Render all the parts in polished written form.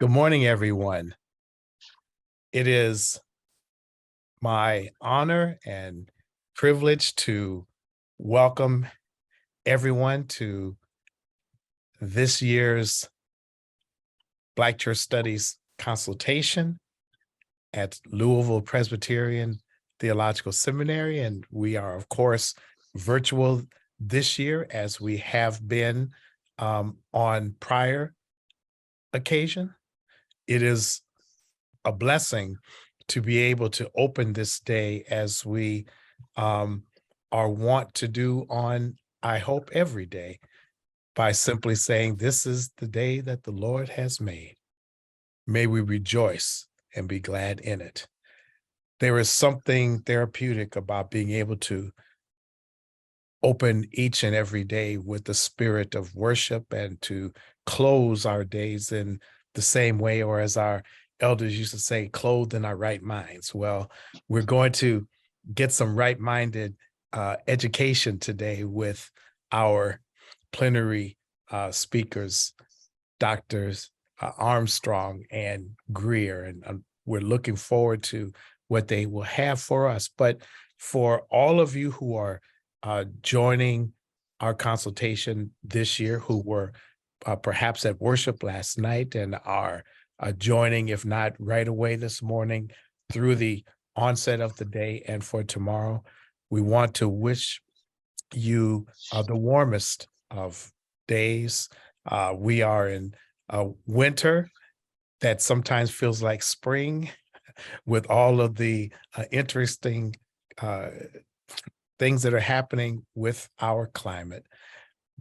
Good morning, everyone. It is my honor and privilege to welcome everyone to this year's Black Church Studies Consultation at Louisville Presbyterian Theological Seminary. And we are, of course, virtual this year as we have been on prior occasion. It is a blessing to be able to open this day as we are wont to do on, I hope, every day, by simply saying, this is the day that the Lord has made. May we rejoice and be glad in it. There is something therapeutic about being able to open each and every day with the spirit of worship and to close our days in the same way, or as our elders used to say, clothed in our right minds. Well, we're going to get some right-minded education today with our plenary speakers, Doctors Armstrong and Grier, and we're looking forward to what they will have for us. But for all of you who are joining our consultation this year, who were perhaps at worship last night and are joining, if not right away this morning, through the onset of the day and for tomorrow, we want to wish you the warmest of days. We are in winter that sometimes feels like spring with all of the interesting things that are happening with our climate.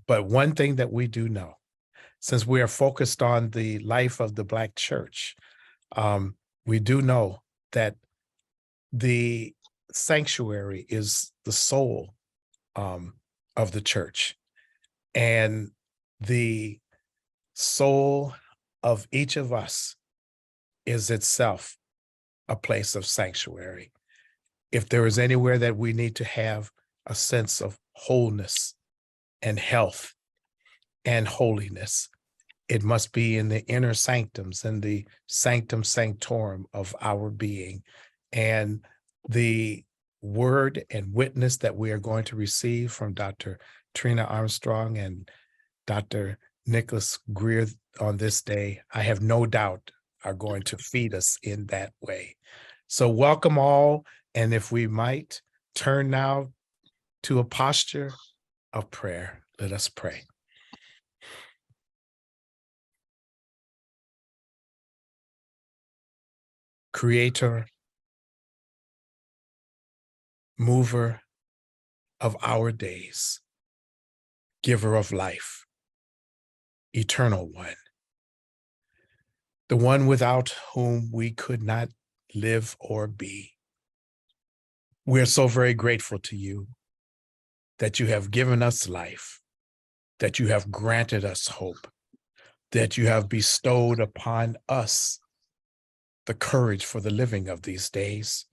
But one thing that we do know, since we are focused on the life of the Black church, we do know that the sanctuary is the soul of the church. And the soul of each of us is itself a place of sanctuary. If there is anywhere that we need to have a sense of wholeness and health and holiness, it must be in the inner sanctums and the sanctum sanctorum of our being. And the word and witness that we are going to receive from Dr. Trina Armstrong and Dr. Nicholas Grier on this day, I have no doubt are going to feed us in that way. So welcome all. And if we might turn now to a posture of prayer, let us pray. Creator, mover of our days, giver of life, eternal one, the one without whom we could not live or be. We're so very grateful to you that you have given us life, that you have granted us hope, that you have bestowed upon us the courage for the living of these days,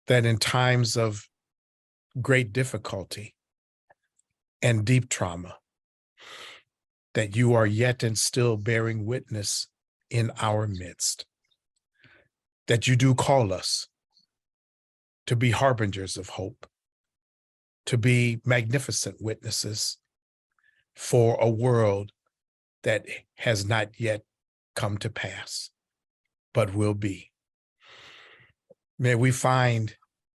that in times of great difficulty and deep trauma, that you are yet and still bearing witness in our midst, that you do call us to be harbingers of hope, to be magnificent witnesses for a world that has not yet come to pass, but will be. May we find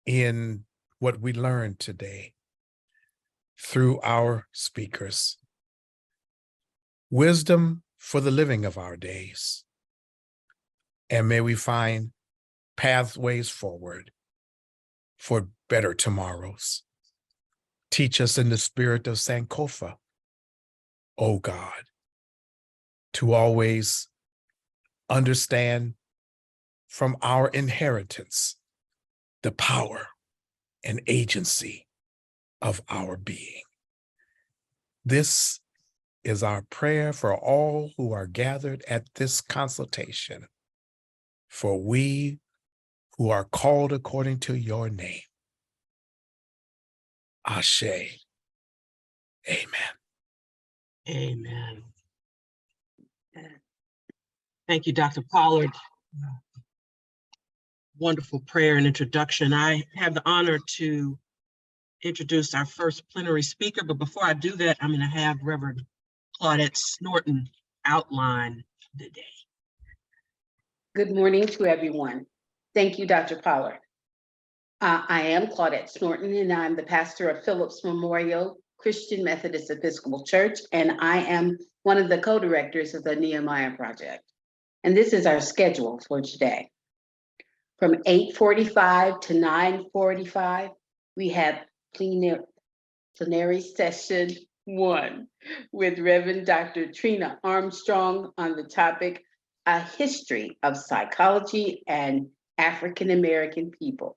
in what we learned today through our speakers wisdom for the living of our days. And may we find pathways forward for better tomorrows. Teach us in the spirit of Sankofa, O God, to always understand from our inheritance the power and agency of our being. This is our prayer for all who are gathered at this consultation, for we who are called according to your name. Ashe. Amen. Amen. Thank you, Dr. Pollard. Wonderful prayer and introduction. I have the honor to introduce our first plenary speaker, but before I do that, I'm going to have Reverend Claudette Snorton outline the day. Good morning to everyone. Thank you, Dr. Pollard. I am Claudette Snorton, and I'm the pastor of Phillips Memorial Christian Methodist Episcopal Church, and I am one of the co-directors of the Nehemiah Project. And this is our schedule for today. From 8:45 to 9:45, we have plenary session 1 with Reverend Dr. Trina Armstrong on the topic, A History of Psychology and African American People.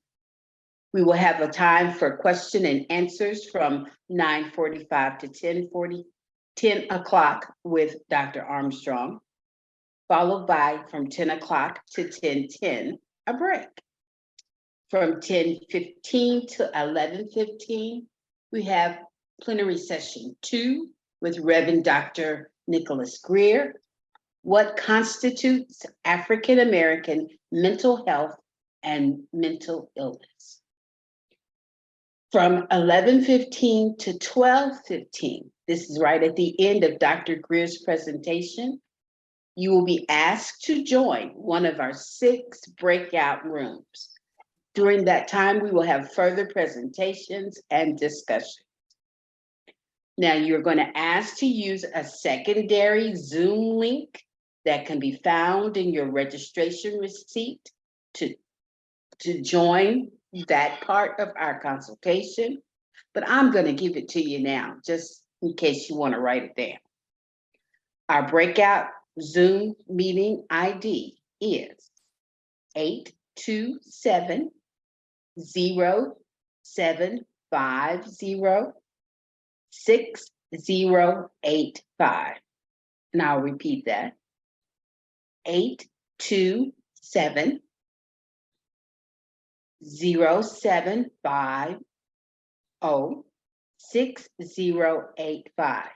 We will have a time for question and answers from 9:45 to 10 o'clock with Dr. Armstrong, followed by from 10 o'clock to 10:10, a break. From 10:15 to 11:15, we have plenary session 2 with Reverend Dr. Nicholas Grier, What Constitutes African American Mental Health and Mental Illness. From 11:15 to 12:15, this is right at the end of Dr. Grier's presentation, you will be asked to join one of our 6 breakout rooms. During that time, we will have further presentations and discussion. Now, you're going to ask to use a secondary Zoom link that can be found in your registration receipt to join that part of our consultation, but I'm going to give it to you now, just in case you want to write it down. Our breakout Zoom meeting ID is 827-0750-6085. And I'll repeat that. 827-0750-6085.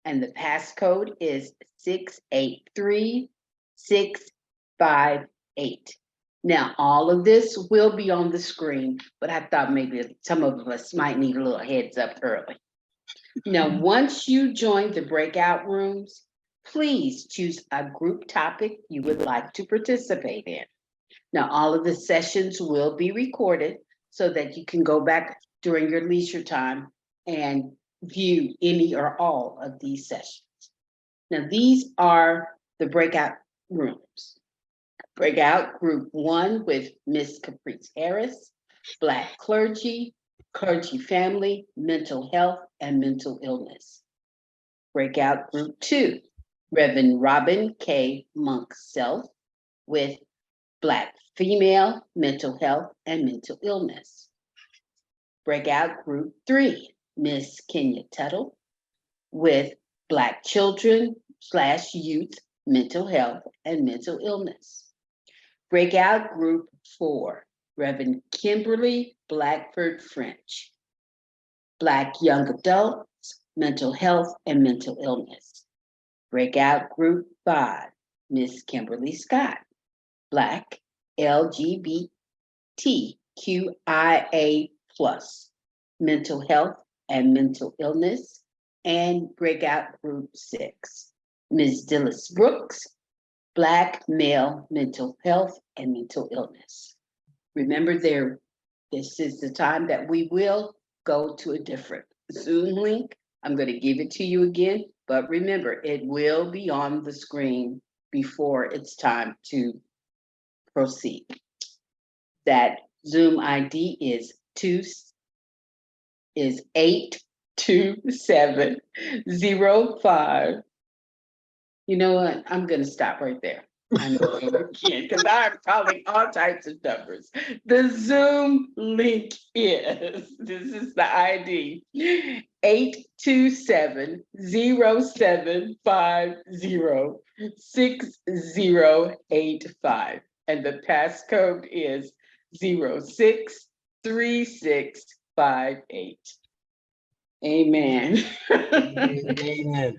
And the passcode is 683658. Now, all of this will be on the screen, but I thought maybe some of us might need a little heads up early. Now, once you join the breakout rooms, please choose a group topic you would like to participate in. Now, all of the sessions will be recorded so that you can go back during your leisure time and view any or all of these sessions. Now, these are the breakout rooms. Breakout group 1 with Miss Caprice Harris, Black clergy, clergy family, mental health, and mental illness. Breakout group 2, Reverend Robin K. Monk Self with Black female, mental health, and mental illness. Breakout group 3, Miss Kenya Tuttle with Black children/youth, mental health, and mental illness. Breakout group 4, Reverend Kimberly Blackford French, Black young adults, mental health, and mental illness. Breakout group 5, Miss Kimberly Scott, Black LGBTQIA+, mental health and mental illness. And breakout group 6, Ms. Dillis Brooks, Black male mental health and mental illness. Remember, this is the time that we will go to a different Zoom link. I'm going to give it to you again, but remember, it will be on the screen before it's time to proceed. That Zoom ID is 827-05. You know what? I'm going to stop right there. I know again, because I'm calling all types of numbers. The Zoom link is, this is the ID, 827-0750-6085. And the passcode is 063658. Amen. Amen.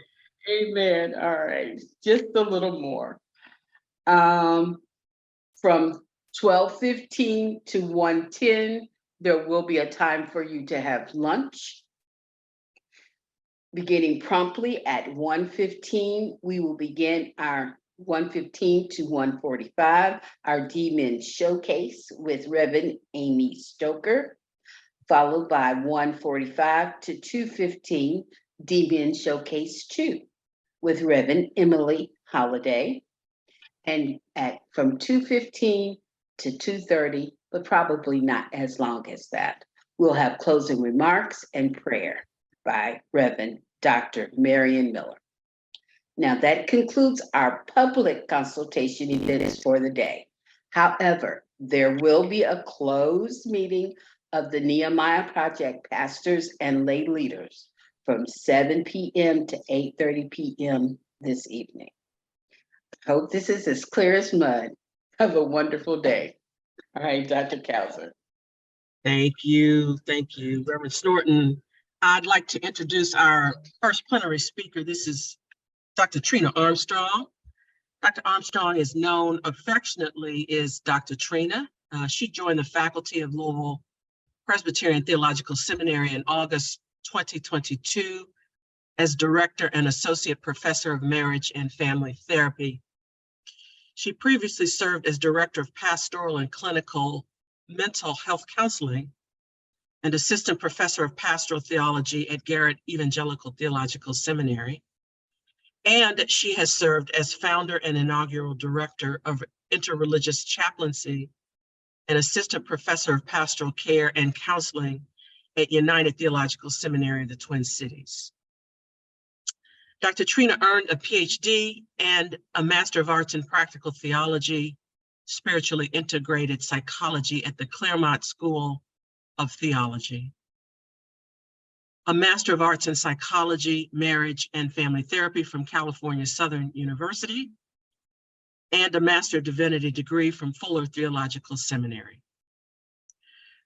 Amen. All right. Just a little more. From 12:15 to 1:10, there will be a time for you to have lunch. Beginning promptly at 1:15, we will begin our 1:15 to 1:45, our D-Men Showcase with Reverend Amy Stoker, followed by 1:45 to 2:15, D-Men Showcase 2 with Reverend Emily Holiday. And from 2:15 to 2:30, but probably not as long as that, we'll have closing remarks and prayer by Reverend Dr. Marion Miller. Now that concludes our public consultation events for the day. However, there will be a closed meeting of the Nehemiah Project pastors and lay leaders from 7 p.m. to 8:30 p.m. this evening. Hope this is as clear as mud. Have a wonderful day. All right, Dr. Kauser. Thank you, Reverend Snorton. I'd like to introduce our first plenary speaker. This is Dr. Trina Armstrong. Dr. Armstrong is known affectionately as Dr. Trina. She joined the faculty of Louisville Presbyterian Theological Seminary in August 2022 as Director and Associate Professor of Marriage and Family Therapy. She previously served as Director of Pastoral and Clinical Mental Health Counseling and Assistant Professor of Pastoral Theology at Garrett Evangelical Theological Seminary. And she has served as founder and inaugural Director of Interreligious Chaplaincy and Assistant Professor of Pastoral Care and Counseling at United Theological Seminary of the Twin Cities. Dr. Trina earned a PhD and a Master of Arts in Practical Theology, Spiritually Integrated Psychology at the Claremont School of Theology, a Master of Arts in Psychology, Marriage, and Family Therapy from California Southern University, and a Master of Divinity degree from Fuller Theological Seminary.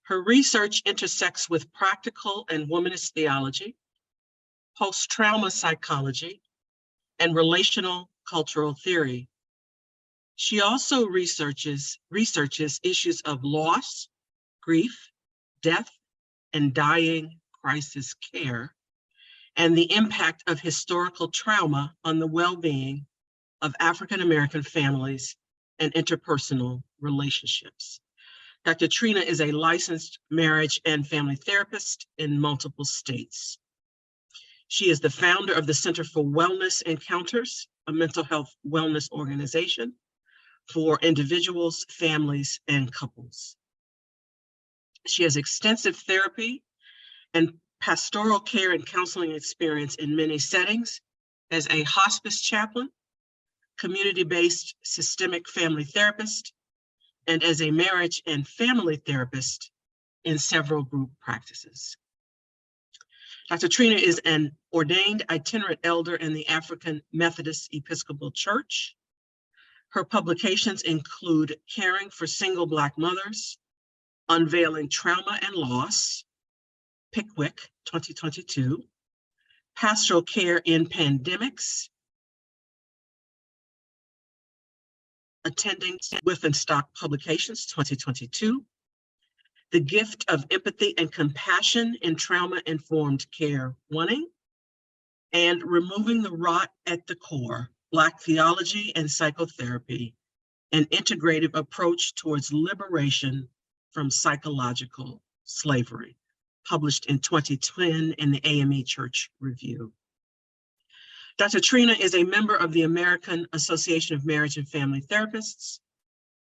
Her research intersects with practical and womanist theology, post-trauma psychology, and relational cultural theory. She also researches issues of loss, grief, death, and dying crisis care, and the impact of historical trauma on the well-being of African-American families and interpersonal relationships. Dr. Trina is a licensed marriage and family therapist in multiple states. She is the founder of the Center for Wellness Encounters, a mental health wellness organization for individuals, families, and couples. She has extensive therapy and pastoral care and counseling experience in many settings as a hospice chaplain, community-based systemic family therapist, and as a marriage and family therapist in several group practices. Dr. Trina is an ordained itinerant elder in the African Methodist Episcopal Church. Her publications include Caring for Single Black Mothers, Unveiling Trauma and Loss, Pickwick, 2022, Pastoral Care in Pandemics, Attending Withenstock Publications, 2022, The Gift of Empathy and Compassion in Trauma-Informed Care, 1, and Removing the Rot at the Core, Black Theology and Psychotherapy, an Integrative Approach Towards Liberation from Psychological Slavery, published in 2010 in the AME Church Review. Dr. Trina is a member of the American Association of Marriage and Family Therapists,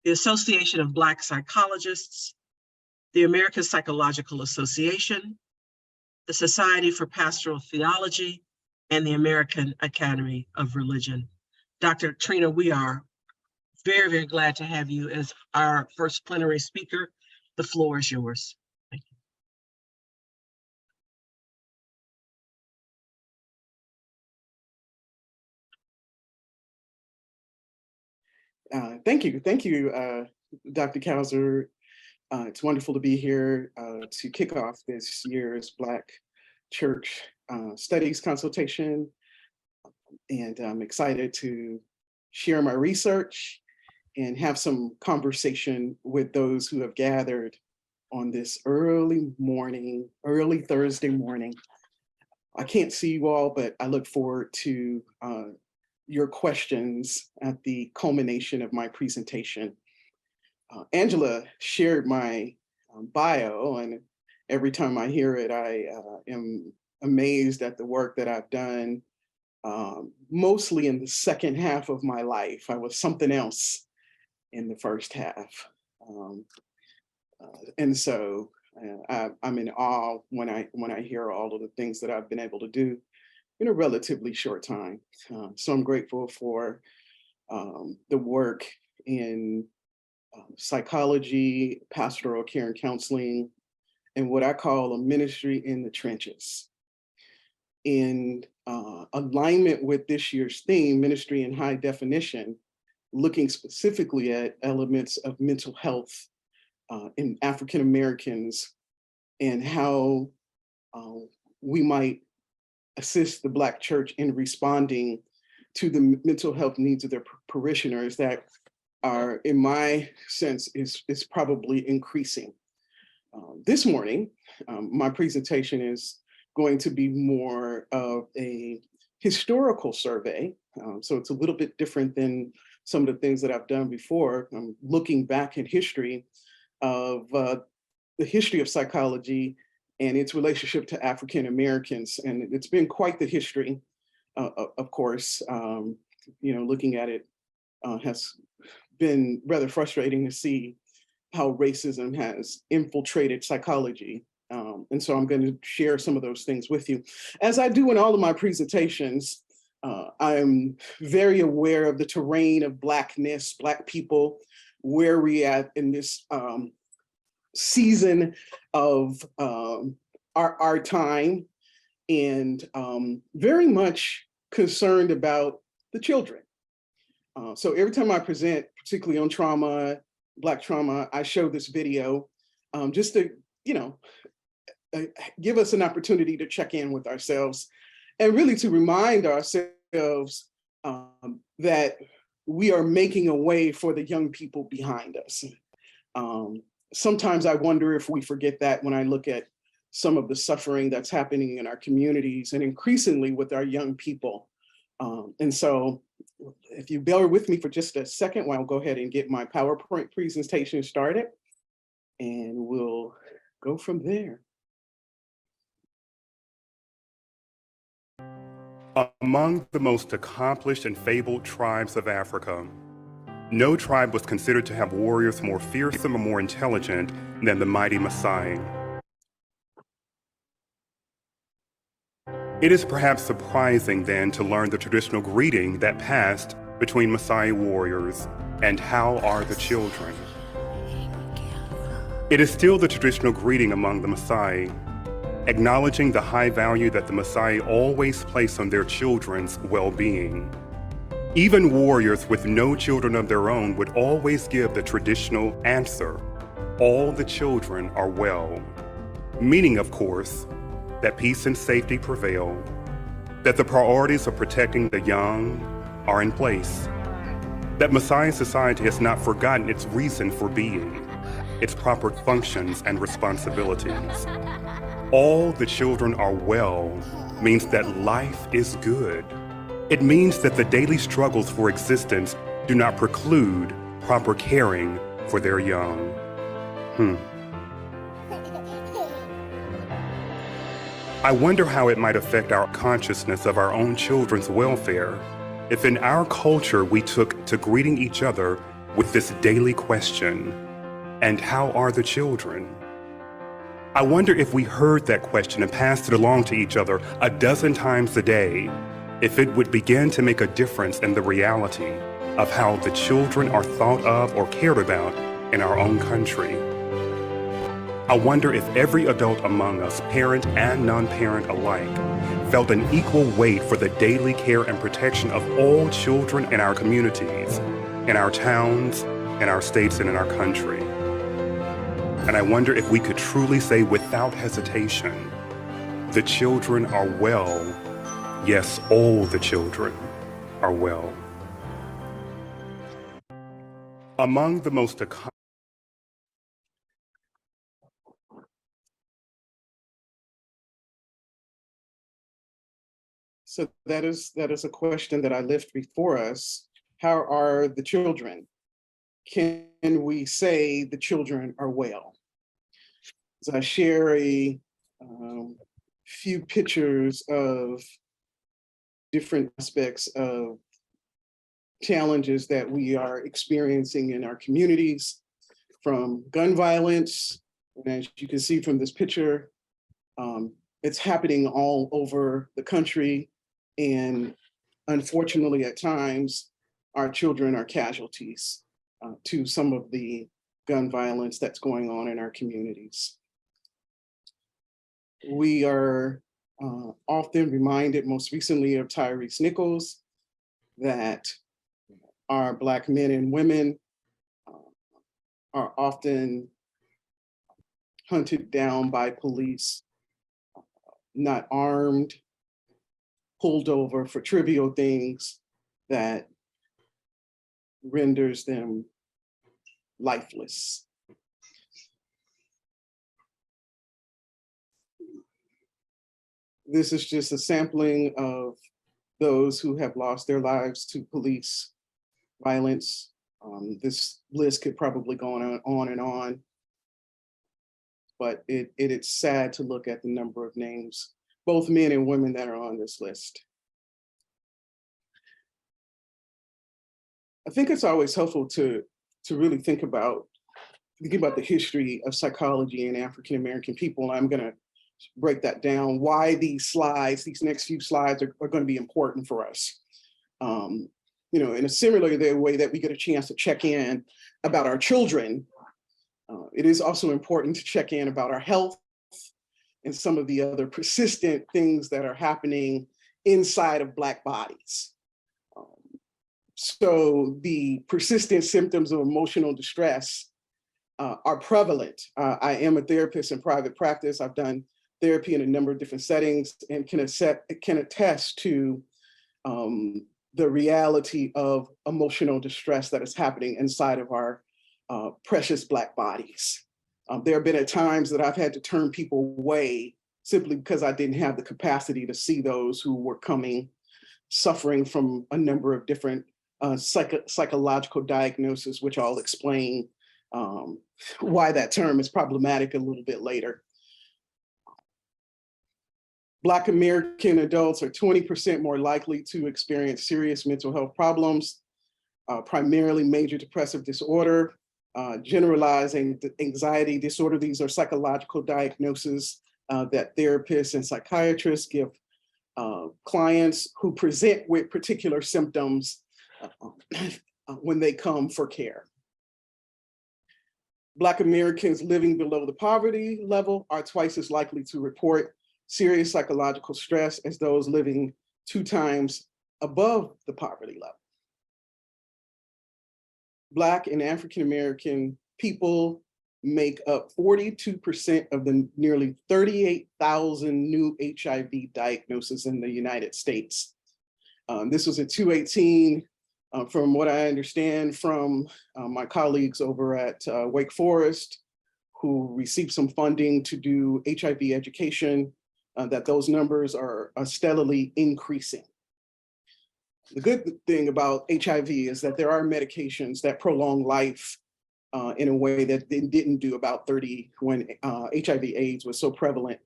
the Association of Black Psychologists, the American Psychological Association, the Society for Pastoral Theology, and the American Academy of Religion. Dr. Trina, we are very, very glad to have you as our first plenary speaker. The floor is yours. Thank you. Thank you, Dr. Kauser. It's wonderful to be here to kick off this year's Black Church Studies Consultation. And I'm excited to share my research and have some conversation with those who have gathered on this early Thursday morning. I can't see you all, but I look forward to your questions at the culmination of my presentation. Angela shared my bio, and every time I hear it, I am amazed at the work that I've done, mostly in the second half of my life. I was something else in the first half. And so I'm in awe when I hear all of the things that I've been able to do in a relatively short time. So I'm grateful for the work in psychology, pastoral care and counseling, and what I call a ministry in the trenches. In alignment with this year's theme, Ministry in High Definition, looking specifically at elements of mental health in African Americans and how we might assist the Black church in responding to the mental health needs of their parishioners that are, in my sense, is probably increasing. This morning, my presentation is going to be more of a historical survey. So it's a little bit different than some of the things that I've done before. I'm looking back in history of the history of psychology and its relationship to African Americans. And it's been quite the history, of course. Looking at it has been rather frustrating to see how racism has infiltrated psychology. And so I'm going to share some of those things with you. As I do in all of my presentations, I'm very aware of the terrain of Blackness, Black people, where we at in this season of our time, and very much concerned about the children. So every time I present, particularly on trauma, Black trauma, I show this video just to, give us an opportunity to check in with ourselves and really to remind ourselves that we are making a way for the young people behind us. Sometimes I wonder if we forget that when I look at some of the suffering that's happening in our communities and increasingly with our young people. And so if you bear with me for just a second, I'll go ahead and get my PowerPoint presentation started, and we'll go from there. Among the most accomplished and fabled tribes of Africa, no tribe was considered to have warriors more fearsome or more intelligent than the mighty Maasai. It is perhaps surprising then to learn the traditional greeting that passed between Maasai warriors, and how are the children? It is still the traditional greeting among the Maasai, acknowledging the high value that the Maasai always place on their children's well-being. Even warriors with no children of their own would always give the traditional answer, all the children are well. Meaning, of course, that peace and safety prevail, that the priorities of protecting the young are in place, that Maasai society has not forgotten its reason for being, its proper functions and responsibilities. All the children are well means that life is good. It means that the daily struggles for existence do not preclude proper caring for their young. I wonder how it might affect our consciousness of our own children's welfare if in our culture we took to greeting each other with this daily question, and how are the children? I wonder if we heard that question and passed it along to each other a dozen times a day, if it would begin to make a difference in the reality of how the children are thought of or cared about in our own country. I wonder if every adult among us, parent and non-parent alike, felt an equal weight for the daily care and protection of all children in our communities, in our towns, in our states, and in our country. And I wonder if we could truly say without hesitation, the children are well. Yes, all the children are well. Among the most So that is a question that I lift before us. How are the children? Can we say the children are well? As I share a few pictures of different aspects of challenges that we are experiencing in our communities, from gun violence, and as you can see from this picture, it's happening all over the country, and unfortunately at times, our children are casualties to some of the gun violence that's going on in our communities. We are often reminded, most recently, of Tyrese Nichols, that our Black men and women are often hunted down by police, not armed, pulled over for trivial things that renders them lifeless. This is just a sampling of those who have lost their lives to police violence. This list could probably go on and on, but it's sad to look at the number of names, both men and women, that are on this list. I think it's always helpful to really think about the history of psychology in African-American people. I'm gonna break that down, why these next few slides are gonna be important for us. In a similar way that we get a chance to check in about our children, it is also important to check in about our health and some of the other persistent things that are happening inside of Black bodies. So the persistent symptoms of emotional distress are prevalent. I am a therapist in private practice. I've done therapy in a number of different settings and can attest to the reality of emotional distress that is happening inside of our precious Black bodies. There have been at times that I've had to turn people away simply because I didn't have the capacity to see those who were suffering from a number of different psychological diagnoses, which I'll explain why that term is problematic a little bit later. Black American adults are 20% more likely to experience serious mental health problems, primarily major depressive disorder, generalized anxiety disorder. These are psychological diagnoses that therapists and psychiatrists give clients who present with particular symptoms when they come for care. Black Americans living below the poverty level are twice as likely to report serious psychological stress as those living 2 times above the poverty level. Black and African-American people make up 42% of the nearly 38,000 new HIV diagnoses in the United States. This was in 2018. From what I understand from my colleagues over at Wake Forest, who received some funding to do HIV education, that those numbers are steadily increasing. The good thing about HIV is that there are medications that prolong life in a way that they didn't do about 30 when HIV/AIDS was so prevalent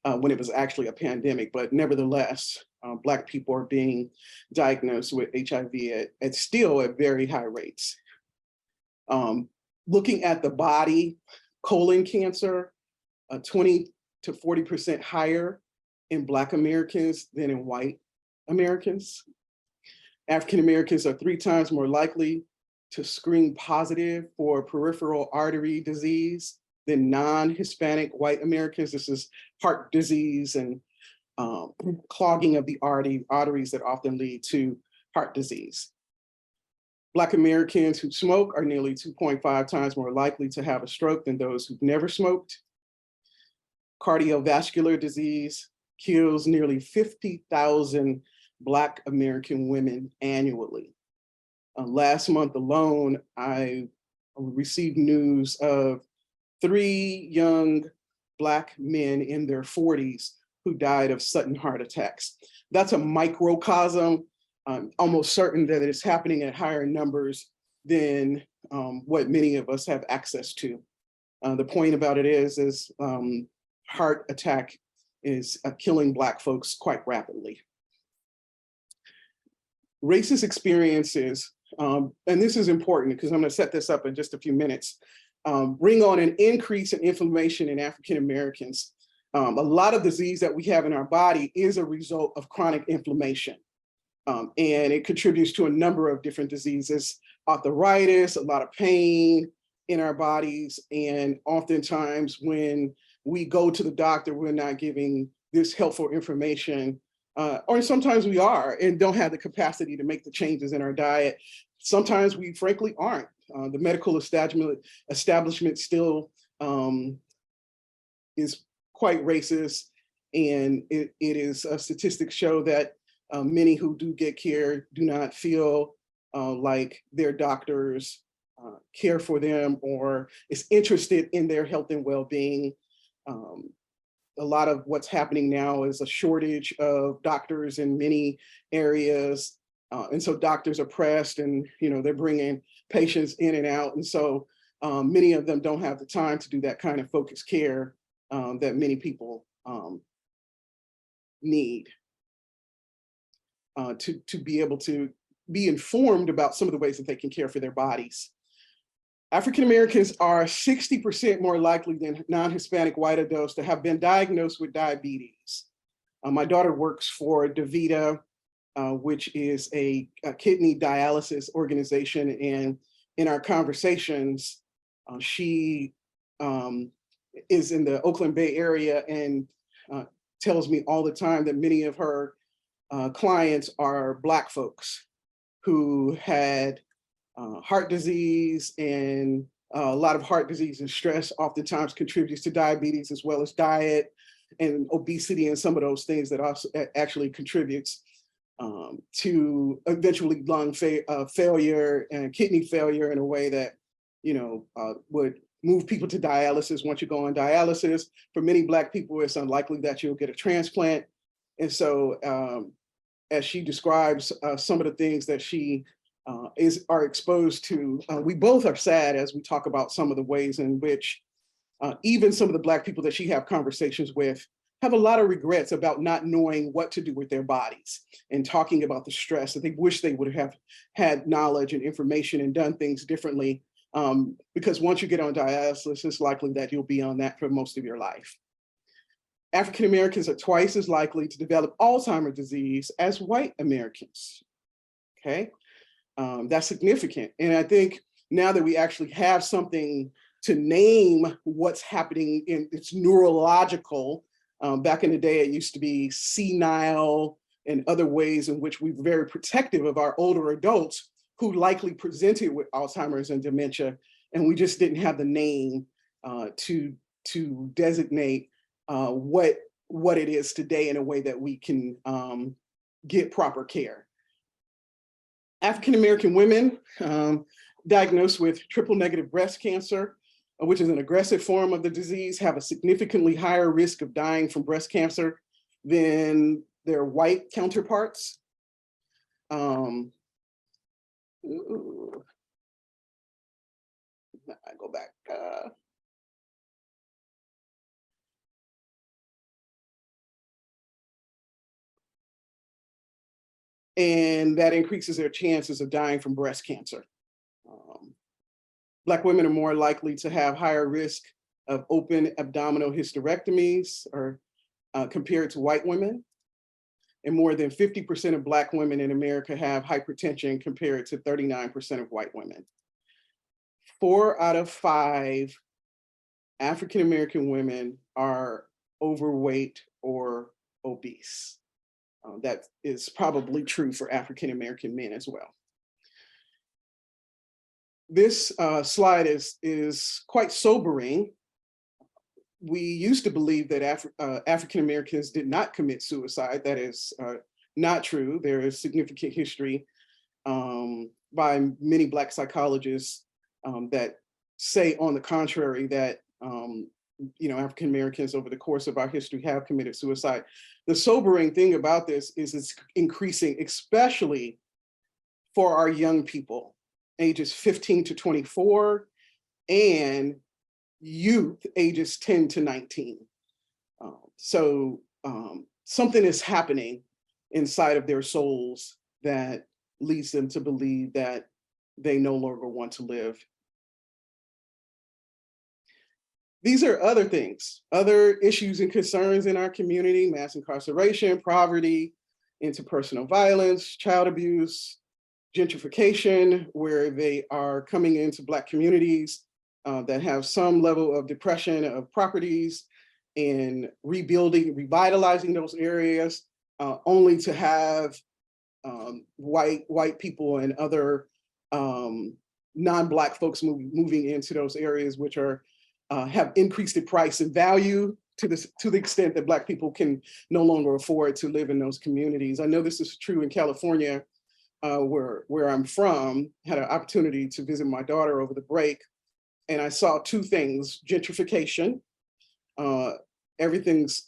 when it was actually a pandemic. But nevertheless, Black people are being diagnosed with HIV at still at very high rates. Looking at the body, colon cancer, 20 to 40% higher in Black Americans than in white Americans. African Americans are 3 times more likely to screen positive for peripheral artery disease than non-Hispanic white Americans. This is heart disease and clogging of the arteries that often lead to heart disease. Black Americans who smoke are nearly 2.5 times more likely to have a stroke than those who've never smoked. Cardiovascular disease kills nearly 50,000 Black American women annually. Last month alone, I We received news of 3 young Black men in their 40s who died of sudden heart attacks. That's a microcosm. I'm almost certain that it's happening at higher numbers than what many of us have access to. The point about it is heart attack is killing Black folks quite rapidly. Racist experiences, and this is important because I'm going to set this up in just a few minutes, bring on an increase in inflammation in African Americans. A lot of disease that we have in our body is a result of chronic inflammation. And it contributes to a number of different diseases, arthritis, a lot of pain in our bodies. And oftentimes when we go to the doctor, we're not giving this helpful information, or sometimes we are and don't have the capacity to make the changes in our diet. Sometimes we frankly aren't. The medical establishment still is quite racist, and it is statistics show that many who do get care do not feel like their doctors care for them or is interested in their health and well-being. A lot of what's happening now is a shortage of doctors in many areas. And so doctors are pressed and they're bringing patients in and out. And so many of them don't have the time to do that kind of focused care that many people need to be able to be informed about some of the ways that they can care for their bodies. African Americans are 60% more likely than non-Hispanic white adults to have been diagnosed with diabetes. My daughter works for DaVita, which is a kidney dialysis organization. And in our conversations, she is in the Oakland Bay area and tells me all the time that many of her clients are Black folks who had heart disease, and a lot of heart disease and stress oftentimes contributes to diabetes, as well as diet and obesity and some of those things that also actually contributes to eventually lung failure and kidney failure in a way that would move people to dialysis. Once you go on dialysis, for many Black people, it's unlikely that you'll get a transplant. And so as she describes some of the things that she are exposed to, we both are sad as we talk about some of the ways in which even some of the Black people that she have conversations with have a lot of regrets about not knowing what to do with their bodies and talking about the stress that they wish they would have had knowledge and information and done things differently. Because once you get on dialysis, it's likely that you'll be on that for most of your life. African Americans are twice as likely to develop Alzheimer's disease as white Americans. Okay, that's significant. And I think now that we actually have something to name what's happening in its neurological, back in the day, it used to be senile and other ways in which we were very protective of our older adults who likely presented with Alzheimer's and dementia. And we just didn't have the name to designate what it is today in a way that we can get proper care. African American women diagnosed with triple negative breast cancer, which is an aggressive form of the disease, have a significantly higher risk of dying from breast cancer than their white counterparts. I go back. And that increases their chances of dying from breast cancer. Black women are more likely to have higher risk of open abdominal hysterectomies or compared to white women. And more than 50% of Black women in America have hypertension compared to 39% of white women. 4 out of 5 African American women are overweight or obese. That is probably true for African American men as well. This slide is quite sobering. We used to believe that African Americans did not commit suicide. That is not true. There is significant history by many Black psychologists that say on the contrary that African Americans over the course of our history have committed suicide. The sobering thing about this is it's increasing, especially for our young people, ages 15 to 24, and youth ages 10 to 19. So something is happening inside of their souls that leads them to believe that they no longer want to live. These are other things, other issues and concerns in our community: mass incarceration, poverty, interpersonal violence, child abuse, gentrification, where they are coming into Black communities that have some level of depression of properties, and rebuilding, revitalizing those areas, only to have white people and other non-Black folks moving into those areas, which are have increased the price and value to the extent that Black people can no longer afford to live in those communities. I know this is true in California, where I'm from. Had an opportunity to visit my daughter over the break, and I saw two things: gentrification. Everything's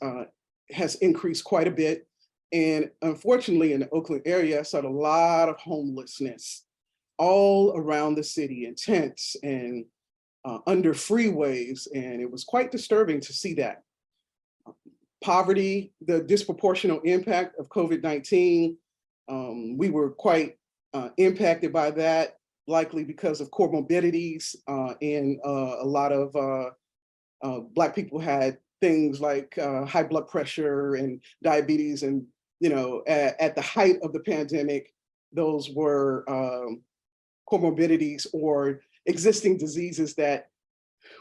has increased quite a bit. And unfortunately, in the Oakland area, I saw a lot of homelessness all around the city, in tents and under freeways. And it was quite disturbing to see that. Poverty, the disproportionate impact of COVID-19. We were quite impacted by that, likely because of comorbidities, and a lot of Black people had things like high blood pressure and diabetes. And, at the height of the pandemic, those were comorbidities or existing diseases that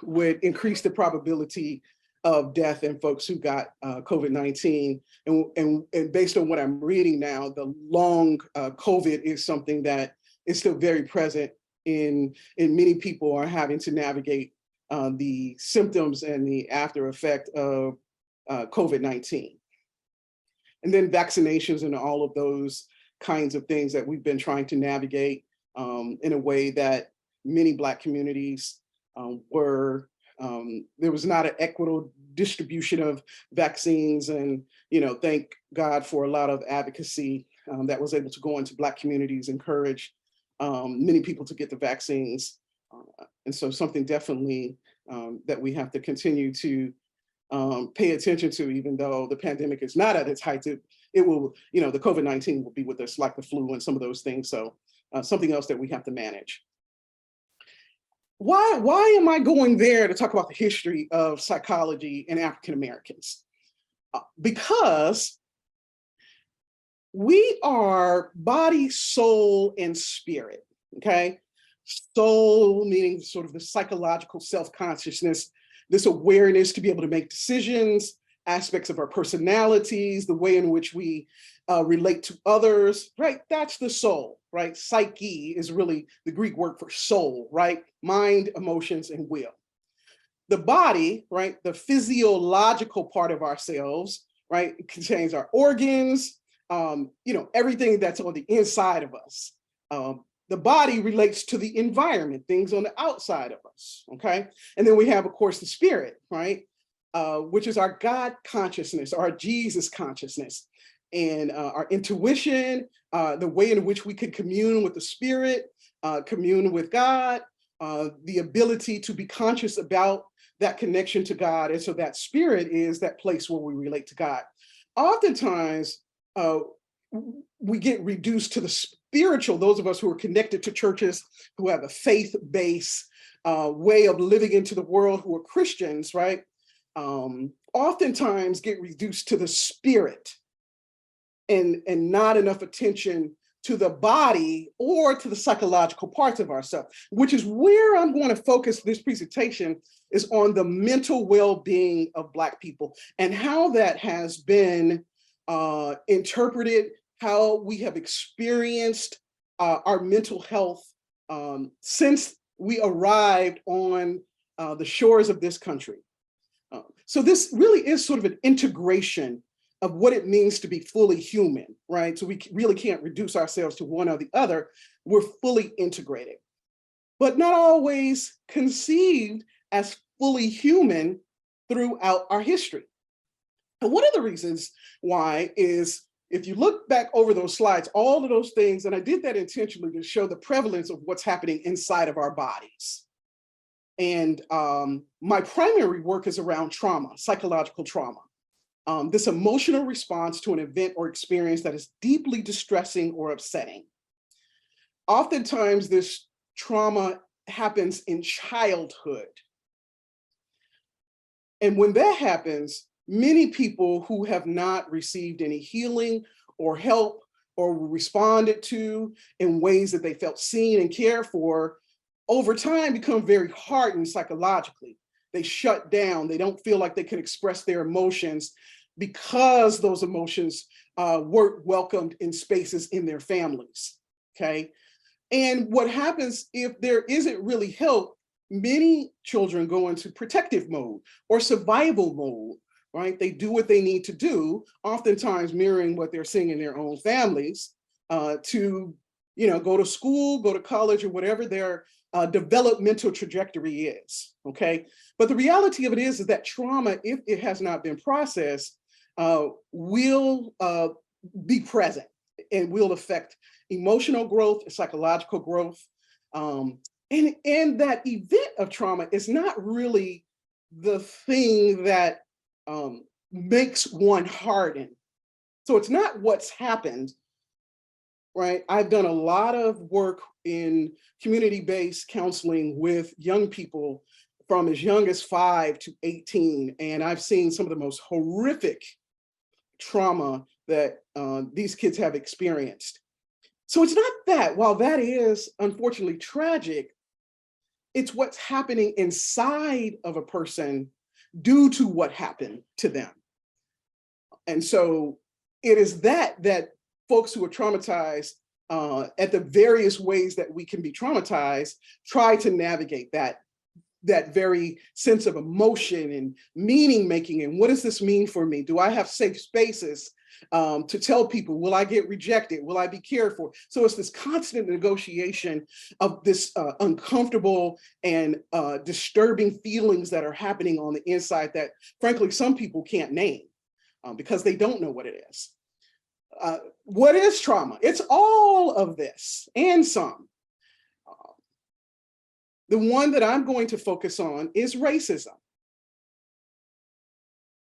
would increase the probability of death in folks who got COVID-19. And based on what I'm reading now, the long COVID is something that is still very present in many people are having to navigate the symptoms and the after effect of COVID-19. And then vaccinations and all of those kinds of things that we've been trying to navigate in a way that many Black communities were, there was not an equitable distribution of vaccines. And, thank God for a lot of advocacy that was able to go into Black communities, encourage many people to get the vaccines. And so something definitely that we have to continue to pay attention to, even though the pandemic is not at its height. It will, the COVID-19 will be with us like the flu and some of those things. So something else that we have to manage. Why am I going there to talk about the history of psychology and African Americans? Because we are body, soul, and spirit, okay? Soul meaning sort of the psychological self-consciousness, this awareness to be able to make decisions, aspects of our personalities, the way in which we relate to others, right? That's the soul, right? Psyche is really the Greek word for soul, right? Mind, emotions, and will. The body, right? The physiological part of ourselves, right? It contains our organs, everything that's on the inside of us. The body relates to the environment, things on the outside of us, okay? And then we have, of course, the spirit, right? Which is our God consciousness, our Jesus consciousness, and our intuition, the way in which we can commune with the spirit, commune with God, the ability to be conscious about that connection to God. And so that spirit is that place where we relate to God. Oftentimes, we get reduced to the spiritual, those of us who are connected to churches, who have a faith-based way of living into the world, who are Christians, right? Oftentimes get reduced to the spirit and not enough attention to the body or to the psychological parts of ourselves, which is where I'm going to focus this presentation, is on the mental well-being of Black people and how that has been interpreted, how we have experienced our mental health since we arrived on the shores of this country. So this really is sort of an integration of what it means to be fully human, right? So we really can't reduce ourselves to one or the other. We're fully integrated. but not always conceived as fully human throughout our history. And one of the reasons why is, if you look back over those slides, all of those things, and I did that intentionally to show the prevalence of what's happening inside of our bodies. And my primary work is around trauma, psychological trauma. This emotional response to an event or experience that is deeply distressing or upsetting. Oftentimes, this trauma happens in childhood. And when that happens, many people who have not received any healing or help or were responded to in ways that they felt seen and cared for, over time become very hardened psychologically. They shut down. They don't feel like they can express their emotions because those emotions weren't welcomed in spaces in their families, okay? And what happens if there isn't really help, many children go into protective mode or survival mode, right? They do what they need to do, oftentimes mirroring what they're seeing in their own families, to, go to school, go to college, or whatever their developmental trajectory is, okay? But the reality of it is that trauma, if it has not been processed, will be present and will affect emotional growth, psychological growth. And that event of trauma is not really the thing that makes one harden. So it's not what's happened, right? I've done a lot of work in community-based counseling with young people from as young as 5 to 18. And I've seen some of the most horrific trauma that these kids have experienced. So it's not that, while that is unfortunately tragic, it's what's happening inside of a person due to what happened to them. And so it is that folks who are traumatized at the various ways that we can be traumatized, try to navigate that very sense of emotion and meaning making. And what does this mean for me? Do I have safe spaces to tell people, will I get rejected? Will I be cared for? So it's this constant negotiation of this uncomfortable and disturbing feelings that are happening on the inside that frankly, some people can't name because they don't know what it is. What is trauma? It's all of this and some. The one that I'm going to focus on is racism.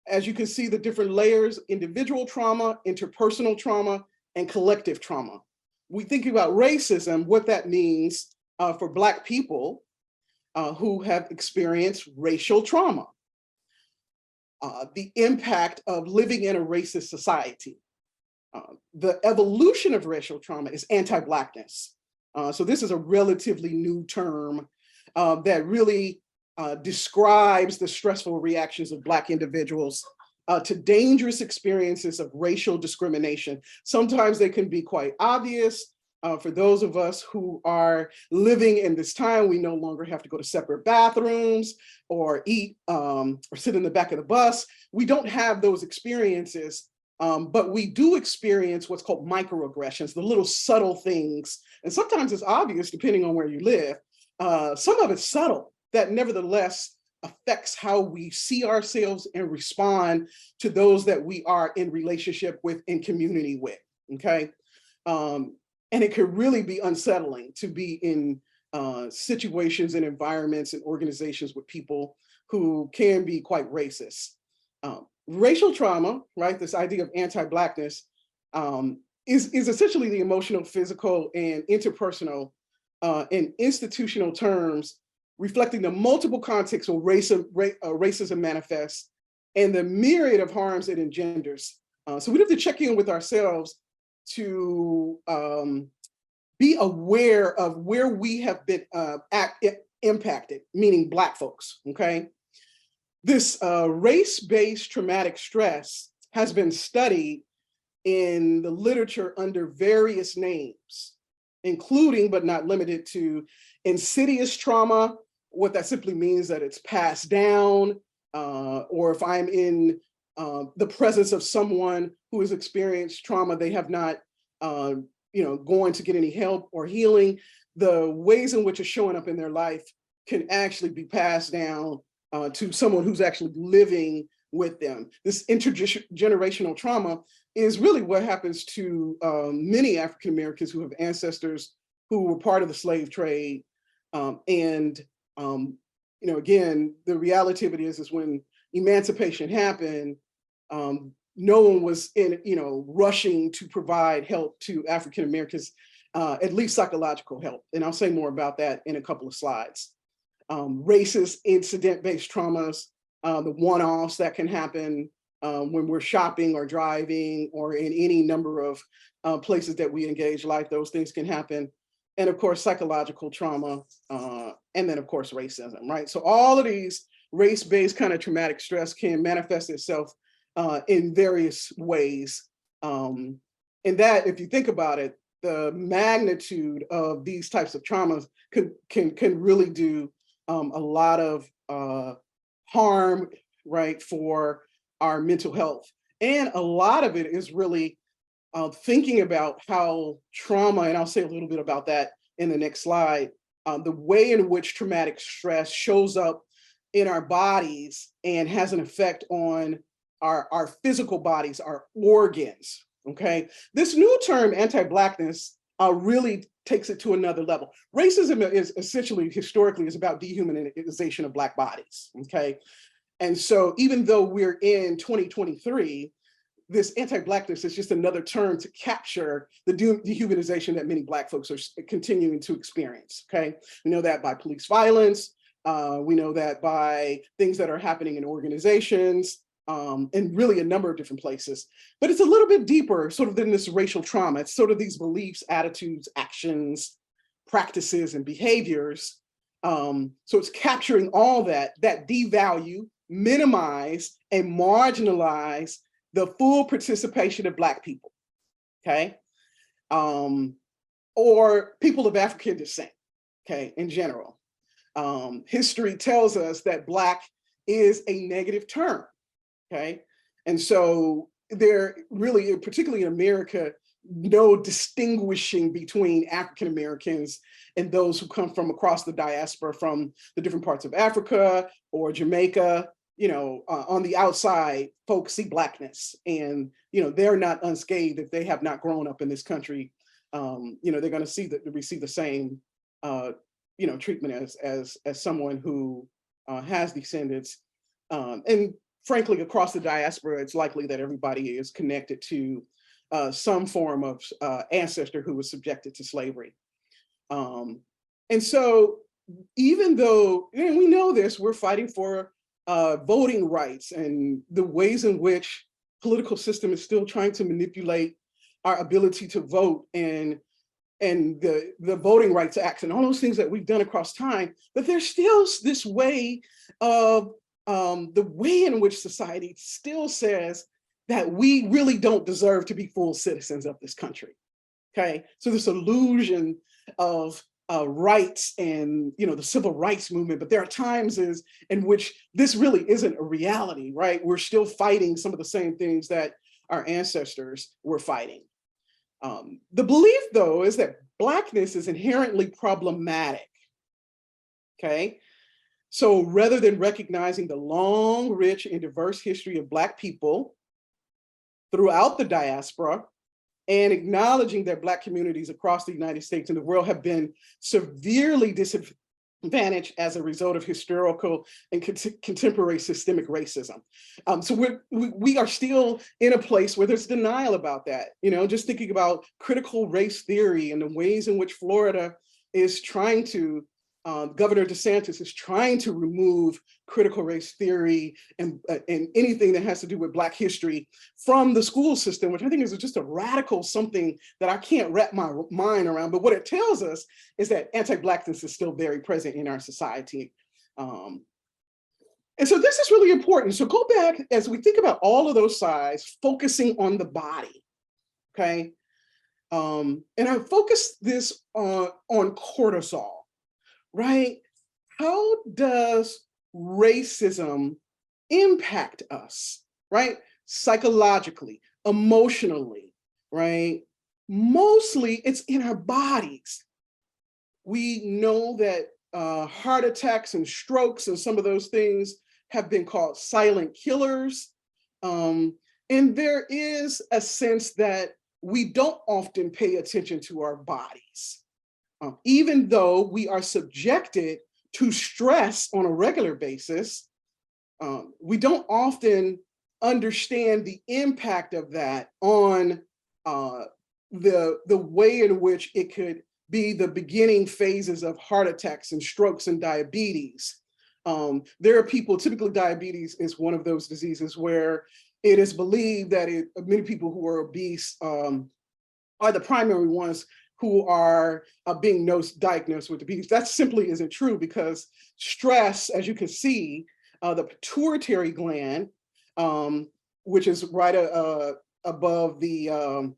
As you can see, the different layers: individual trauma, interpersonal trauma, and collective trauma. We think about racism, what that means for Black people who have experienced racial trauma. The impact of living in a racist society. The evolution of racial trauma is anti-Blackness. So this is a relatively new term that really describes the stressful reactions of Black individuals to dangerous experiences of racial discrimination. Sometimes they can be quite obvious. For those of us who are living in this time, we no longer have to go to separate bathrooms or eat or sit in the back of the bus. We don't have those experiences, but we do experience what's called microaggressions, the little subtle things. And sometimes it's obvious depending on where you live. Some of it's subtle that nevertheless affects how we see ourselves and respond to those that we are in relationship with, in community with, okay? And it can really be unsettling to be in situations and environments and organizations with people who can be quite racist. Racial trauma, right, this idea of anti-Blackness, is essentially the emotional, physical, and interpersonal and institutional terms reflecting the multiple contexts where racism manifests and the myriad of harms it engenders. So we have to check in with ourselves to be aware of where we have been impacted, meaning Black folks, okay? This race-based traumatic stress has been studied in the literature under various names, including but not limited to insidious trauma. What that simply means that it's passed down, or if I'm in the presence of someone who has experienced trauma, they have not, going to get any help or healing. the ways in which it's showing up in their life can actually be passed down to someone who's actually living with them. This intergenerational trauma is really what happens to many African Americans who have ancestors who were part of the slave trade. Again, the reality of it is when emancipation happened, no one was rushing to provide help to African Americans, at least psychological help. And I'll say more about that in a couple of slides. Racist incident-based traumas, the one-offs that can happen when we're shopping or driving or in any number of places that we engage life, those things can happen. And of course, psychological trauma, and then of course, racism, right? So all of these race-based kind of traumatic stress can manifest itself in various ways. And that, if you think about it, the magnitude of these types of traumas can really do a lot of harm, right, for our mental health. And a lot of it is really thinking about how trauma, and I'll say a little bit about that in the next slide, the way in which traumatic stress shows up in our bodies and has an effect on our physical bodies, our organs, okay? This new term, anti-Blackness, really takes it to another level. Racism is essentially, historically, is about dehumanization of Black bodies, okay? And so even though we're in 2023, this anti-Blackness is just another term to capture the dehumanization that many Black folks are continuing to experience, okay? We know that by police violence, we know that by things that are happening in organizations, and really a number of different places. But it's a little bit deeper sort of than this racial trauma. It's sort of these beliefs, attitudes, actions, practices, and behaviors. So it's capturing all that devalue, minimize, and marginalize the full participation of Black people, okay? Or people of African descent, okay, in general. History tells us that Black is a negative term, okay? And so there really, particularly in America, no distinguishing between African Americans and those who come from across the diaspora from the different parts of Africa or Jamaica. On the outside, folks see Blackness and, they're not unscathed if they have not grown up in this country. They're going to receive the same, treatment as someone who has descendants. And frankly, across the diaspora, it's likely that everybody is connected to some form of ancestor who was subjected to slavery. And so even though, and we know this, we're fighting for voting rights and the ways in which political system is still trying to manipulate our ability to vote and the Voting Rights Act and all those things that we've done across time, but there's still this way of the way in which society still says that we really don't deserve to be full citizens of this country, okay? So this illusion of rights and the civil rights movement, but there are times in which this really isn't a reality, right? We're still fighting some of the same things that our ancestors were fighting. The belief, though, is that Blackness is inherently problematic, okay? So rather than recognizing the long, rich, and diverse history of Black people throughout the diaspora, and acknowledging that Black communities across the United States and the world have been severely disadvantaged as a result of historical and contemporary systemic racism. So we are still in a place where there's denial about that. Just thinking about critical race theory and the ways in which Florida is trying to, Governor DeSantis is trying to remove critical race theory and anything that has to do with Black history from the school system, which I think is just a radical something that I can't wrap my mind around. But what it tells us is that anti-Blackness is still very present in our society. And so this is really important. So go back as we think about all of those sides, focusing on the body, okay? And I focus this on cortisol. Right? How does racism impact us, right? Psychologically, emotionally, right? Mostly it's in our bodies. We know that heart attacks and strokes and some of those things have been called silent killers. And there is a sense that we don't often pay attention to our bodies. Even though we are subjected to stress on a regular basis, we don't often understand the impact of that on the way in which it could be the beginning phases of heart attacks and strokes and diabetes. There are people, typically diabetes is one of those diseases where it is believed that many people who are obese are the primary ones who are being diagnosed with diabetes. That simply isn't true, because stress, as you can see, the pituitary gland, which is right above the,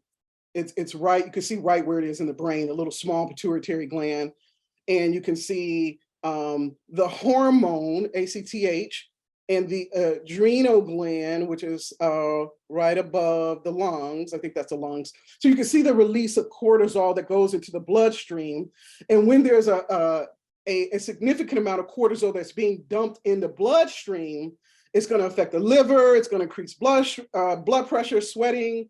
it's right, you can see right where it is in the brain, a little small pituitary gland, and you can see the hormone, ACTH, and the adrenal gland, which is right above the lungs. I think that's the lungs. So you can see the release of cortisol that goes into the bloodstream. And when there's a significant amount of cortisol that's being dumped in the bloodstream, it's going to affect the liver. It's going to increase blood pressure, sweating,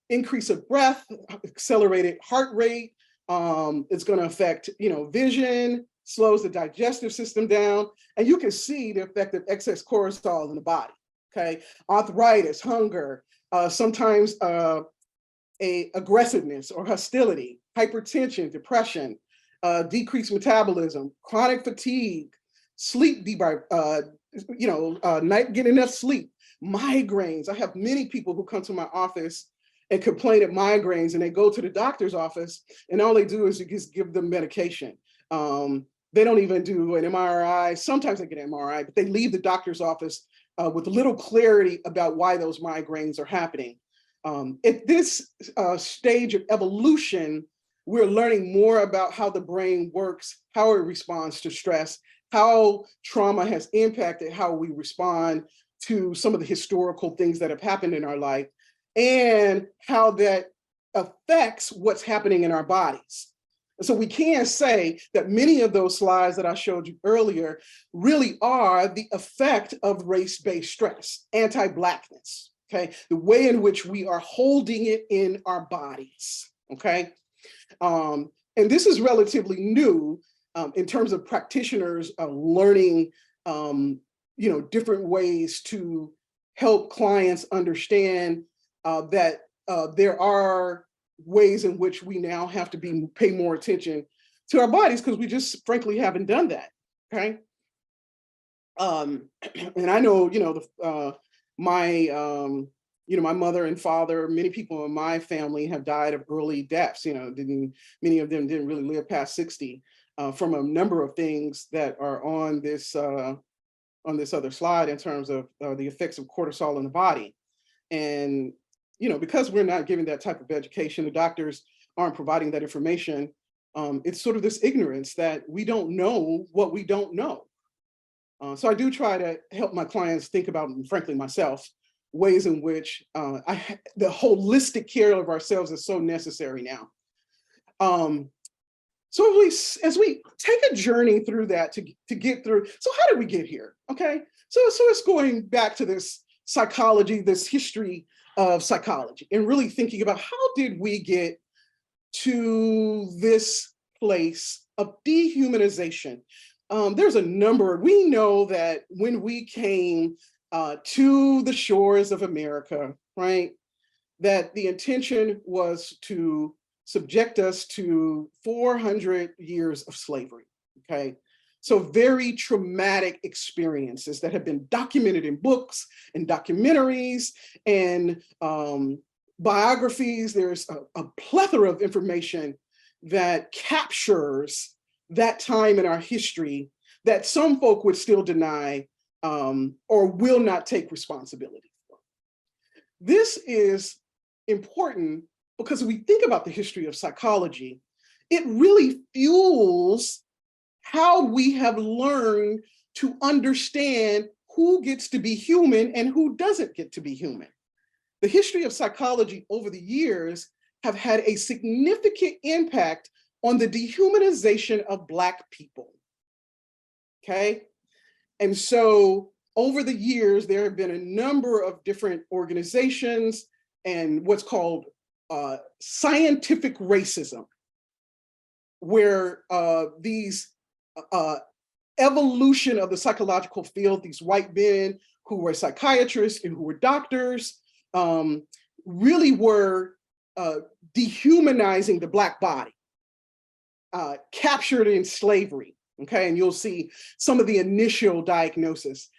increase of breath, accelerated heart rate. It's going to affect, vision, slows the digestive system down, and you can see the effect of excess cortisol in the body. Okay, arthritis, hunger, sometimes aggressiveness or hostility, hypertension, depression, decreased metabolism, chronic fatigue, sleep not getting enough sleep, migraines. I have many people who come to my office and complain of migraines, and they go to the doctor's office, and all they do is just give them medication. They don't even do an MRI. Sometimes they get an MRI, but they leave the doctor's office with little clarity about why those migraines are happening. At this stage of evolution, we're learning more about how the brain works, how it responds to stress, how trauma has impacted how we respond to some of the historical things that have happened in our life, and how that affects what's happening in our bodies. So we can say that many of those slides that I showed you earlier really are the effect of race-based stress, anti-Blackness, okay? The way in which we are holding it in our bodies, okay? And this is relatively new in terms of practitioners learning, different ways to help clients understand that there are ways in which we now have to pay more attention to our bodies, because we just frankly haven't done that. Okay. And I know, my mother and father, many people in my family have died of early deaths. Many of them didn't really live past 60 from a number of things that are on this other slide in terms of the effects of cortisol in the body. And because we're not giving that type of education, the doctors aren't providing that information. It's sort of this ignorance that we don't know what we don't know. So I do try to help my clients think about, and frankly myself, ways in which the holistic care of ourselves is so necessary now. So as we take a journey through that to get through, so how did we get here? Okay, so it's going back to this psychology, this history of psychology, and really thinking about how did we get to this place of dehumanization. There's a number. We know that when we came to the shores of America, right, that the intention was to subject us to 400 years of slavery, okay? So very traumatic experiences that have been documented in books and documentaries and biographies. There's a plethora of information that captures that time in our history that some folk would still deny or will not take responsibility for. This is important because when we think about the history of psychology, it really fuels how we have learned to understand who gets to be human and who doesn't get to be human. The history of psychology over the years have had a significant impact on the dehumanization of Black people, okay? And so over the years, there have been a number of different organizations and what's called scientific racism, where these evolution of the psychological field, these white men who were psychiatrists and who were doctors, really were dehumanizing the Black body, captured in slavery, okay? And you'll see some of the initial diagnosis.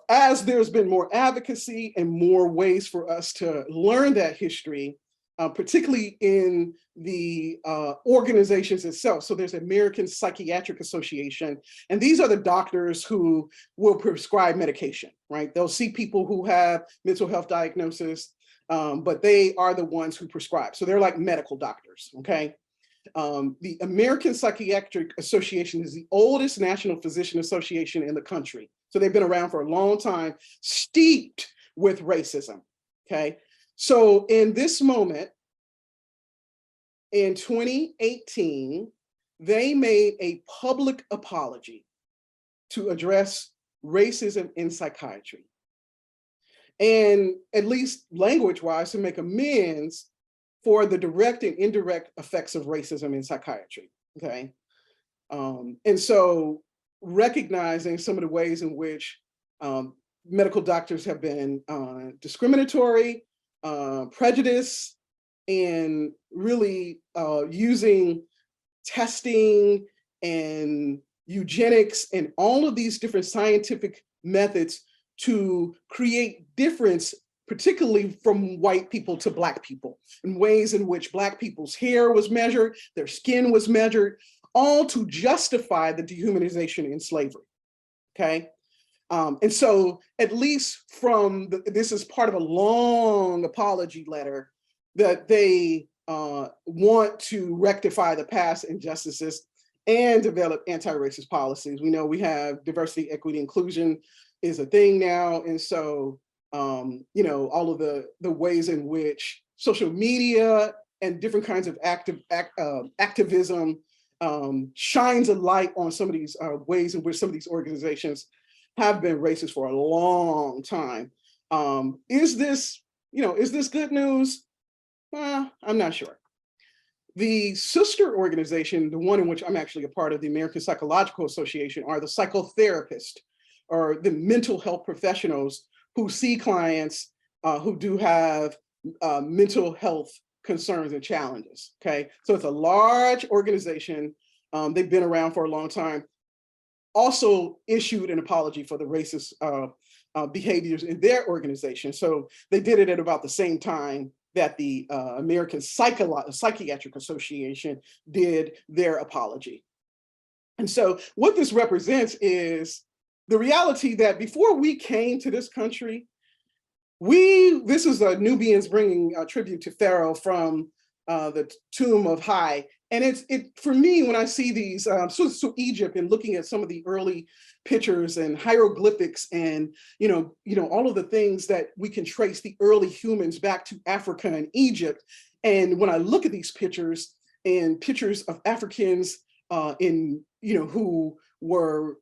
As there's been more advocacy and more ways for us to learn that history, particularly in the organizations itself. So there's American Psychiatric Association, and these are the doctors who will prescribe medication, right? They'll see people who have mental health diagnosis, but they are the ones who prescribe. So they're like medical doctors, okay? The American Psychiatric Association is the oldest national physician association in the country. So they've been around for a long time, steeped with racism, okay? So in this moment, in 2018, they made a public apology to address racism in psychiatry. And at least language-wise, to make amends for the direct and indirect effects of racism in psychiatry, okay? And so recognizing some of the ways in which medical doctors have been discriminatory, prejudice, and really using testing and eugenics and all of these different scientific methods to create difference, particularly from white people to Black people, in ways in which Black people's hair was measured, their skin was measured, all to justify the dehumanization in slavery, okay? And so at least from, this is part of a long apology letter that they want to rectify the past injustices and develop anti-racist policies. We know we have diversity, equity, inclusion is a thing now. And so, you know, all of the ways in which social media and different kinds of activism shines a light on some of these ways in which some of these organizations have been racist for a long time. Is this good news? I'm not sure. The sister organization, the one in which I'm actually a part of, the American Psychological Association, are the psychotherapists or the mental health professionals who see clients who do have mental health concerns and challenges, okay? So it's a large organization. They've been around for a long time. Also issued an apology for the racist behaviors in their organization. So they did it at about the same time that the American Psychiatric Association did their apology. And so what this represents is the reality that before we came to this country, this is a Nubians bringing a tribute to Pharaoh from the tomb of Hai. And for me, when I see these, so Egypt, and looking at some of the early pictures and hieroglyphics and, all of the things that we can trace the early humans back to Africa and Egypt. And when I look at these pictures and pictures of Africans who were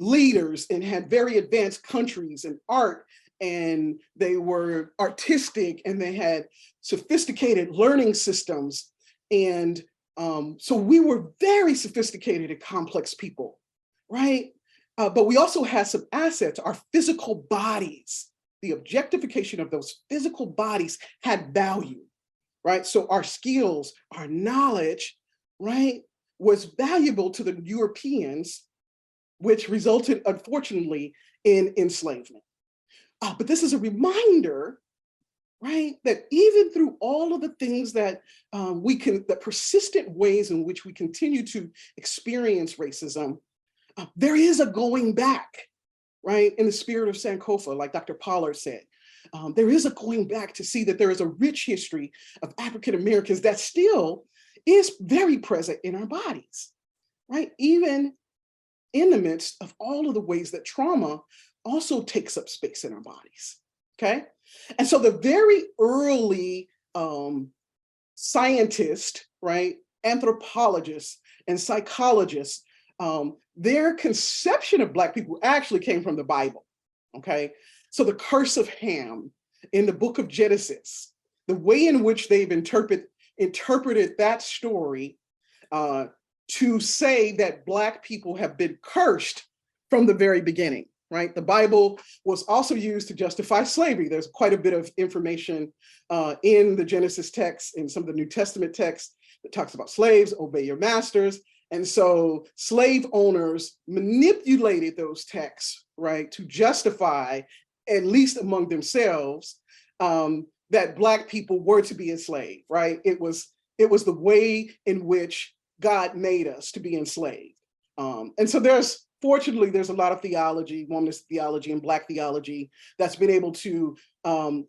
leaders and had very advanced countries and art, and they were artistic and they had sophisticated learning systems. And so we were very sophisticated and complex people, right? But we also had some assets, our physical bodies. The objectification of those physical bodies had value, right? So our skills, our knowledge, right, was valuable to the Europeans, which resulted, unfortunately, in enslavement. But this is a reminder, right, that even through all of the things that the persistent ways in which we continue to experience racism, there is a going back, right, in the spirit of Sankofa, like Dr. Pollard said. There is a going back to see that there is a rich history of African Americans that still is very present in our bodies, right? Even in the midst of all of the ways that trauma also takes up space in our bodies, okay? And so the very early scientist, right, anthropologists and psychologists, their conception of Black people actually came from the Bible, okay? So the curse of Ham in the book of Genesis, the way in which they've interpreted that story to say that Black people have been cursed from the very beginning, right? The Bible was also used to justify slavery. There's quite a bit of information in the Genesis text and some of the New Testament text that talks about slaves, obey your masters. And so slave owners manipulated those texts, right, to justify, at least among themselves, that Black people were to be enslaved, right? It was the way in which God made us to be enslaved. And so fortunately, there's a lot of theology, womanist theology and Black theology, that's been able to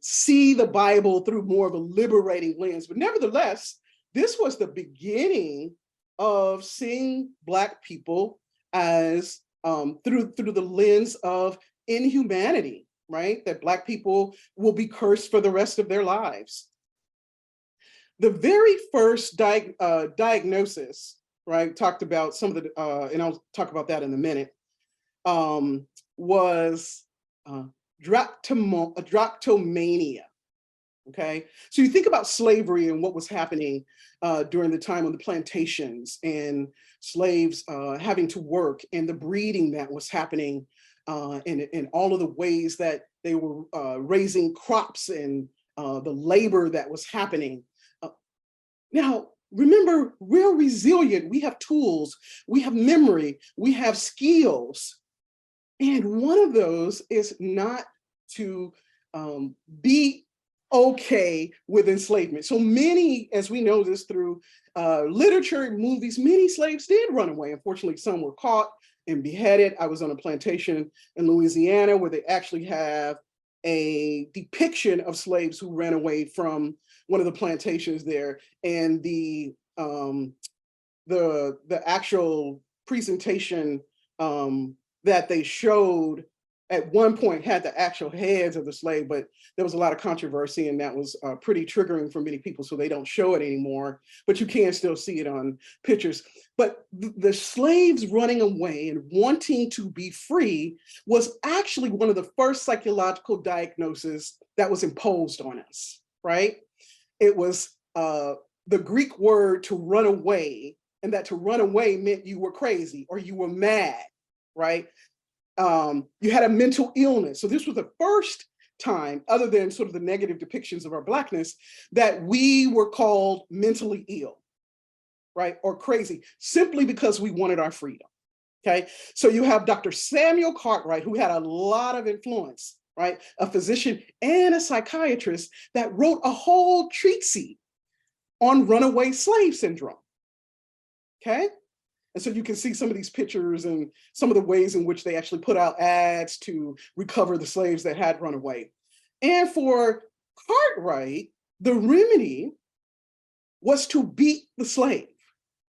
see the Bible through more of a liberating lens. But nevertheless, this was the beginning of seeing Black people as through the lens of inhumanity, right? That Black people will be cursed for the rest of their lives. The very first diagnosis, right, talked about some of the, and I'll talk about that in a minute, was droptomania. Okay, so you think about slavery and what was happening during the time on the plantations and slaves having to work and the breeding that was happening and all of the ways that they were raising crops and the labor that was happening. Now, remember, we're resilient. We have tools, we have memory, we have skills. And one of those is not to be okay with enslavement. So many, as we know this through literature, movies, many slaves did run away. Unfortunately, some were caught and beheaded. I was on a plantation in Louisiana where they actually have a depiction of slaves who ran away from one of the plantations there. And the actual presentation that they showed at one point had the actual heads of the slave, but there was a lot of controversy and that was pretty triggering for many people, so they don't show it anymore, but you can still see it on pictures. But the slaves running away and wanting to be free was actually one of the first psychological diagnoses that was imposed on us, right? It was the Greek word to run away, and that to run away meant you were crazy or you were mad, right? You had a mental illness. So this was the first time, other than sort of the negative depictions of our Blackness, that we were called mentally ill, right? Or crazy, simply because we wanted our freedom, okay? So you have Dr. Samuel Cartwright, who had a lot of influence, right? A physician and a psychiatrist that wrote a whole treatise on runaway slave syndrome, okay? And so you can see some of these pictures and some of the ways in which they actually put out ads to recover the slaves that had run away. And for Cartwright, the remedy was to beat the slave.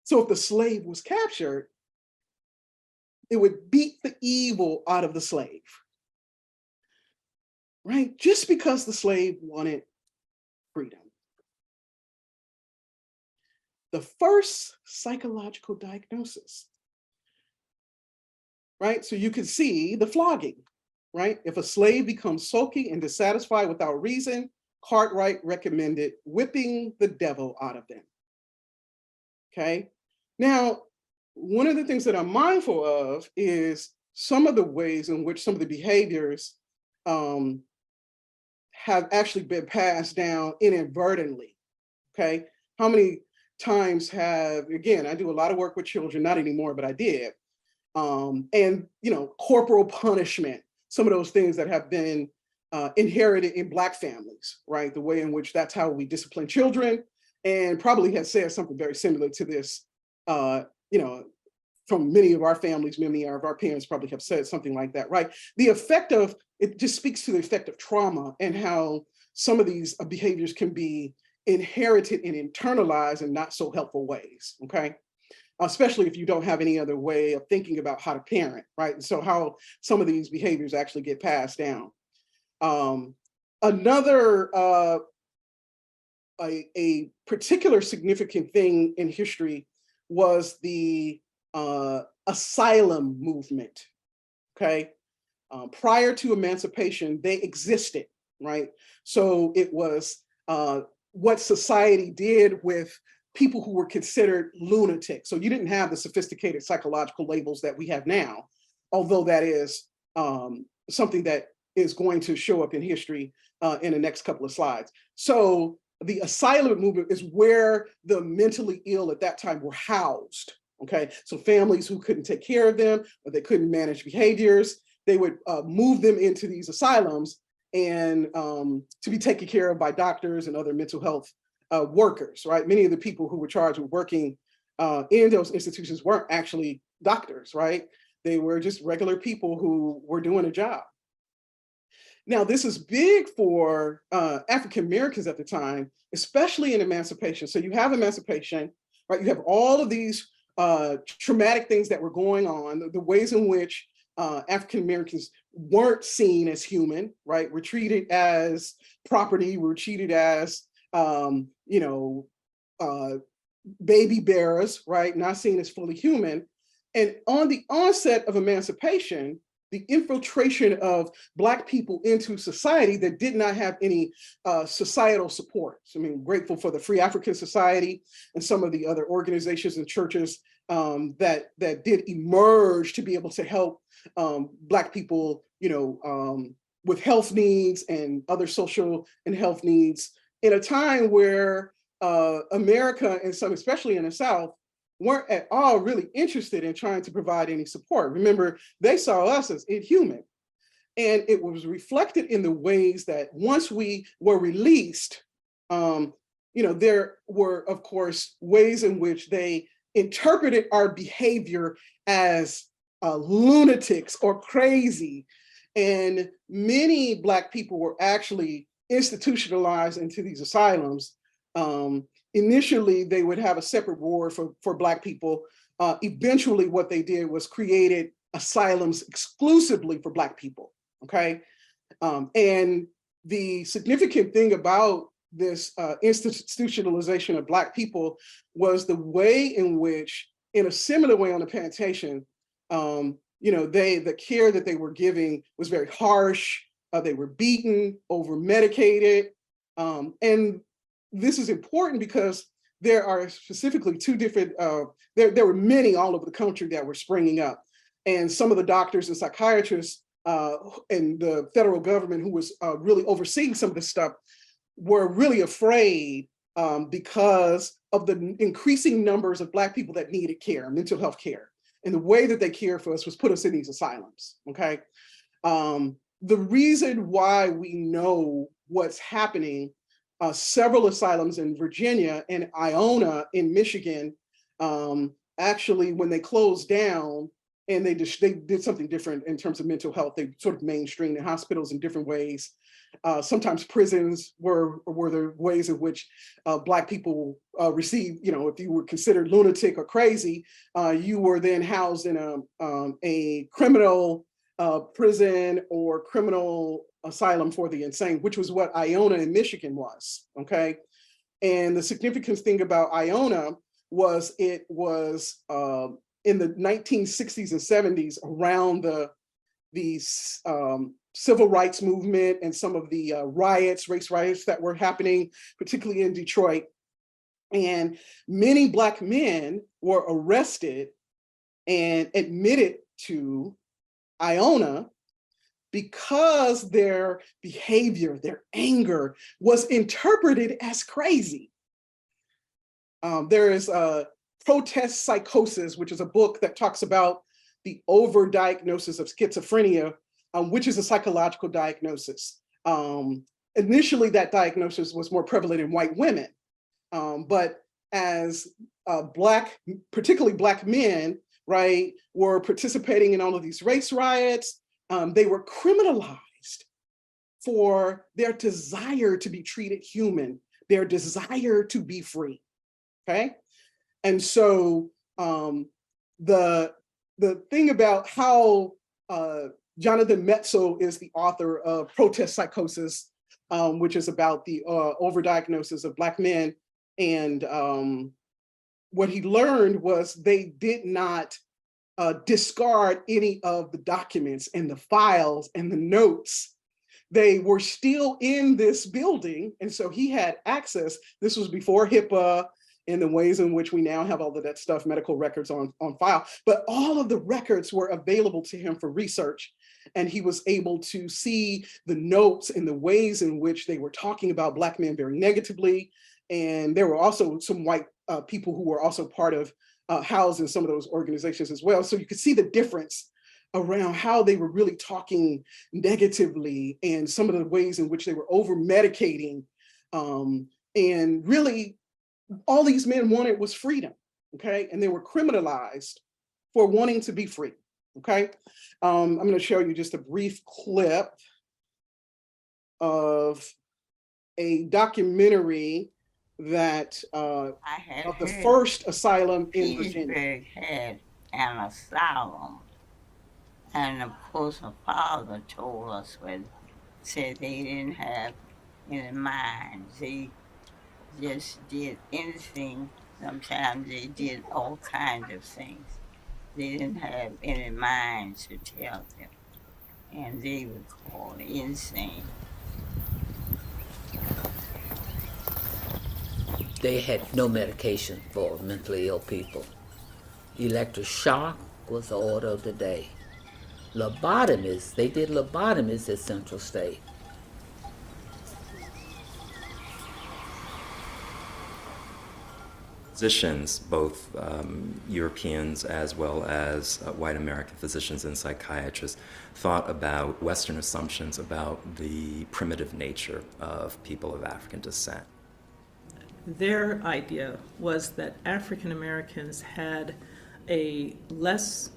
So if the slave was captured, it would beat the evil out of the slave, right? Just because the slave wanted freedom. The first psychological diagnosis, right? So you can see the flogging, right? If a slave becomes sulky and dissatisfied without reason, Cartwright recommended whipping the devil out of them, okay? Now, one of the things that I'm mindful of is some of the ways in which some of the behaviors have actually been passed down inadvertently, okay? How many times have, again, I do a lot of work with children, not anymore, but I did. And, you know, corporal punishment, some of those things that have been inherited in Black families, right? The way in which that's how we discipline children, and probably has said something very similar to this, you know, from many of our families, many of our parents probably have said something like that, right? The effect of, it just speaks to the effect of trauma and how some of these behaviors can be inherited and internalized in not so helpful ways, okay? Especially if you don't have any other way of thinking about how to parent, right? And so how some of these behaviors actually get passed down. Another a particular significant thing in history was the asylum movement, okay? Prior to emancipation, they existed, right? So it was what society did with people who were considered lunatics. So you didn't have the sophisticated psychological labels that we have now, although that is something that is going to show up in history in the next couple of slides. So the asylum movement is where the mentally ill at that time were housed, okay? So families who couldn't take care of them, or they couldn't manage behaviors, they would move them into these asylums and to be taken care of by doctors and other mental health workers, right? Many of the people who were charged with working in those institutions weren't actually doctors, right? They were just regular people who were doing a job. Now, this is big for African Americans at the time, especially in emancipation. So you have emancipation, right? You have all of these traumatic things that were going on, the ways in which African Americans weren't seen as human, right? Were treated as property, were treated as, baby bearers, right? Not seen as fully human. And on the onset of emancipation, the infiltration of Black people into society that did not have any societal support. So, I mean, grateful for the Free African Society and some of the other organizations and churches that did emerge to be able to help Black people, with health needs and other social and health needs in a time where America and some, especially in the South, weren't at all really interested in trying to provide any support. Remember, they saw us as inhuman. And it was reflected in the ways that once we were released, there were, of course, ways in which they interpreted our behavior as lunatics or crazy. And many Black people were actually institutionalized into these asylums. Initially, they would have a separate ward for Black people. Eventually, what they did was created asylums exclusively for Black people, okay? And the significant thing about this institutionalization of Black people was the way in which, in a similar way on the plantation, the care that they were giving was very harsh. They were beaten, over-medicated, and this is important because there are specifically two different, there were many all over the country that were springing up. And some of the doctors and psychiatrists and the federal government who was really overseeing some of this stuff were really afraid because of the increasing numbers of Black people that needed care, mental health care. And the way that they cared for us was put us in these asylums, okay? The reason why we know what's happening, several asylums in Virginia and Iona in Michigan, actually, when they closed down and they did something different in terms of mental health, they sort of mainstreamed the hospitals in different ways. Sometimes prisons were the ways in which Black people received, if you were considered lunatic or crazy, you were then housed in a criminal prison or criminal asylum for the insane, which was what Iona in Michigan was, okay? And the significant thing about Iona was it was in the 1960s and 70s around the civil rights movement and some of the race riots that were happening, particularly in Detroit. And many Black men were arrested and admitted to Iona because their behavior, their anger was interpreted as crazy. There is Protest Psychosis, which is a book that talks about the overdiagnosis of schizophrenia, which is a psychological diagnosis. Initially, that diagnosis was more prevalent in white women, but as particularly Black men, right, were participating in all of these race riots, they were criminalized for their desire to be treated human, their desire to be free, okay? And so the thing about how Jonathan Metzl is the author of Protest Psychosis, which is about the overdiagnosis of Black men. And what he learned was they did not discard any of the documents and the files and the notes. They were still in this building. And so he had access. This was before HIPAA and the ways in which we now have all of that stuff, medical records on file. But all of the records were available to him for research. And he was able to see the notes and the ways in which they were talking about Black men very negatively. And there were also some white people who were also part of housed in some of those organizations as well. So you could see the difference around how they were really talking negatively and some of the ways in which they were over medicating. And really, all these men wanted was freedom, okay? And they were criminalized for wanting to be free, okay? I'm gonna show you just a brief clip of a documentary that of the first asylum in Virginia. Pittsburgh had an asylum, and of course, my father told us said they didn't have any minds. They just did anything. Sometimes they did all kinds of things. They didn't have any minds to tell them, and they were called insane. They had no medication for mentally ill people. Electric shock was the order of the day. Lobotomies, they did lobotomies at Central State. Physicians, both Europeans as well as white American physicians and psychiatrists, thought about Western assumptions about the primitive nature of people of African descent. Their idea was that African Americans had a less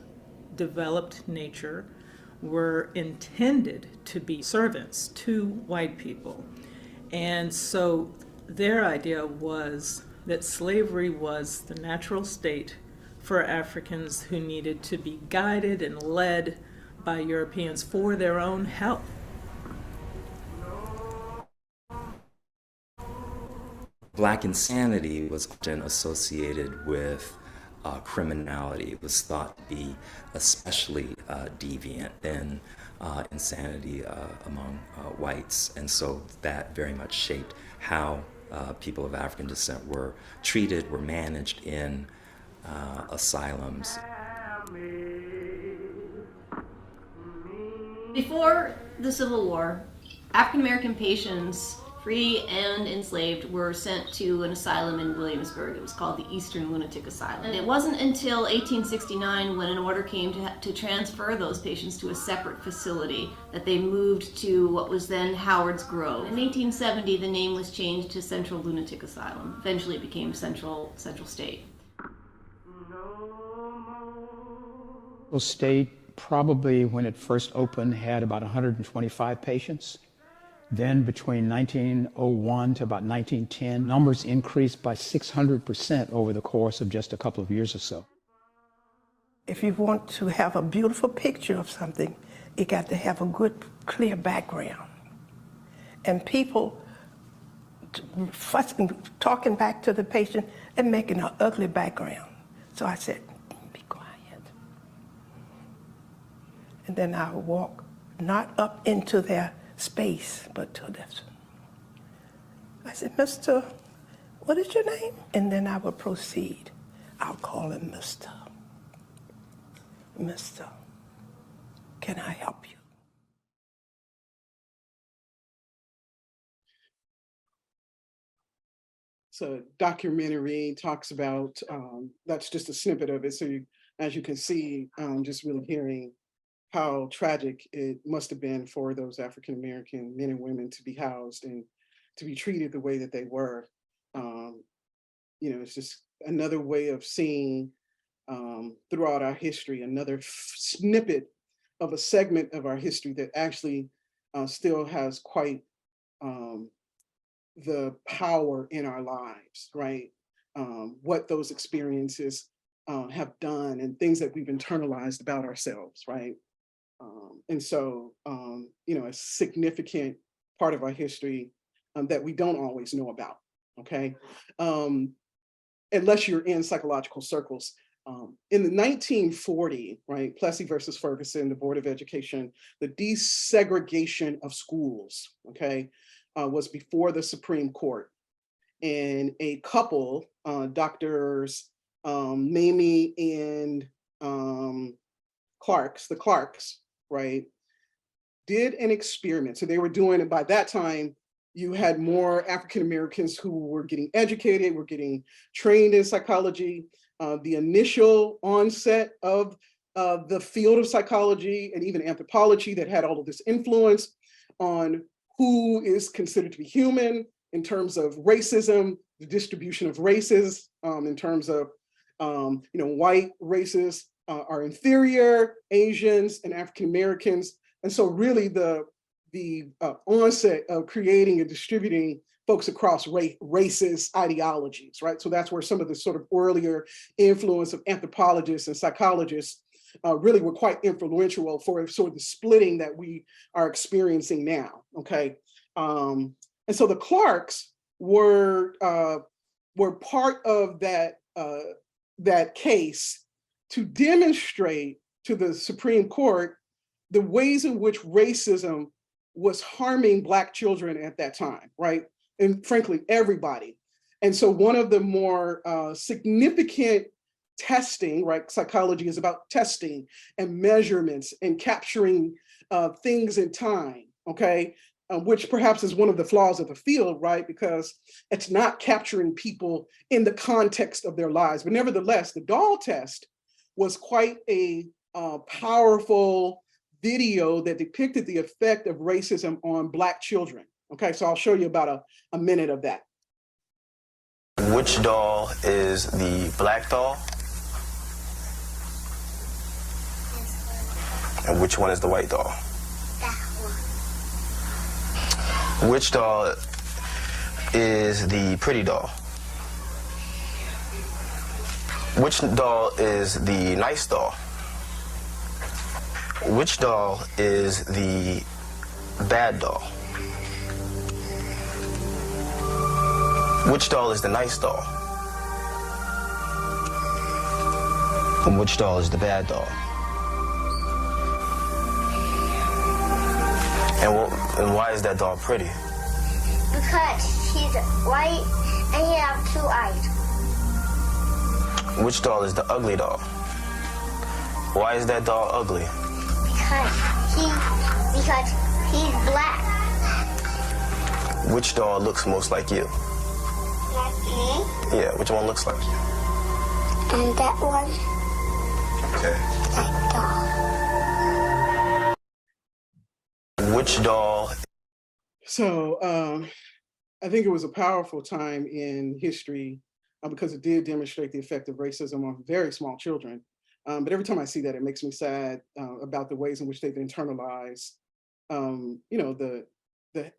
developed nature, were intended to be servants to white people. And so their idea was that slavery was the natural state for Africans who needed to be guided and led by Europeans for their own health. Black insanity was often associated with criminality. It was thought to be especially deviant than insanity among whites. And so that very much shaped how people of African descent were treated, were managed in asylums. Before the Civil War, African American patients, free and enslaved, were sent to an asylum in Williamsburg. It was called the Eastern Lunatic Asylum. And it wasn't until 1869 when an order came to transfer those patients to a separate facility that they moved to what was then Howard's Grove. In 1870, the name was changed to Central Lunatic Asylum. Eventually it became Central State. State probably, when it first opened, had about 125 patients. Then between 1901 to about 1910, numbers increased by 600% over the course of just a couple of years or so. If you want to have a beautiful picture of something, it got to have a good, clear background. And people fussing, talking back to the patient and making an ugly background. So I said, be quiet. And then I would walk not up into their space, but to this. I said, Mr., what is your name? And then I would proceed. I'll call him Mr. Mr., can I help you? So documentary talks about, that's just a snippet of it. So you, as you can see, just really hearing how tragic it must have been for those African-American men and women to be housed and to be treated the way that they were. You know, it's just another way of seeing throughout our history, another snippet of a segment of our history that actually still has quite the power in our lives, right? What those experiences have done and things that we've internalized about ourselves, right? And so, you know, a significant part of our history that we don't always know about, okay? Unless you're in psychological circles. In the 1940, right, Plessy versus Ferguson, the Board of Education, the desegregation of schools, okay, was before the Supreme Court. And a couple, Doctors Mamie and the Clarks, right, did an experiment. So they were doing it by that time. You had more African Americans who were getting educated, were getting trained in psychology. The initial onset of the field of psychology and even anthropology that had all of this influence on who is considered to be human in terms of racism, the distribution of races, in terms of, white races are inferior, Asians and African Americans. And so really the onset of creating and distributing folks across racist ideologies, right? So that's where some of the sort of earlier influence of anthropologists and psychologists really were quite influential for sort of the splitting that we are experiencing now, okay? And so the Clarks were part of that case to demonstrate to the Supreme Court the ways in which racism was harming Black children at that time, right? And frankly, everybody. And so one of the more significant testing, right? Psychology is about testing and measurements and capturing things in time, okay? Which perhaps is one of the flaws of the field, right? Because it's not capturing people in the context of their lives. But nevertheless, the doll test was quite a powerful video that depicted the effect of racism on Black children. Okay, so I'll show you about a minute of that. Which doll is the black doll? And which one is the white doll? That one. Which doll is the pretty doll? Which doll is the nice doll? Which doll is the bad doll? Which doll is the nice doll? And which doll is the bad doll? And why is that doll pretty? Because she's white and he has 2 eyes. Which doll is the ugly doll? Why is that doll ugly? Because he's Black. Which doll looks most like you? Like me. Yeah, which one looks like you? And that one. Okay. That doll. Which doll? So I think it was a powerful time in history because it did demonstrate the effect of racism on very small children. But every time I see that, it makes me sad about the ways in which they've internalized, the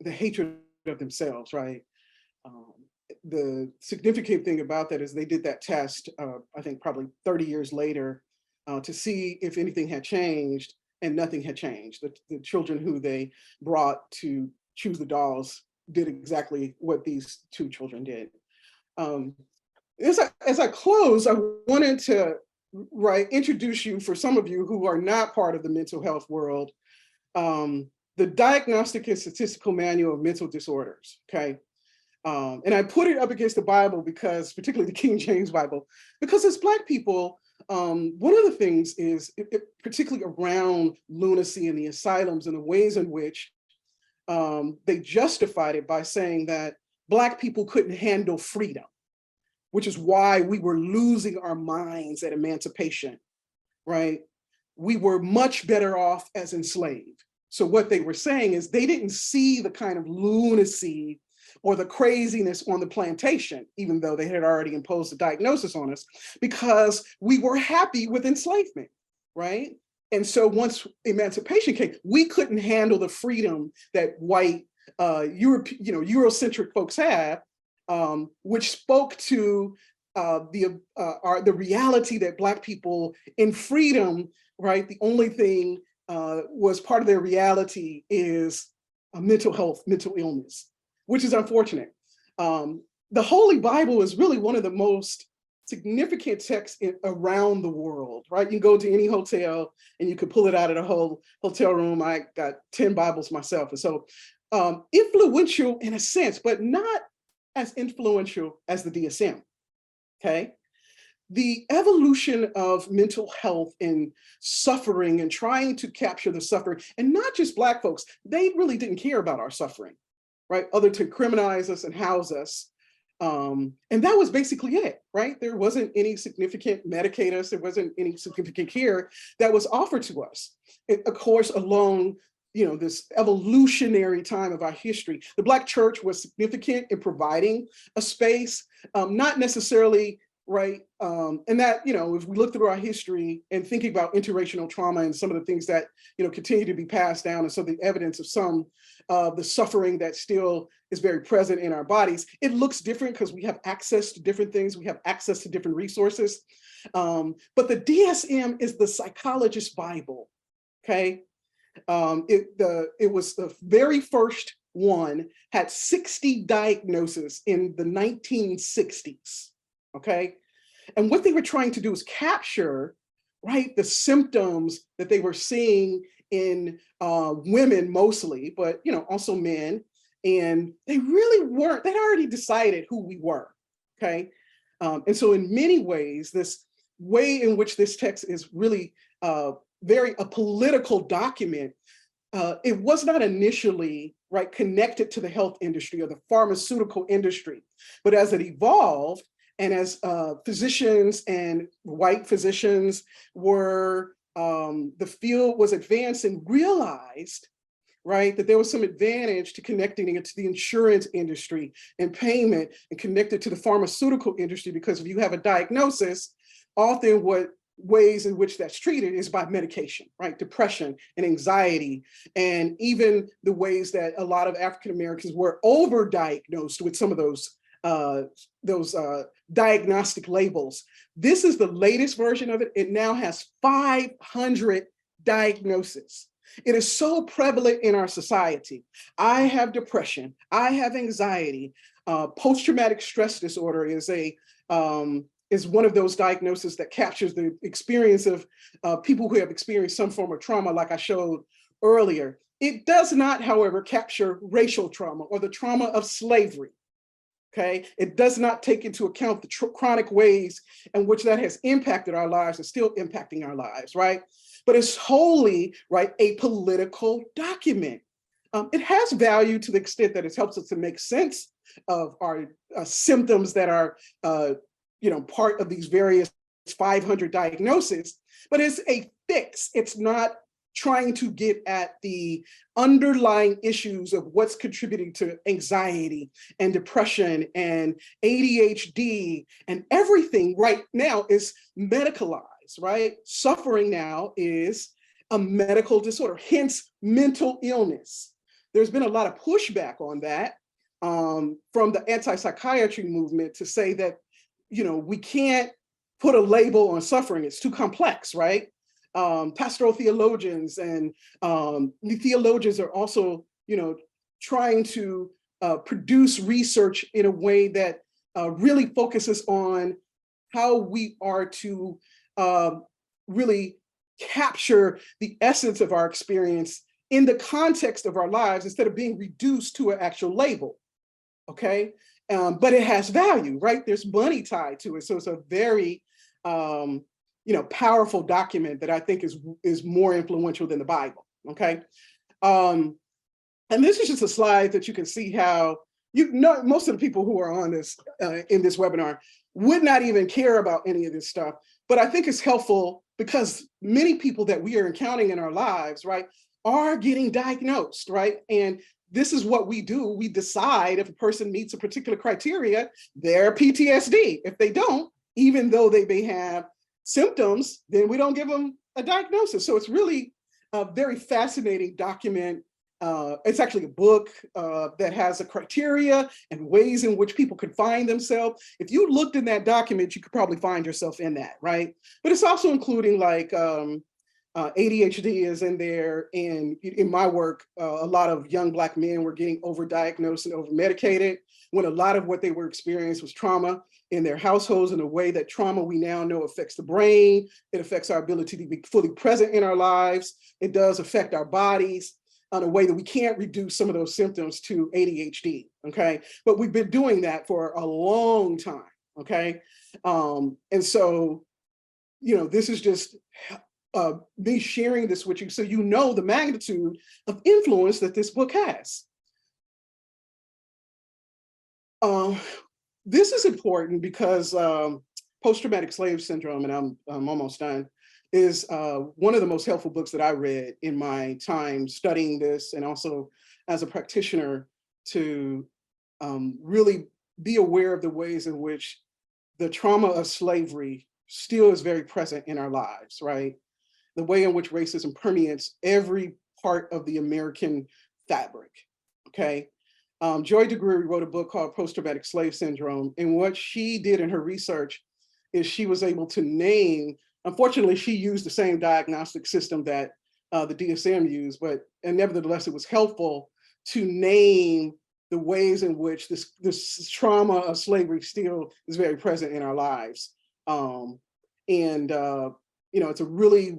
hatred of themselves, right? The significant thing about that is they did that test, I think probably 30 years later, to see if anything had changed, and nothing had changed. The children who they brought to choose the dolls did exactly what these 2 children did. As I close, I wanted to introduce you, for some of you who are not part of the mental health world, the Diagnostic and Statistical Manual of Mental Disorders, okay? And I put it up against the Bible because, particularly the King James Bible, because as Black people, one of the things is, particularly around lunacy and the asylums and the ways in which they justified it by saying that Black people couldn't handle freedom, which is why we were losing our minds at emancipation, right? We were much better off as enslaved. So what they were saying is they didn't see the kind of lunacy or the craziness on the plantation, even though they had already imposed a diagnosis on us, because we were happy with enslavement, right? And so once emancipation came, we couldn't handle the freedom that white Eurocentric folks had, which spoke to the reality that Black people in freedom, right? The only thing was part of their reality is mental health, mental illness, which is unfortunate. The Holy Bible is really one of the most significant texts around the world, right? You can go to any hotel and you can pull it out of the whole hotel room. I got 10 Bibles myself. And so influential in a sense, but not as influential as the DSM, okay? The evolution of mental health and suffering and trying to capture the suffering, and not just Black folks, they really didn't care about our suffering, right? Other to criminalize us and house us. And that was basically it, right? There wasn't any significant medicate us, there wasn't any significant care that was offered to us. Of course, along this evolutionary time of our history, the Black church was significant in providing a space, not necessarily, right? And that, if we look through our history and thinking about interracial trauma and some of the things that, continue to be passed down, and so the evidence of some of the suffering that still is very present in our bodies, it looks different because we have access to different things, we have access to different resources. But the DSM is the psychologist's Bible, okay? It was the very first one, had 60 diagnoses in the 1960s, okay? And what they were trying to do is capture, right, the symptoms that they were seeing in women mostly, but also men. And they really weren't, they'd already decided who we were, okay? And so in many ways, this way in which this text is really very a political document, it was not initially, right, connected to the health industry or the pharmaceutical industry, but as it evolved, and as physicians and white physicians were, the field was advancing, realized, right, that there was some advantage to connecting it to the insurance industry and payment, and connected to the pharmaceutical industry, because if you have a diagnosis, often what ways in which that's treated is by medication, right? Depression and anxiety, and even the ways that a lot of African Americans were overdiagnosed with some of those diagnostic labels. This is the latest version of it. It now has 500 diagnoses. It is so prevalent in our society. I have depression. I have anxiety. Post-traumatic stress disorder is one of those diagnoses that captures the experience of people who have experienced some form of trauma, like I showed earlier. It does not, however, capture racial trauma or the trauma of slavery. Okay, it does not take into account the chronic ways in which that has impacted our lives and still impacting our lives, right? But it's wholly, right, a political document. It has value to the extent that it helps us to make sense of our symptoms that are, part of these various 500 diagnoses, but it's a fix. It's not trying to get at the underlying issues of what's contributing to anxiety and depression and ADHD, and everything right now is medicalized, right? Suffering now is a medical disorder, hence mental illness. There's been a lot of pushback on that from the anti-psychiatry movement to say that, we can't put a label on suffering, it's too complex, right? Pastoral theologians and the theologians are also, trying to produce research in a way that really focuses on how we are to really capture the essence of our experience in the context of our lives instead of being reduced to an actual label, okay? But it has value, right? There's money tied to it. So it's a very, powerful document that I think is more influential than the Bible, okay? And this is just a slide that you can see how, most of the people who are on this, in this webinar would not even care about any of this stuff. But I think it's helpful because many people that we are encountering in our lives, right, are getting diagnosed, right? And this is what we do. We decide if a person meets a particular criteria, they're PTSD. If they don't, even though they may have symptoms, then we don't give them a diagnosis. So it's really a very fascinating document. It's actually a book that has a criteria and ways in which people could find themselves. If you looked in that document, you could probably find yourself in that, right? But it's also including like ADHD is in there, and in my work, a lot of young Black men were getting overdiagnosed and over-medicated when a lot of what they were experiencing was trauma in their households, in a way that trauma we now know affects the brain. It affects our ability to be fully present in our lives. It does affect our bodies in a way that we can't reduce some of those symptoms to ADHD, okay? But we've been doing that for a long time, okay? And so, this is just me sharing this with you so you know the magnitude of influence that this book has. This is important because post-traumatic slave syndrome, and I'm almost done, is one of the most helpful books that I read in my time studying this, and also as a practitioner, to really be aware of the ways in which the trauma of slavery still is very present in our lives, right? The way in which racism permeates every part of the American fabric, okay? Joy DeGruy wrote a book called Post-Traumatic Slave Syndrome, and what she did in her research is she was able to name, unfortunately, she used the same diagnostic system that the DSM used, and nevertheless, it was helpful to name the ways in which this trauma of slavery still is very present in our lives. It's a really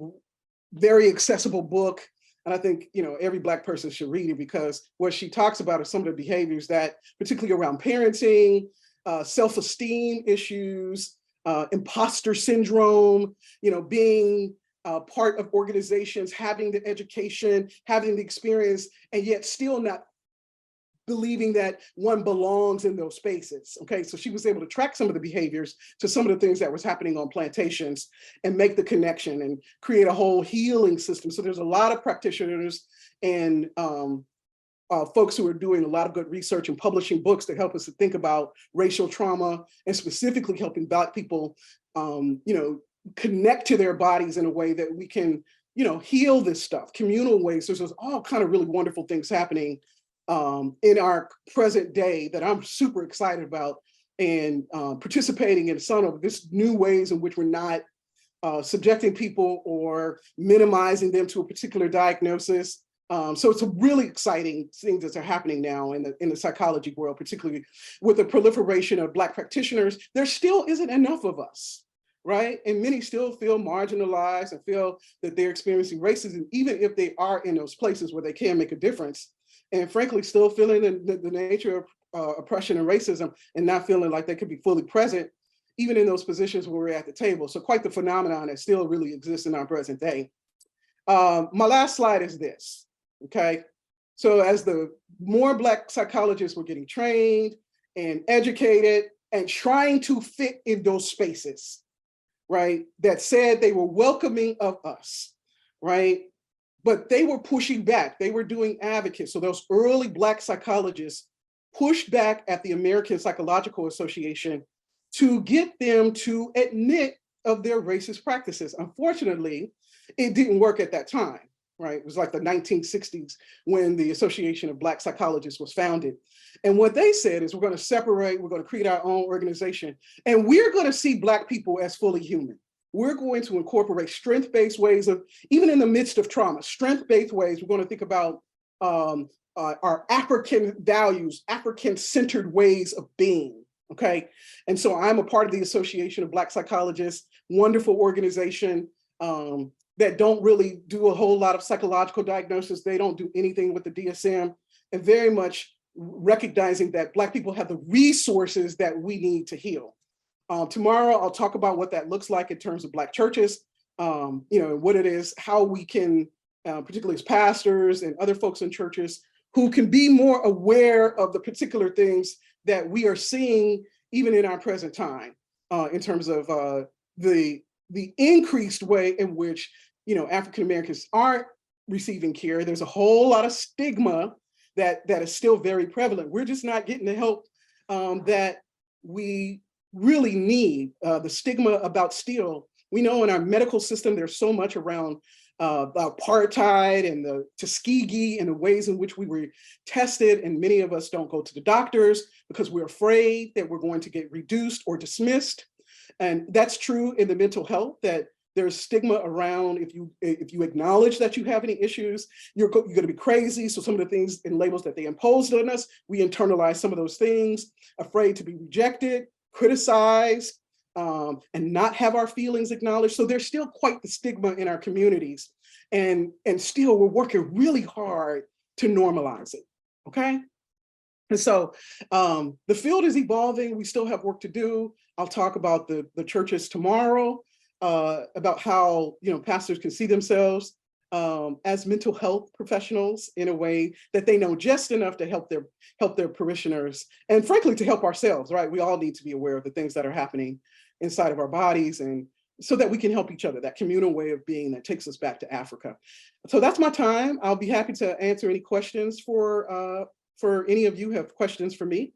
very accessible book. And I think, every Black person should read it, because what she talks about are some of the behaviors that, particularly around parenting, self-esteem issues, imposter syndrome, being part of organizations, having the education, having the experience, and yet still not believing that one belongs in those spaces, okay? So she was able to track some of the behaviors to some of the things that was happening on plantations and make the connection and create a whole healing system. So there's a lot of practitioners and folks who are doing a lot of good research and publishing books to help us to think about racial trauma, and specifically helping Black people, connect to their bodies in a way that we can, heal this stuff, communal ways. So there's all kind of really wonderful things happening in our present day that I'm super excited about, and participating in some of this new ways in which we're not subjecting people or minimizing them to a particular diagnosis. So it's a really exciting things that are happening now in the psychology world, particularly with the proliferation of Black practitioners. There still isn't enough of us, right? And many still feel marginalized and feel that they're experiencing racism, even if they are in those places where they can make a difference. And frankly, still feeling the nature of oppression and racism, and not feeling like they could be fully present, even in those positions where we're at the table. So quite the phenomenon that still really exists in our present day. My last slide is this, okay? So as the more Black psychologists were getting trained and educated and trying to fit in those spaces, right, that said they were welcoming of us, right? But they were pushing back. They were doing advocates. So those early Black psychologists pushed back at the American Psychological Association to get them to admit of their racist practices. Unfortunately, it didn't work at that time, right? It was like the 1960s when the Association of Black Psychologists was founded. And what they said is, we're going to separate, we're going to create our own organization, and we're going to see Black people as fully human. We're going to incorporate strength-based ways of, even in the midst of trauma, strength-based ways. We're going to think about our African values, African-centered ways of being, okay? And so I'm a part of the Association of Black Psychologists, wonderful organization that don't really do a whole lot of psychological diagnosis. They don't do anything with the DSM, and very much recognizing that Black people have the resources that we need to heal. Tomorrow, I'll talk about what that looks like in terms of Black churches, what it is, how we can, particularly as pastors and other folks in churches, who can be more aware of the particular things that we are seeing even in our present time, in terms of the increased way in which, African Americans aren't receiving care. There's a whole lot of stigma that is still very prevalent. We're just not getting the help that we really need. The stigma about still, we know in our medical system, there's so much around apartheid and the Tuskegee and the ways in which we were tested, and many of us don't go to the doctors because we're afraid that we're going to get reduced or dismissed. And that's true in the mental health, that There's stigma around if you acknowledge that you have any issues, you're going to be crazy. So some of the things and labels that they imposed on us, we internalize some of those things, afraid to be rejected, criticized, and not have our feelings acknowledged. So there's still quite the stigma in our communities. And still we're working really hard to normalize it, okay? And so the field is evolving. We still have work to do. I'll talk about the churches tomorrow, about how pastors can see themselves as mental health professionals in a way that they know just enough to help their parishioners, and frankly to help ourselves, right? We all need to be aware of the things that are happening inside of our bodies, and so that we can help each other, that communal way of being that takes us back to Africa. So that's my time. I'll be happy to answer any questions for any of you have questions for me.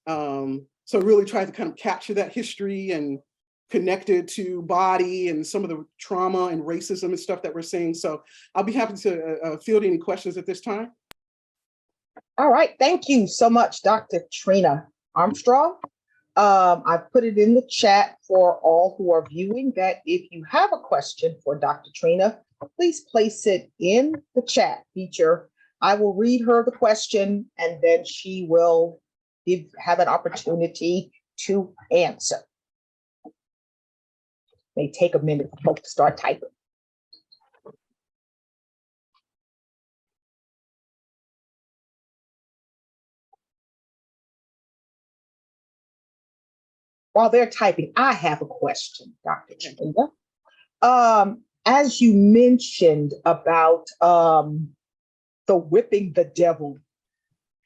So really try to kind of capture that history and connect it to body and some of the trauma and racism and stuff that we're seeing. So I'll be happy to field any questions at this time. All right, thank you so much, Dr. Trina Armstrong. I put it in the chat for all who are viewing that if you have a question for Dr. Trina, please place it in the chat feature. I will read her the question and then she will have an opportunity to answer. May take a minute for folks to start typing. While they're typing, I have a question, Dr. Trina. As you mentioned about the whipping the devil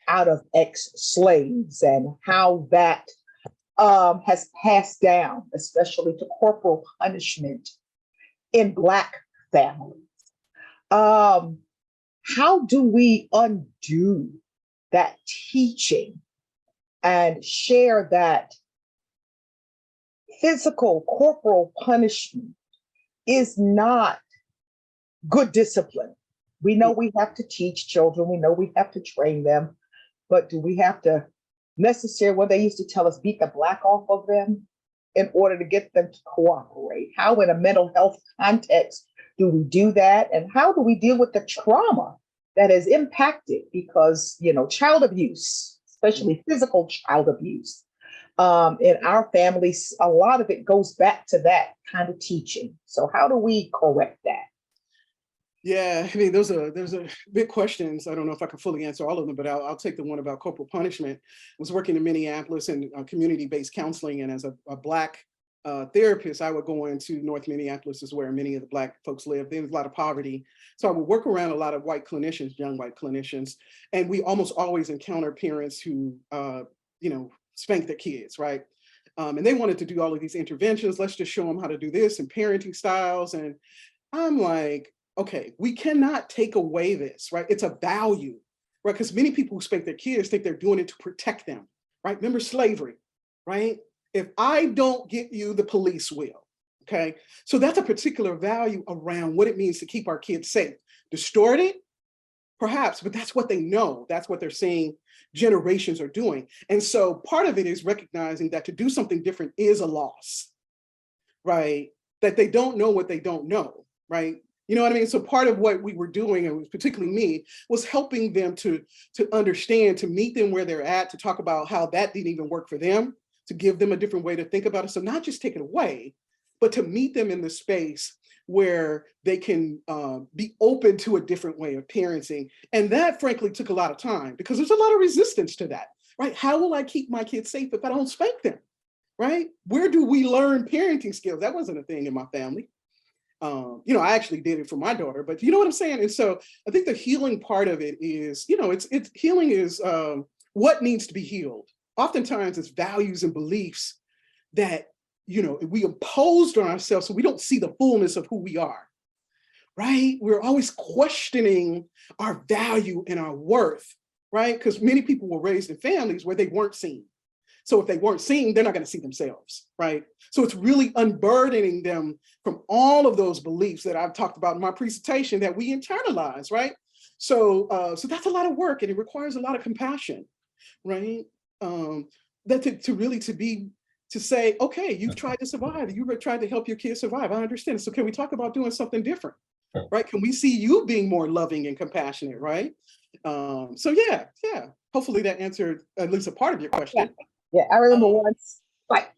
out of ex-slaves and how that has passed down, especially to corporal punishment in Black families. How do we undo that teaching and share that physical corporal punishment is not good discipline? We know we have to teach children, we know we have to train them, but do we have to necessarily, what they used to tell us, beat the Black off of them in order to get them to cooperate? How in a mental health context do we do that? And how do we deal with the trauma that is impacted because, child abuse, especially physical child abuse, in our families, a lot of it goes back to that kind of teaching. So how do we correct that? Yeah, I mean, those are big questions. I don't know if I can fully answer all of them, but I'll take the one about corporal punishment. I was working in Minneapolis in community-based counseling, and as a Black therapist, I would go into North Minneapolis, is where many of the Black folks live. There was a lot of poverty. So I would work around a lot of white clinicians, young white clinicians, and we almost always encounter parents who, spank their kids, right? And they wanted to do all of these interventions. Let's just show them how to do this and parenting styles. And I'm like, okay, we cannot take away this, right? It's a value, right? Because many people who spank their kids think they're doing it to protect them, right? Remember slavery, right? If I don't get you, the police will, okay? So that's a particular value around what it means to keep our kids safe. Distorted, perhaps, but that's what they know. That's what they're seeing generations are doing. And so part of it is recognizing that to do something different is a loss, right? That they don't know what they don't know, right? You know what I mean? So part of what we were doing, and it was particularly me, was helping them to understand, to meet them where they're at, to talk about how that didn't even work for them, to give them a different way to think about it. So not just take it away, but to meet them in the space where they can be open to a different way of parenting. And that frankly took a lot of time because there's a lot of resistance to that, right? How will I keep my kids safe if I don't spank them, right? Where do we learn parenting skills? That wasn't a thing in my family. I actually did it for my daughter, but you know what I'm saying? And so I think the healing part of it is, it's healing is what needs to be healed. Oftentimes it's values and beliefs that, we imposed on ourselves so we don't see the fullness of who we are, right? We're always questioning our value and our worth, right? Because many people were raised in families where they weren't seen. So if they weren't seen, they're not going to see themselves, right? So it's really unburdening them from all of those beliefs that I've talked about in my presentation that we internalize, right? So that's a lot of work, and it requires a lot of compassion, right? That to be to say, okay, you've tried to survive. You've tried to help your kids survive. I understand. So can we talk about doing something different? Right? Can we see you being more loving and compassionate, right? So yeah. Hopefully that answered at least a part of your question. Yeah, I remember once, like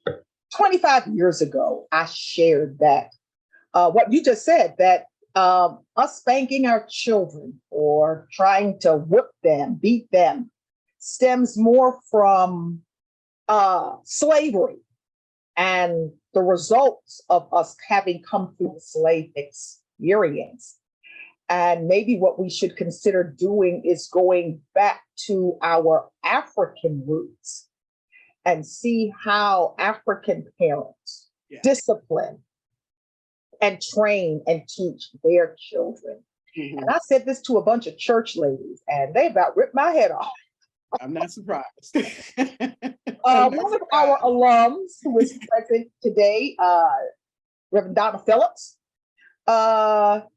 25 years ago, I shared that what you just said, that us spanking our children or trying to whip them, beat them, stems more from slavery and the results of us having come through the slave experience. And maybe what we should consider doing is going back to our African roots and see how African parents discipline and train and teach their children. And I said this to a bunch of church ladies, and they about ripped my head off. I'm not surprised. One of our alums who is present today, Reverend Donna Phillips,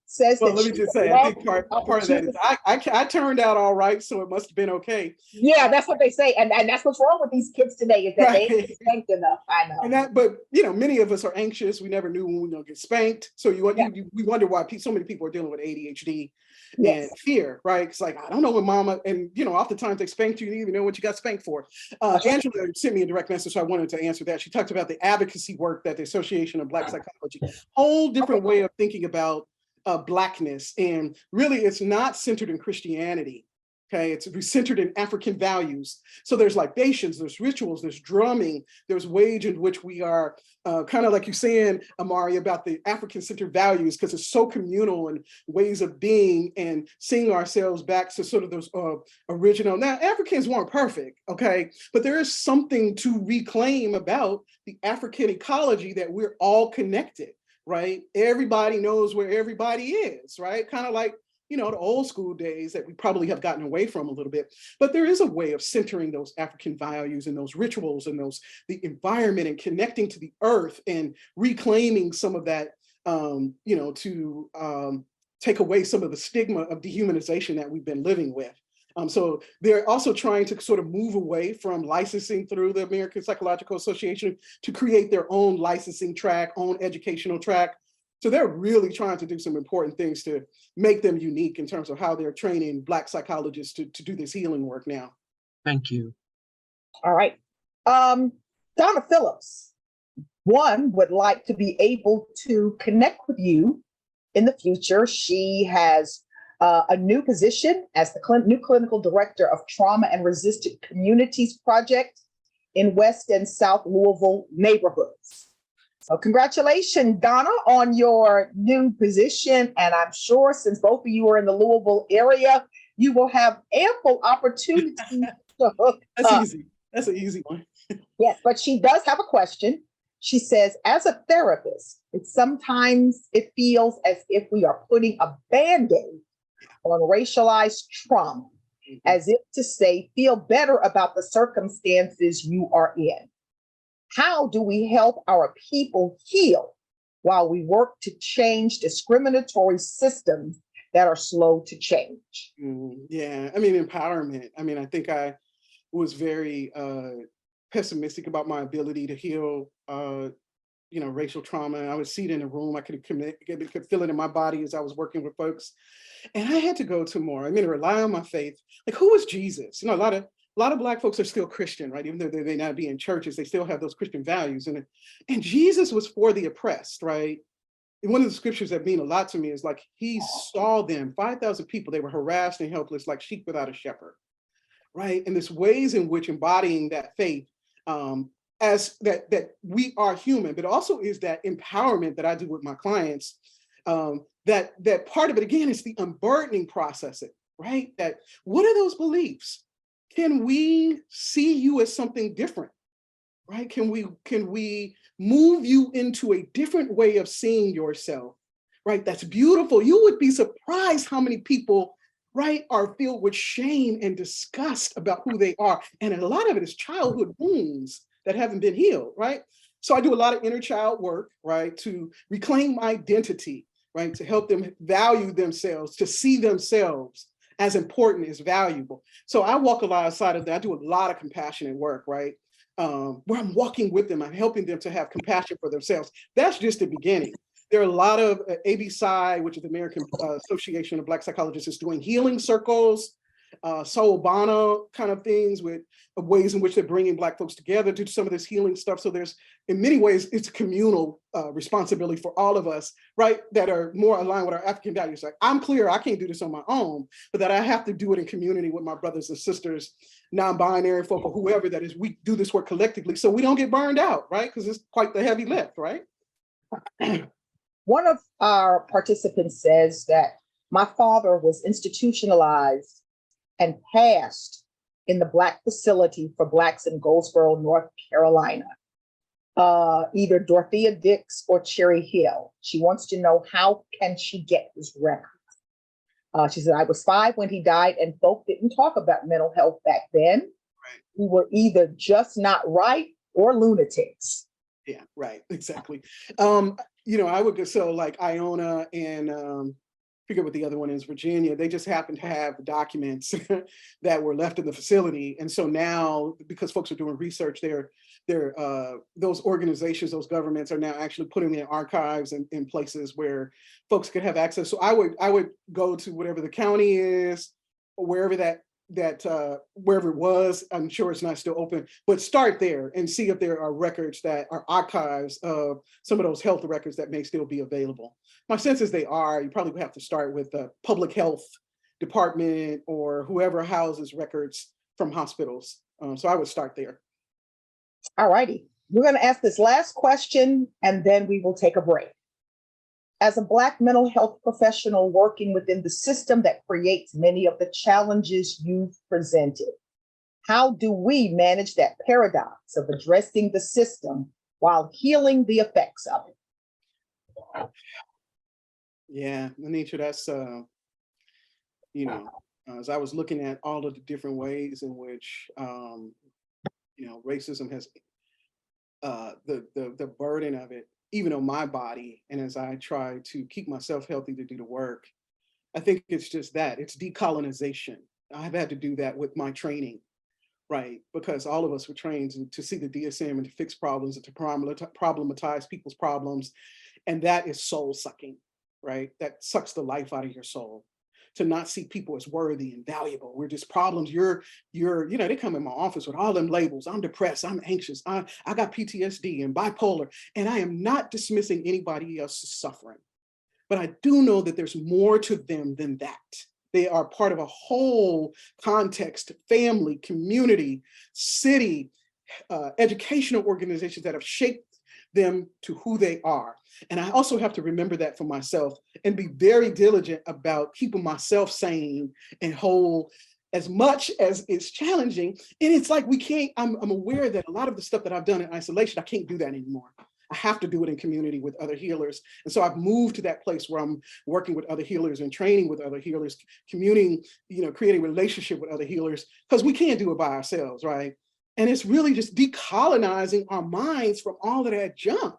says well, that let me just say, I think part of that is I turned out all right, so it must have been okay. Yeah, that's what they say, and that's what's wrong with these kids today is that they ain't spanked enough. I know. And that, but many of us are anxious. We never knew when we were gonna get spanked, so we wonder why so many people are dealing with ADHD and fear, right? It's like, I don't know when mama, and oftentimes they spanked you, you didn't even know what you got spanked for. Angela sent me a direct message, so I wanted to answer that. She talked about the advocacy work that the Association of Black Psychology, whole different way of thinking about Blackness. And really, it's not centered in Christianity. Okay, it's centered in African values. So there's libations, there's rituals, there's drumming, there's ways in which we are kind of like you're saying, Amari, about the African-centered values, because it's so communal and ways of being and seeing ourselves back to sort of those original. Now, Africans weren't perfect, okay, but there is something to reclaim about the African ecology that we're all connected, right? Everybody knows where everybody is, right? Kind of like the old school days that we probably have gotten away from a little bit, but there is a way of centering those African values and those rituals and the environment and connecting to the earth and reclaiming some of that, to take away some of the stigma of dehumanization that we've been living with. So they're also trying to sort of move away from licensing through the American Psychological Association to create their own licensing track, own educational track. So they're really trying to do some important things to make them unique in terms of how they're training Black psychologists to do this healing work now. Thank you. All right. Donna Phillips, one would like to be able to connect with you in the future. She has a new position as the new clinical director of Trauma and Resistant Communities Project in West and South Louisville neighborhoods. So congratulations, Donna, on your new position. And I'm sure since both of you are in the Louisville area, you will have ample opportunity to hook That's up. easy. That's an easy one. Yes, but she does have a question. She says, as a therapist, sometimes it feels as if we are putting a Band-Aid on racialized trauma, as if to say, feel better about the circumstances you are in. How do we help our people heal while we work to change discriminatory systems that are slow to change? Yeah, I mean, empowerment. I mean, I think I was very pessimistic about my ability to heal, racial trauma. I would see it in a room. I could feel it in my body as I was working with folks. And I had to go to more. I mean, rely on my faith. Like, who is Jesus? A lot of Black folks are still Christian, right? Even though they may not be in churches, they still have those Christian values. And Jesus was for the oppressed, right? And one of the scriptures that mean a lot to me is like, he saw them, 5,000 people, they were harassed and helpless like sheep without a shepherd, right? And there's ways in which embodying that faith as that we are human, but also is that empowerment that I do with my clients, that part of it, again, is the unburdening process, right? That what are those beliefs? Can we see you as something different, right? Can we move you into a different way of seeing yourself, right? That's beautiful. You would be surprised how many people, right, are filled with shame and disgust about who they are. And a lot of it is childhood wounds that haven't been healed, right? So I do a lot of inner child work, right, to reclaim identity, right, to help them value themselves, to see themselves as important, as valuable. So I walk alongside of that. I do a lot of compassionate work, right? where I'm walking with them, I'm helping them to have compassion for themselves. That's just the beginning. There are a lot of ABPSI, which is the American Association of Black Psychologists, is doing healing circles, Soulbana kind of things with ways in which they're bringing Black folks together to do some of this healing stuff. So there's, in many ways, it's a communal responsibility for all of us, right, that are more aligned with our African values. Like, I'm clear, I can't do this on my own, but that I have to do it in community with my brothers and sisters, non-binary folk, or whoever that is. We do this work collectively so we don't get burned out, right? Because it's quite the heavy lift, right? One of our participants says that my father was institutionalized and passed in the Black facility for Blacks in Goldsboro, North Carolina, either Dorothea Dix or Cherry Hill. She wants to know, how can she get his records? She said, I was 5 when he died, and folk didn't talk about mental health back then. Right. We were either just not right or lunatics. Yeah, right, exactly. I would go, so like Iona and forget what the other one is, Virginia, they just happen to have documents that were left in the facility. And so now, because folks are doing research, those organizations, those governments are now actually putting in archives in places where folks could have access. So I would go to whatever the county is, or wherever wherever it was. I'm sure it's not still open, but start there and see if there are records that are archives of some of those health records that may still be available. My sense is they are. You probably have to start with the public health department or whoever houses records from hospitals. So I would start there. All righty. We're going to ask this last question and then we will take a break. As a Black mental health professional working within the system that creates many of the challenges you've presented, how do we manage that paradox of addressing the system while healing the effects of it? Yeah, Anitra, that's, as I was looking at all of the different ways in which, racism has, the burden of it, even on my body, and as I try to keep myself healthy to do the work, I think it's just that, it's decolonization. I've had to do that with my training, right? Because all of us were trained to see the DSM and to fix problems and to problematize people's problems. And that is soul sucking, right? That sucks the life out of your soul. To not see people as worthy and valuable. We're just problems. They come in my office with all them labels. I'm depressed, I'm anxious, I got PTSD and bipolar, and I am not dismissing anybody else's suffering. But I do know that there's more to them than that. They are part of a whole context, family, community, city, educational organizations that have shaped them to who they are. And I also have to remember that for myself and be very diligent about keeping myself sane and whole, as much as it's challenging. And it's like I'm aware that a lot of the stuff that I've done in isolation, I can't do that anymore. I have to do it in community with other healers. And so I've moved to that place where I'm working with other healers and training with other healers, communing, creating relationship with other healers, because we can't do it by ourselves, right? And it's really just decolonizing our minds from all of that junk,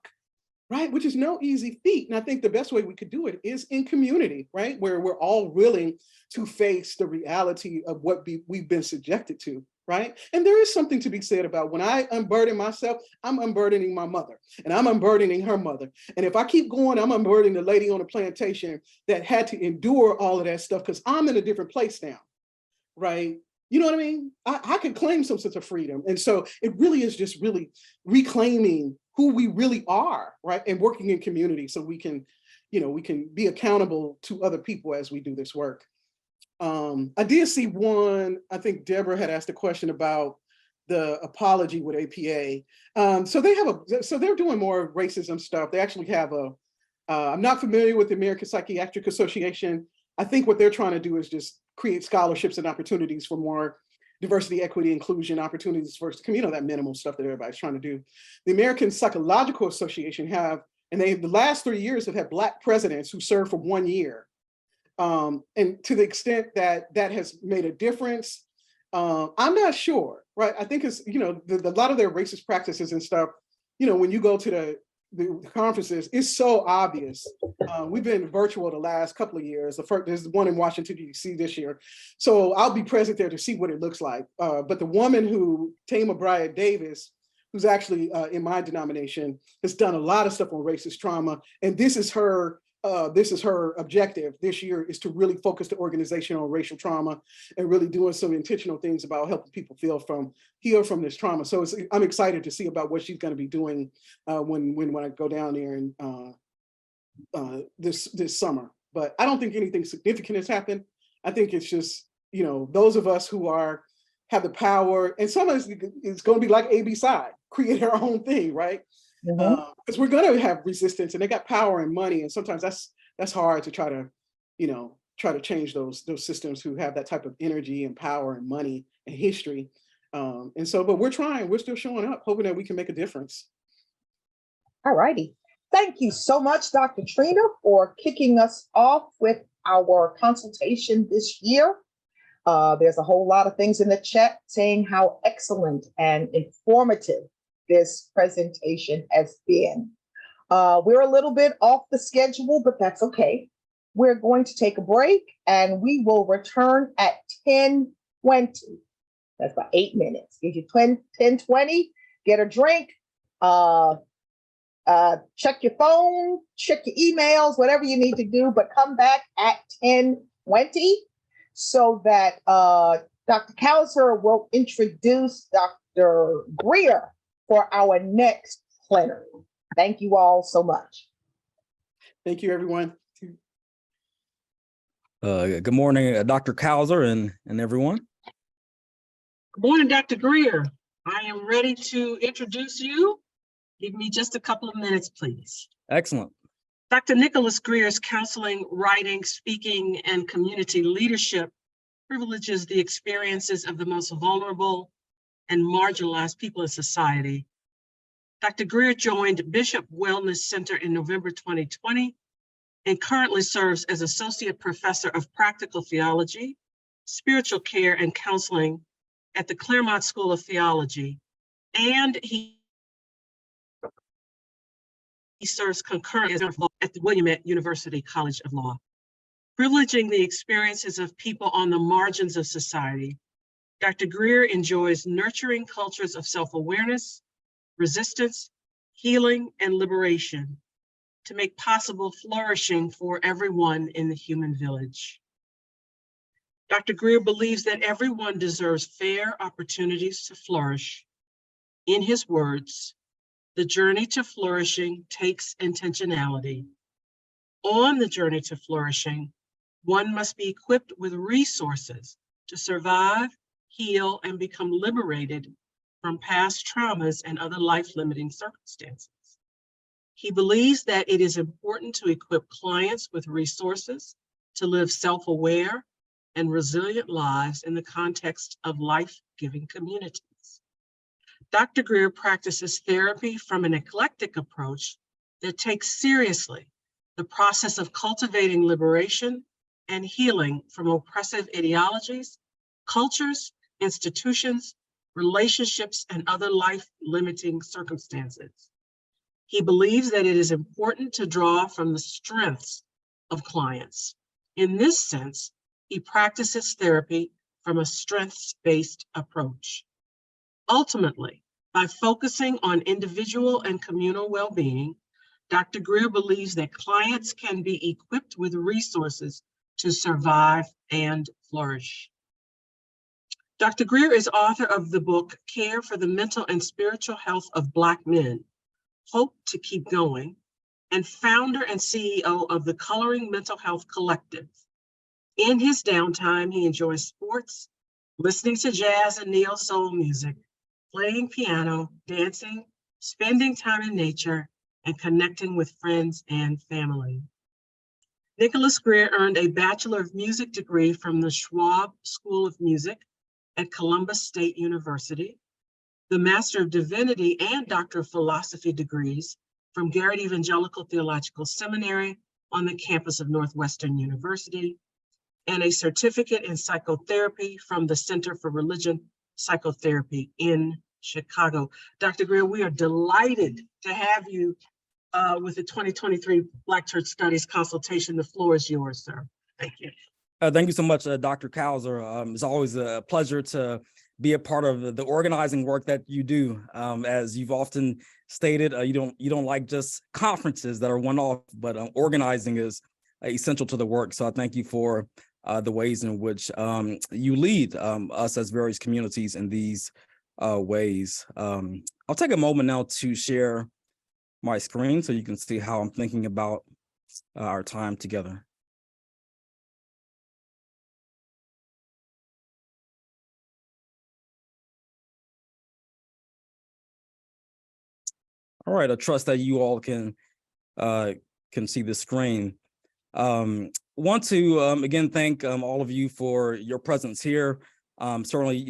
right? Which is no easy feat. And I think the best way we could do it is in community, right? Where we're all willing to face the reality of what we've been subjected to, right? And there is something to be said about when I unburden myself, I'm unburdening my mother and I'm unburdening her mother. And if I keep going, I'm unburdening the lady on the plantation that had to endure all of that stuff because I'm in a different place now, right? You know what I mean? I could claim some sense of freedom. And so it really is just really reclaiming who we really are, right? And working in community so we can be accountable to other people as we do this work. I did see one, I think Deborah had asked a question about the apology with APA. So they're doing more racism stuff. They actually have I'm not familiar with the American Psychiatric Association. I think what they're trying to do is just create scholarships and opportunities for more diversity, equity, inclusion, opportunities for that minimal stuff that everybody's trying to do. The American Psychological Association the last 3 years have had Black presidents who served for 1 year. And to the extent that that has made a difference, I'm not sure, right? I think it's, a lot of their racist practices and stuff, when you go to the conferences, it's so obvious. We've been virtual the last couple of years. There's one in Washington, D.C. this year. So I'll be present there to see what it looks like. But the woman Tama Bryant Davis, who's actually in my denomination, has done a lot of stuff on racist trauma. And this is her objective this year, is to really focus the organization on racial trauma and really doing some intentional things about helping people heal from this trauma. So I'm excited to see about what she's going to be doing when I go down there and this summer. But I don't think anything significant has happened. I think it's just, those of us who have the power, and some of us, it's going to be like AB side, create our own thing, right? Because we're going to have resistance, and they got power and money, and sometimes that's hard to try to change those systems who have that type of energy and power and money and history. But we're trying. We're still showing up, hoping that we can make a difference. All righty. Thank you so much, Dr. Trina, for kicking us off with our consultation this year. There's a whole lot of things in the chat saying how excellent and informative this presentation has been. We're a little bit off the schedule, but that's okay. We're going to take a break and we will return at 10:20. That's about 8 minutes. Give you 10:20, get a drink, check your phone, check your emails, whatever you need to do, but come back at 10:20 so that Dr. Cowser will introduce Dr. Grier for our next plenary. Thank you all so much. Thank you, everyone. Good morning, Dr. Cowser and everyone. Good morning, Dr. Grier. I am ready to introduce you. Give me just a couple of minutes, please. Excellent. Dr. Nicholas Grier's counseling, writing, speaking, and community leadership privileges the experiences of the most vulnerable and marginalized people in society. Dr. Grier joined Bishop Wellness Center in November 2020 and currently serves as Associate Professor of Practical Theology, Spiritual Care, and Counseling at the Claremont School of Theology. And he serves concurrently at the William University College of Law. Privileging the experiences of people on the margins of society, Dr. Grier enjoys nurturing cultures of self-awareness, resistance, healing, and liberation to make possible flourishing for everyone in the human village. Dr. Grier believes that everyone deserves fair opportunities to flourish. In his words, the journey to flourishing takes intentionality. On the journey to flourishing, one must be equipped with resources to survive, heal, and become liberated from past traumas and other life-limiting circumstances. He believes that it is important to equip clients with resources to live self-aware and resilient lives in the context of life-giving communities. Dr. Grier practices therapy from an eclectic approach that takes seriously the process of cultivating liberation and healing from oppressive ideologies, cultures, institutions, relationships, and other life-limiting circumstances. He believes that it is important to draw from the strengths of clients. In this sense, he practices therapy from a strengths-based approach. Ultimately, by focusing on individual and communal well-being, Dr. Grier believes that clients can be equipped with resources to survive and flourish. Dr. Grier is author of the book, Care for the Mental and Spiritual Health of Black Men, Hope to Keep Going, and founder and CEO of the Coloring Mental Health Collective. In his downtime, he enjoys sports, listening to jazz and neo-soul music, playing piano, dancing, spending time in nature, and connecting with friends and family. Nicholas Grier earned a Bachelor of Music degree from the Schwab School of Music at Columbus State University, the Master of Divinity and Doctor of Philosophy degrees from Garrett Evangelical Theological Seminary on the campus of Northwestern University, and a certificate in psychotherapy from the Center for Religion Psychotherapy in Chicago. Dr. Grier, we are delighted to have you with the 2023 Black Church Studies Consultation. The floor is yours, sir. Thank you. Thank you so much, Dr. Cowser. It's always a pleasure to be a part of the organizing work that you do. As you've often stated, you don't like just conferences that are one-off, but organizing is essential to the work. So I thank you for the ways in which you lead us as various communities in these ways. I'll take a moment now to share my screen so you can see how I'm thinking about our time together. All right, I trust that you all can see the screen. Want to again thank all of you for your presence here. Certainly,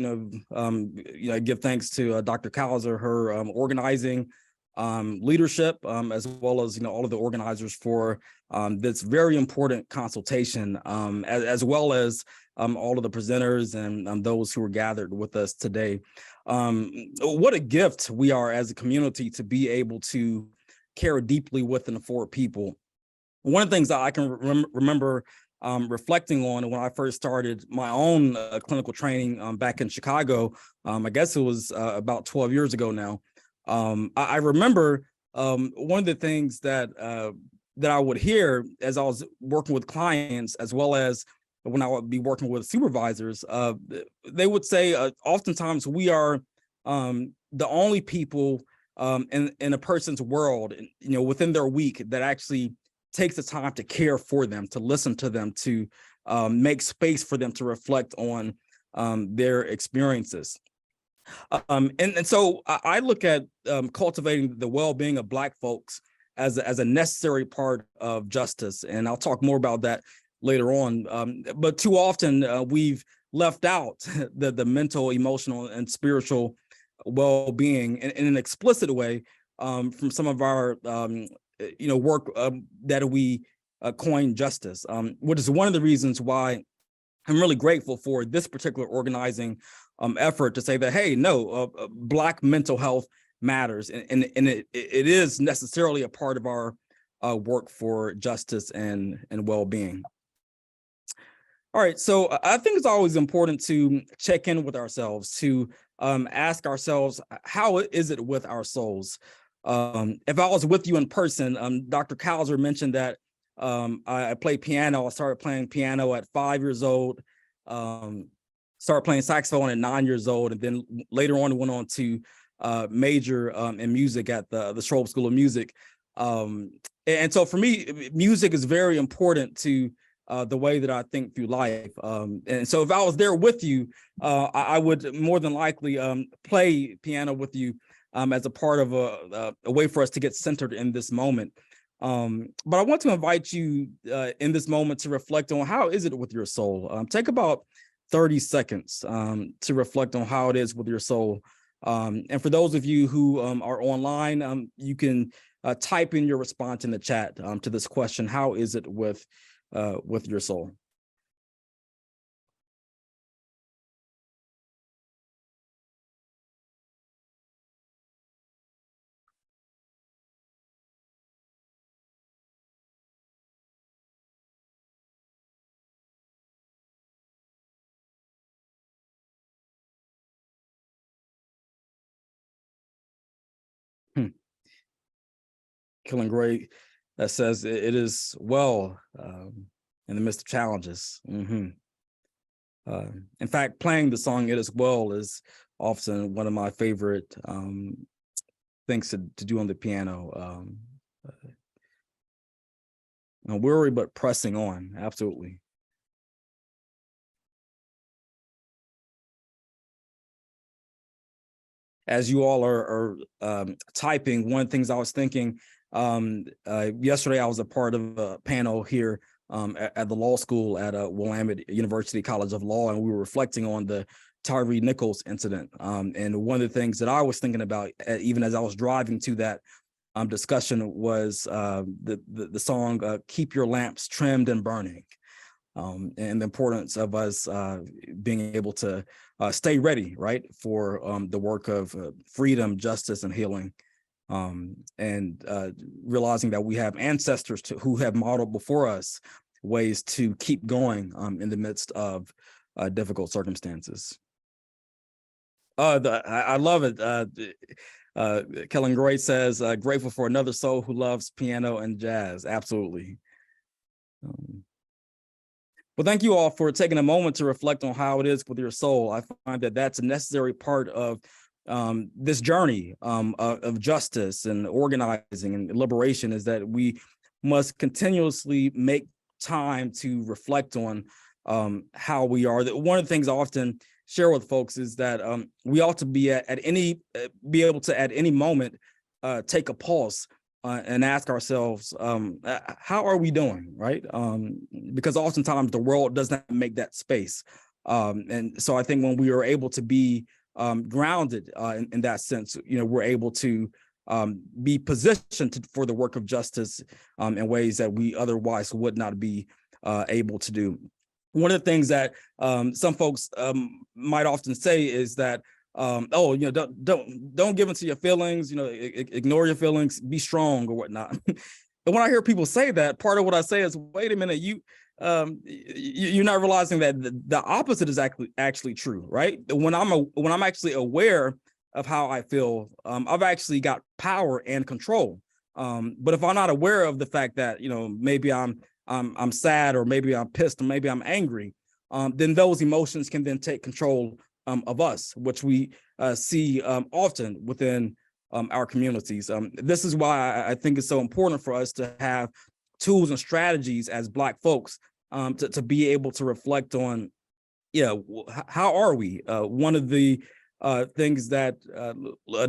give thanks to Dr. Kauser, her organizing leadership, as well as all of the organizers for this very important consultation, as well as all of the presenters and those who are gathered with us today. What a gift we are as a community to be able to care deeply with and for people. One of the things that I can remember reflecting on when I first started my own clinical training back in Chicago, I guess it was about 12 years ago now. I remember one of the things that I would hear as I was working with clients, as well as when I would be working with supervisors, they would say oftentimes we are the only people in a person's world, within their week that actually takes the time to care for them, to listen to them, to make space for them to reflect on their experiences. And so I look at cultivating the well-being of Black folks as a necessary part of justice, and I'll talk more about that later on. But too often we've left out the mental, emotional, and spiritual well-being in an explicit way from some of our work that we coined justice, which is one of the reasons why I'm really grateful for this particular organizing effort to say that, hey, no, Black mental health matters, and it is necessarily a part of our work for justice and well-being. All right, so I think it's always important to check in with ourselves, to ask ourselves, how is it with our souls? If I was with you in person, Dr. Kauser mentioned that I play piano. I started playing piano at 5 years old, started playing saxophone at 9 years old, and then later on went on to major in music at the Schroep School of Music. And so for me, music is very important to the way that I think through life. And so if I was there with you, I would more than likely play piano with you as a part of a way for us to get centered in this moment. But I want to invite you in this moment to reflect on how is it with your soul. Take about 30 seconds to reflect on how it is with your soul. And for those of you who are online, you can type in your response in the chat to this question: how is it with your soul? Killing Great that says it is well in the midst of challenges. In fact, playing the song "It Is Well" is often one of my favorite things to do on the piano. Weary but pressing on, absolutely. As you all are typing, one of the things I was thinking, yesterday I was a part of a panel here at the law school at Willamette University College of Law, and we were reflecting on the Tyree Nichols incident. And one of the things that I was thinking about, even as I was driving to that discussion, was the song "Keep Your Lamps Trimmed and Burning," and the importance of us being able to stay ready, right, for the work of freedom, justice, and healing. And realizing that we have ancestors who have modeled before us ways to keep going in the midst of difficult circumstances. I love it. Kellen Gray says, grateful for another soul who loves piano and jazz. Absolutely. Well, thank you all for taking a moment to reflect on how it is with your soul. I find that that's a necessary part of this journey of justice and organizing and liberation, is that we must continuously make time to reflect on how we are. One of the things I often share with folks is that we ought to be able to at any moment take a pulse and ask ourselves, how are we doing, right? Because oftentimes the world does not make that space. And so I think when we are able to be grounded in that sense, we're able to be positioned for the work of justice in ways that we otherwise would not be able to do. One of the things that some folks might often say is that, don't give into your feelings, ignore your feelings, be strong or whatnot. But when I hear people say that, part of what I say is, wait a minute, you're not realizing that the opposite is actually true, right? When I'm actually aware of how I feel, I've actually got power and control. But if I'm not aware of the fact that, maybe I'm sad, or maybe I'm pissed, or maybe I'm angry, then those emotions can then take control of us, which we see often within our communities. This is why I think it's so important for us to have tools and strategies as Black folks to be able to reflect on, how are we? One of the things that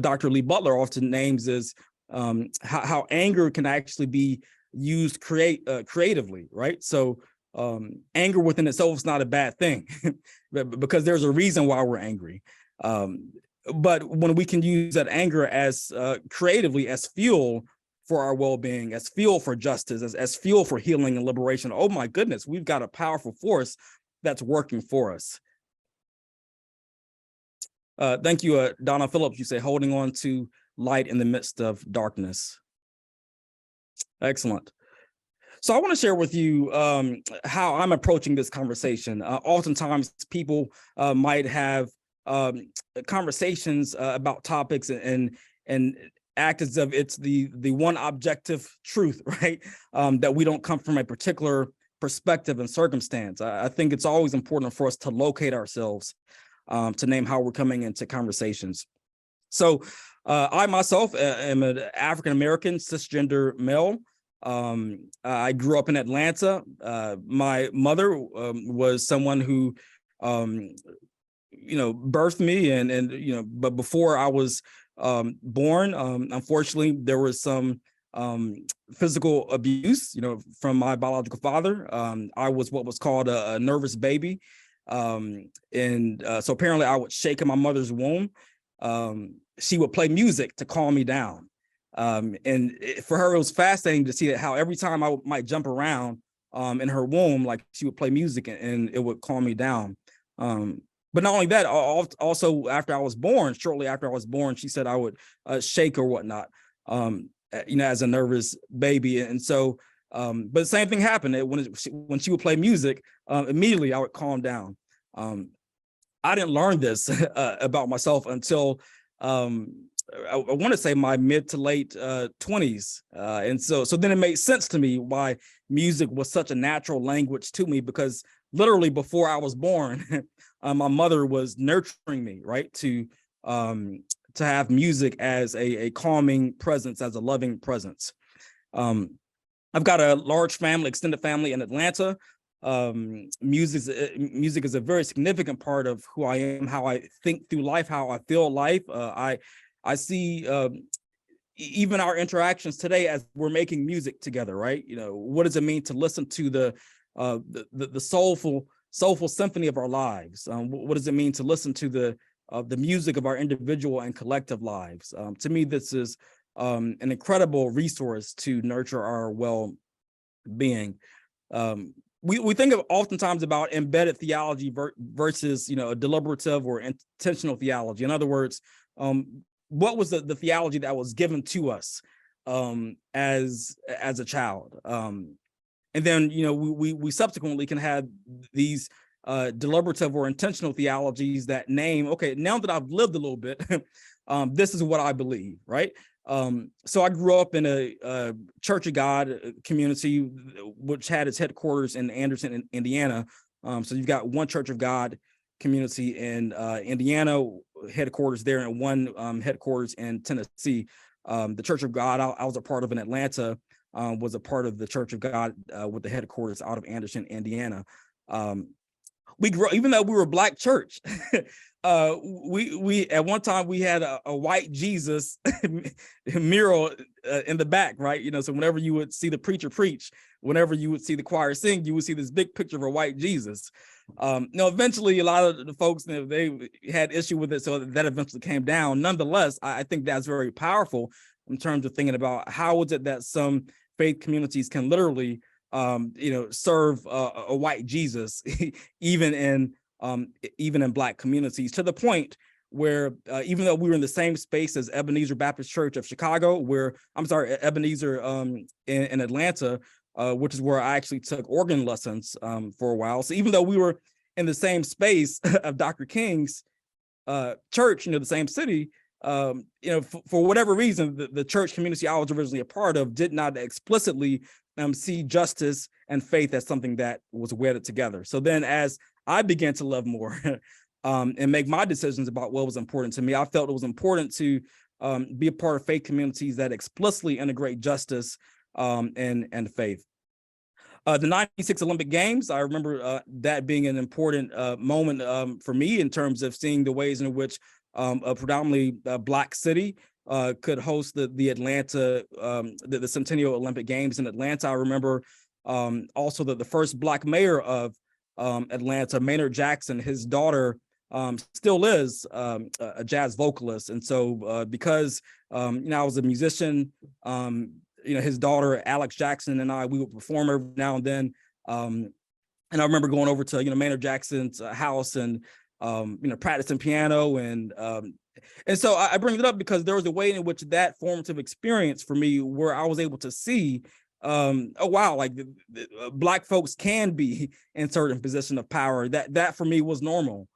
Dr. Lee Butler often names is how anger can actually be used creatively, right? So anger within itself is not a bad thing because there's a reason why we're angry. But when we can use that anger as creatively as fuel for our well-being, as fuel for justice, as fuel for healing and liberation, oh my goodness, we've got a powerful force that's working for us. Thank you, Donna Phillips. You say holding on to light in the midst of darkness. Excellent. So I want to share with you how I'm approaching this conversation. Oftentimes people might have conversations about topics and act as if it's the one objective truth, right? That we don't come from a particular perspective and circumstance. I think it's always important for us to locate ourselves, to name how we're coming into conversations. So I myself am an African-American cisgender male. I grew up in Atlanta. My mother was someone who, birthed me, and but before I was born, unfortunately, there was some physical abuse, from my biological father. I was what was called a nervous baby. So apparently I would shake in my mother's womb. She would play music to calm me down. For her, it was fascinating to see that how every time I might jump around in her womb, like she would play music and it would calm me down. But not only that, also after I was born, shortly after I was born, she said I would shake or whatnot, as a nervous baby. And so, but the same thing happened when she would play music, immediately I would calm down. I didn't learn this about myself until I want to say my mid to late 20s. And so then it made sense to me why music was such a natural language to me, because literally before I was born, my mother was nurturing me, right? To have music as a calming presence, as a loving presence. I've got a large family, extended family in Atlanta. Music is a very significant part of who I am, how I think through life, how I feel life. I see even our interactions today as we're making music together, right? What does it mean to listen to the soulful symphony of our lives? What does it mean to listen to the music of our individual and collective lives? To me, this is an incredible resource to nurture our well-being. We think of oftentimes about embedded theology versus a deliberative or intentional theology. In other words, what was the theology that was given to us as a child? And then we subsequently can have these deliberative or intentional theologies that name, okay, now that I've lived a little bit, this is what I believe, right? So I grew up in a Church of God community, which had its headquarters in Anderson, Indiana. So you've got one Church of God community in Indiana, headquarters there, and one headquarters in Tennessee. The Church of God I was a part of in Atlanta was a part of the Church of God with the headquarters out of Anderson, Indiana. We grew, even though we were a Black church, we at one time we had a white Jesus mural in the back, right? You know, so whenever you would see the preacher preach, whenever you would see the choir sing, you would see this big picture of a white Jesus. Now, eventually, a lot of the folks, you know, they had issue with it, so that eventually came down. Nonetheless, I think that's very powerful in terms of thinking about how is it that some faith communities can literally serve a white Jesus, even in Black communities, to the point where even though we were in the same space as Ebenezer Baptist Church of Chicago, Ebenezer in Atlanta, which is where I actually took organ lessons for a while. So even though we were in the same space of Dr. King's church, the same city, for whatever reason, the church community I was originally a part of did not explicitly see justice and faith as something that was wedded together. So then as I began to love more and make my decisions about what was important to me, I felt it was important to be a part of faith communities that explicitly integrate justice and faith. The 96 Olympic Games, I remember that being an important moment for me in terms of seeing the ways in which a predominantly Black city could host the Atlanta, the Centennial Olympic Games in Atlanta. I remember also that the first Black mayor of Atlanta, Maynard Jackson, his daughter still is a jazz vocalist. And so because, I was a musician, his daughter, Alex Jackson, and we would perform every now and then. And I remember going over to, Maynard Jackson's house and, practicing piano. And so I bring it up because there was a way in which that formative experience for me where I was able to see, oh, wow, like Black folks can be in certain position of power. That for me was normal.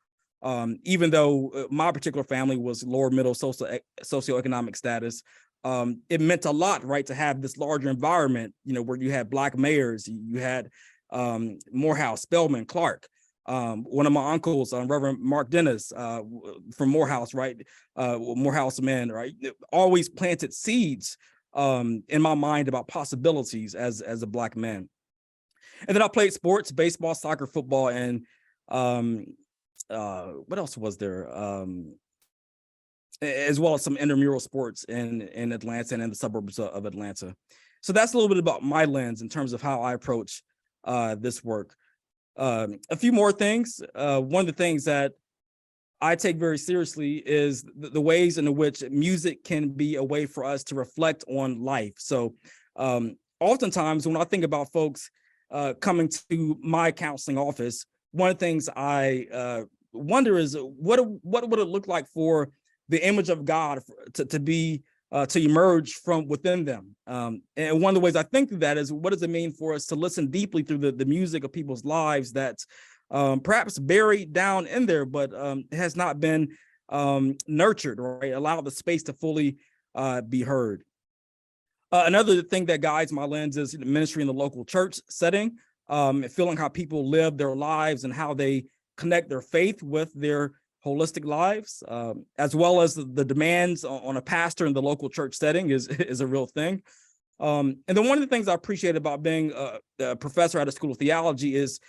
Even though my particular family was lower middle socioeconomic status, it meant a lot, right, to have this larger environment, where you had Black mayors, you had Morehouse, Spelman, Clark. One of my uncles, Reverend Mark Dennis from Morehouse, right? Morehouse men, right? Always planted seeds in my mind about possibilities as a Black man. And then I played sports, baseball, soccer, football, and what else was there? As well as some intramural sports in Atlanta and in the suburbs of Atlanta. So that's a little bit about my lens in terms of how I approach this work. A few more things. One of the things that I take very seriously is the ways in which music can be a way for us to reflect on life. So oftentimes when I think about folks coming to my counseling office, one of the things I wonder is what would it look like for the image of God to emerge from within them. And one of the ways I think of that is, what does it mean for us to listen deeply through the music of people's lives that's perhaps buried down in there, but has not been nurtured, right? Allow the space to fully be heard. Another thing that guides my lens is ministry in the local church setting, feeling how people live their lives and how they connect their faith with their holistic lives, as well as the demands on a pastor in the local church setting is a real thing. And then one of the things I appreciate about being a professor at a school of theology is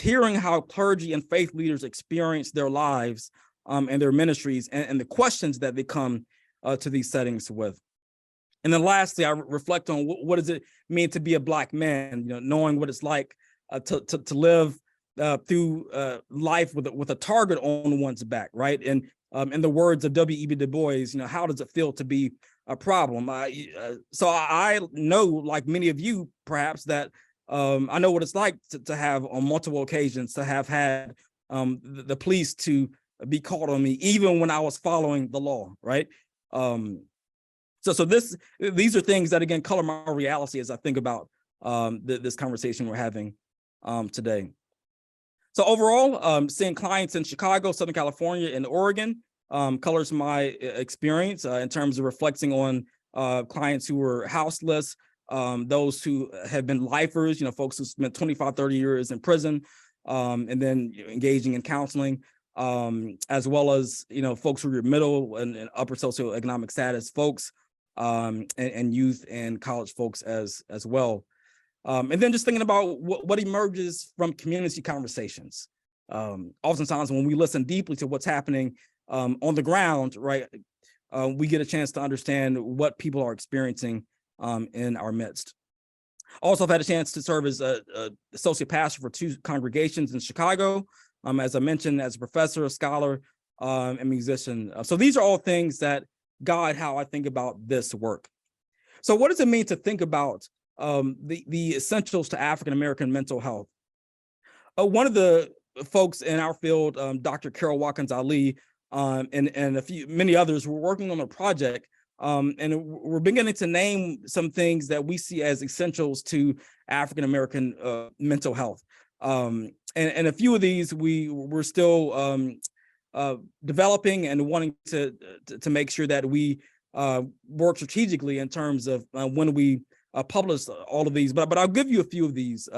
hearing how clergy and faith leaders experience their lives and their ministries and the questions that they come to these settings with. And then lastly, I reflect on what does it mean to be a Black man, knowing what it's like to live through life with a target on one's back, right? And in the words of W.E.B. Du Bois, how does it feel to be a problem? So I know, like many of you, perhaps, that I know what it's like to have on multiple occasions to have had the police to be called on me, even when I was following the law, right? So these are things that, again, color my reality as I think about this conversation we're having today. So overall, seeing clients in Chicago, Southern California, and Oregon colors my experience in terms of reflecting on clients who were houseless, those who have been lifers, folks who spent 25, 30 years in prison, and then engaging in counseling, as well as, folks who are middle and upper socioeconomic status folks, and youth and college folks as well. And then just thinking about what emerges from community conversations. Oftentimes when we listen deeply to what's happening on the ground, right, we get a chance to understand what people are experiencing in our midst. Also, I've had a chance to serve as a associate pastor for 2 congregations in Chicago, as I mentioned, as a professor, a scholar, and musician. So these are all things that guide how I think about this work. So what does it mean to think about the essentials to African-American mental health? One of the folks in our field, Dr. Carol Watkins Ali, and many others, were working on a project, and we're beginning to name some things that we see as essentials to African-American mental health. And a few of these we're still developing and wanting to make sure that we work strategically in terms of when we publish all of these. But I'll give you a few of these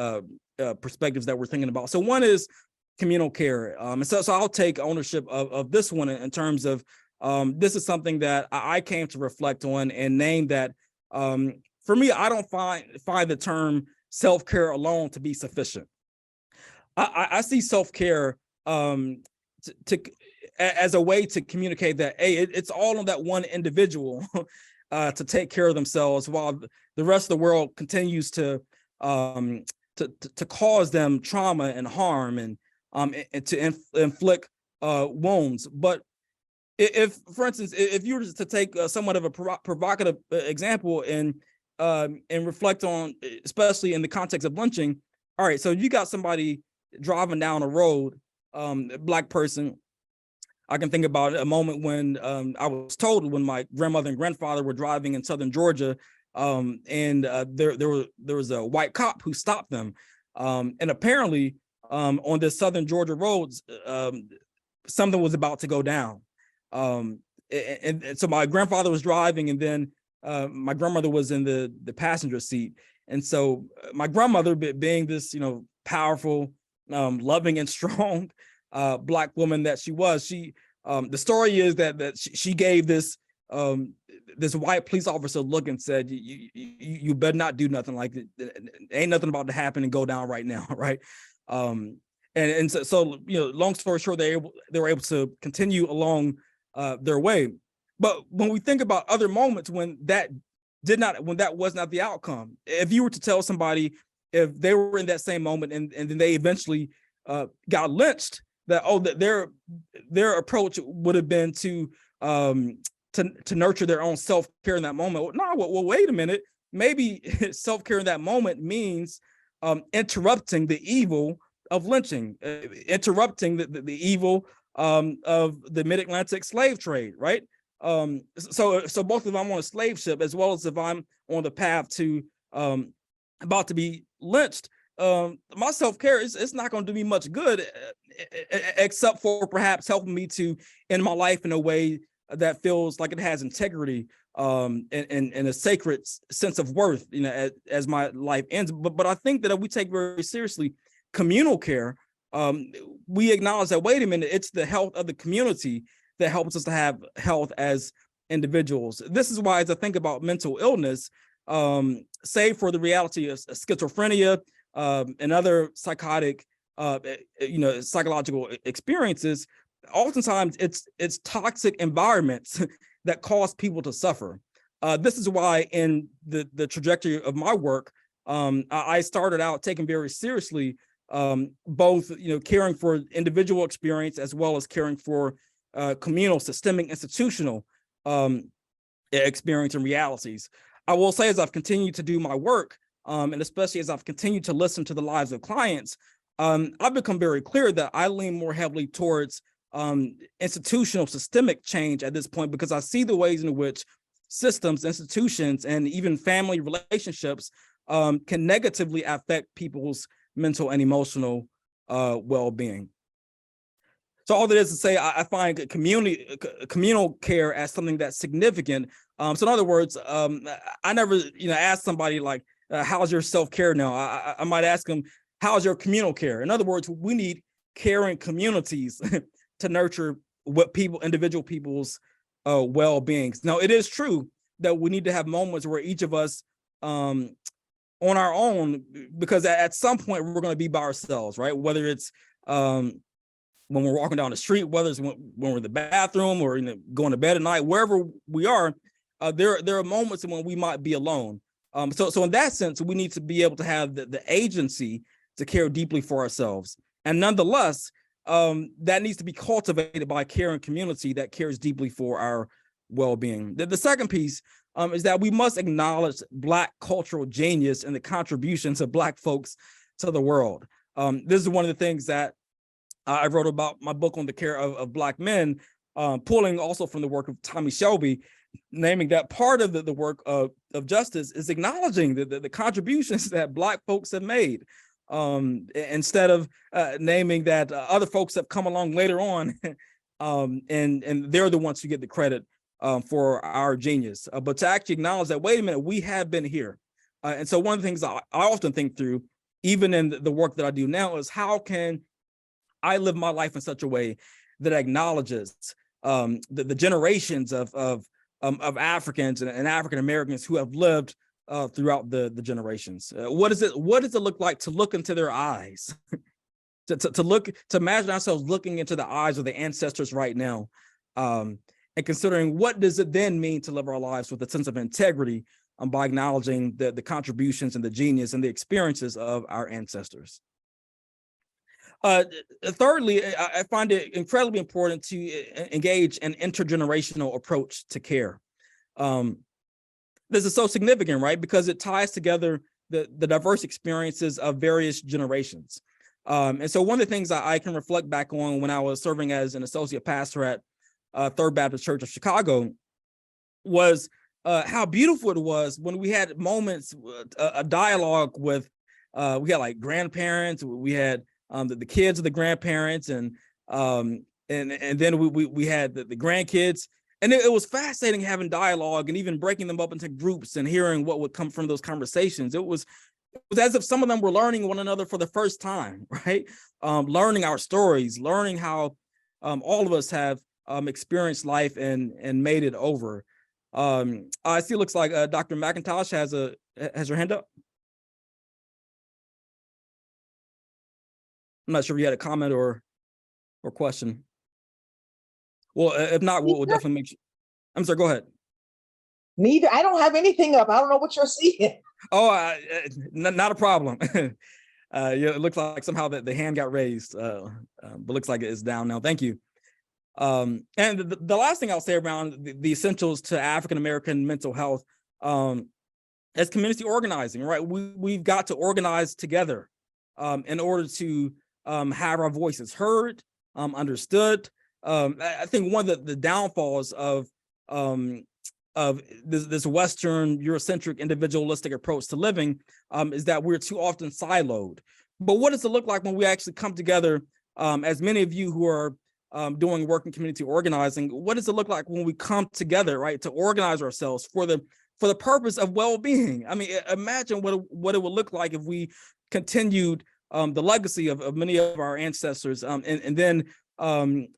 perspectives that we're thinking about. So one is communal care. So I'll take ownership of this one in terms of this is something that I came to reflect on and name that for me, I don't find the term self-care alone to be sufficient. I see self-care as a way to communicate that, hey, it's all on that one individual to take care of themselves while the rest of the world continues to cause them trauma and harm and to inflict wounds. But if, for instance, if you were to take somewhat of a provocative example and reflect on, especially in the context of lynching, all right, so you got somebody driving down a road, a Black person. I can think about a moment when I was told when my grandmother and grandfather were driving in Southern Georgia, and there was a white cop who stopped them, and apparently on this Southern Georgia roads, something was about to go down, and so my grandfather was driving, and then my grandmother was in the passenger seat, and so my grandmother, being this powerful, loving and strong Black woman that she was, the story is that she gave this white police officer a look and said, you better not do nothing, like ain't nothing about to happen and go down right now, right? And so long story short, they were able to continue along their way. But when we think about other moments when that was not the outcome, if you were to tell somebody, if they were in that same moment and then they eventually got lynched, that their approach would have been to nurture their own self-care in that moment. No, well, wait a minute. Maybe self-care in that moment means interrupting the evil of lynching, interrupting the evil of the mid-Atlantic slave trade, right? So both if I'm on a slave ship as well as if I'm on the path to about to be lynched, my self-care it's not going to do me much good, except for perhaps helping me to end my life in a way that feels like it has integrity and a sacred sense of worth, as my life ends. But I think that if we take very seriously communal care, we acknowledge that, wait a minute, it's the health of the community that helps us to have health as individuals. This is why, as I think about mental illness, save for the reality of schizophrenia and other psychotic, psychological experiences, oftentimes it's toxic environments that cause people to suffer. This is why in the trajectory of my work, I started out taking very seriously both caring for individual experience as well as caring for communal, systemic, institutional experience and realities. I will say, as I've continued to do my work, and especially as I've continued to listen to the lives of clients, I've become very clear that I lean more heavily towards institutional, systemic change at this point, because I see the ways in which systems, institutions, and even family relationships can negatively affect people's mental and emotional well-being. So all that is to say, I find communal care as something that's significant. So in other words, I never ask somebody like, how's your self-care now? I might ask them, how's your communal care? In other words, we need caring communities to nurture individual people's well-beings. Now, it is true that we need to have moments where each of us on our own, because at some point we're going to be by ourselves, right? Whether it's when we're walking down the street, whether it's when we're in the bathroom or going to bed at night, wherever we are, there are moments when we might be alone. So in that sense, we need to be able to have the agency to care deeply for ourselves. And nonetheless, that needs to be cultivated by a caring community that cares deeply for our well-being. The second piece is that we must acknowledge Black cultural genius and the contributions of Black folks to the world. This is one of the things that I wrote about my book on the care of Black men, pulling also from the work of Tommy Shelby, naming that part of the work of justice is acknowledging the contributions that Black folks have made, instead of naming that other folks have come along later on, and they're the ones who get the credit for our genius. But to actually acknowledge that, wait a minute, we have been here. And so one of the things I often think through, even in the work that I do now, is how can I live my life in such a way that acknowledges the generations of Africans and African Americans who have lived throughout the generations. What does it look like to look into their eyes, to imagine ourselves looking into the eyes of the ancestors right now, and considering what does it then mean to live our lives with a sense of integrity, by acknowledging the contributions and the genius and the experiences of our ancestors. Thirdly, I find it incredibly important to engage an intergenerational approach to care. This is so significant, right? Because it ties together the diverse experiences of various generations. And so one of the things I can reflect back on when I was serving as an associate pastor at Third Baptist Church of Chicago was how beautiful it was when we had moments, a dialogue with, we had like grandparents, we had the kids of the grandparents, and then we had the grandkids, and it was fascinating having dialogue and even breaking them up into groups and hearing what would come from those conversations. It was as if some of them were learning one another for the first time, right? Learning our stories, learning how all of us have experienced life and made it over. I see it looks like Dr. McIntosh has her hand up. I'm not sure if you had a comment or question. Well, if not, we'll definitely make sure. I'm sorry, go ahead. Neither. I don't have anything up. I don't know what you're seeing. Oh, not a problem. Yeah, it looks like somehow that the hand got raised, but looks like it's down now. Thank you. And the last thing I'll say around the essentials to African-American mental health is community organizing, right? We've got to organize together in order to have our voices heard, understood. I think one of the downfalls of this Western Eurocentric individualistic approach to living is that we're too often siloed. But what does it look like when we actually come together, as many of you who are doing work in community organizing, what does it look like when we come together, right, to organize ourselves for the purpose of well-being? I mean, imagine what it would look like if we continued the legacy of many of our ancestors, and then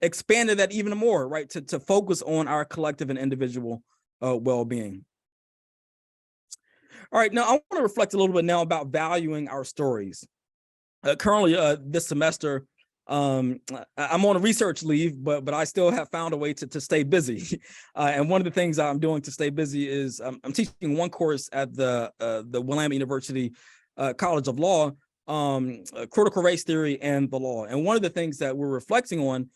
expanded that even more, right, to focus on our collective and individual well-being. All right, now I want to reflect a little bit now about valuing our stories. Currently, this semester, I'm on a research leave, but I still have found a way to stay busy. And one of the things I'm doing to stay busy is I'm teaching one course at the Willamette University College of Law, critical race theory and the law. And one of the things that we're reflecting on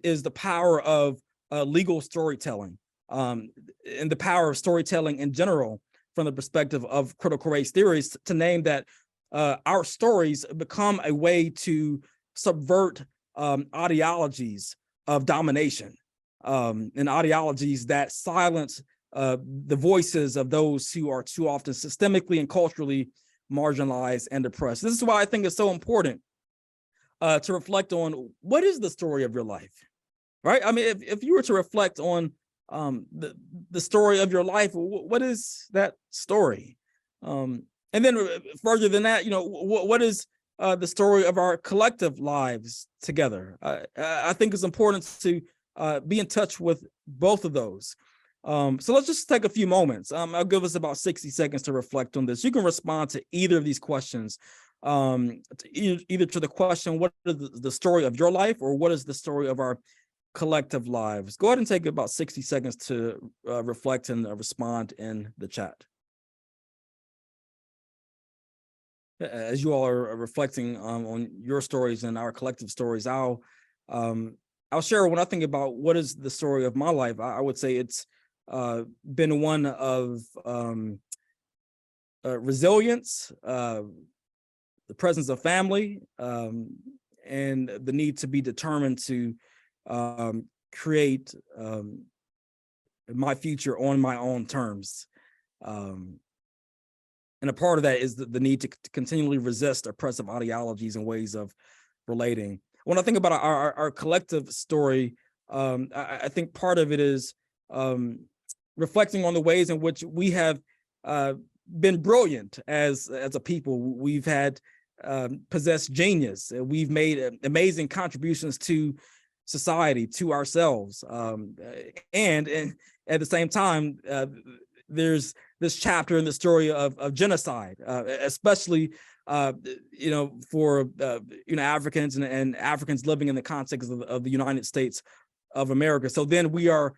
is the power of legal storytelling, and the power of storytelling in general from the perspective of critical race theories, to name that our stories become a way to subvert ideologies of domination, and ideologies that silence the voices of those who are too often systemically and culturally marginalized and oppressed. This is why I think it's so important to reflect on what is the story of your life, right? I mean, if you were to reflect on the story of your life, what is that story? And then further than that, what is the story of our collective lives together? I think it's important to be in touch with both of those. So let's just take a few moments. I'll give us about 60 seconds to reflect on this. You can respond to either of these questions, either to the question, what is the story of your life, or what is the story of our collective lives? Go ahead and take about 60 seconds to reflect and respond in the chat. As you all are reflecting on your stories and our collective stories, I'll share when I think about what is the story of my life. I would say it's been one of resilience, the presence of family, and the need to be determined to create my future on my own terms. And a part of that is the need to continually resist oppressive ideologies and ways of relating. When I think about our collective story, I think part of it is reflecting on the ways in which we have been brilliant as a people. We've had possessed genius. We've made amazing contributions to society, to ourselves. And at the same time, there's this chapter in the story of genocide, especially for Africans and Africans living in the context of the United States of America. So then we are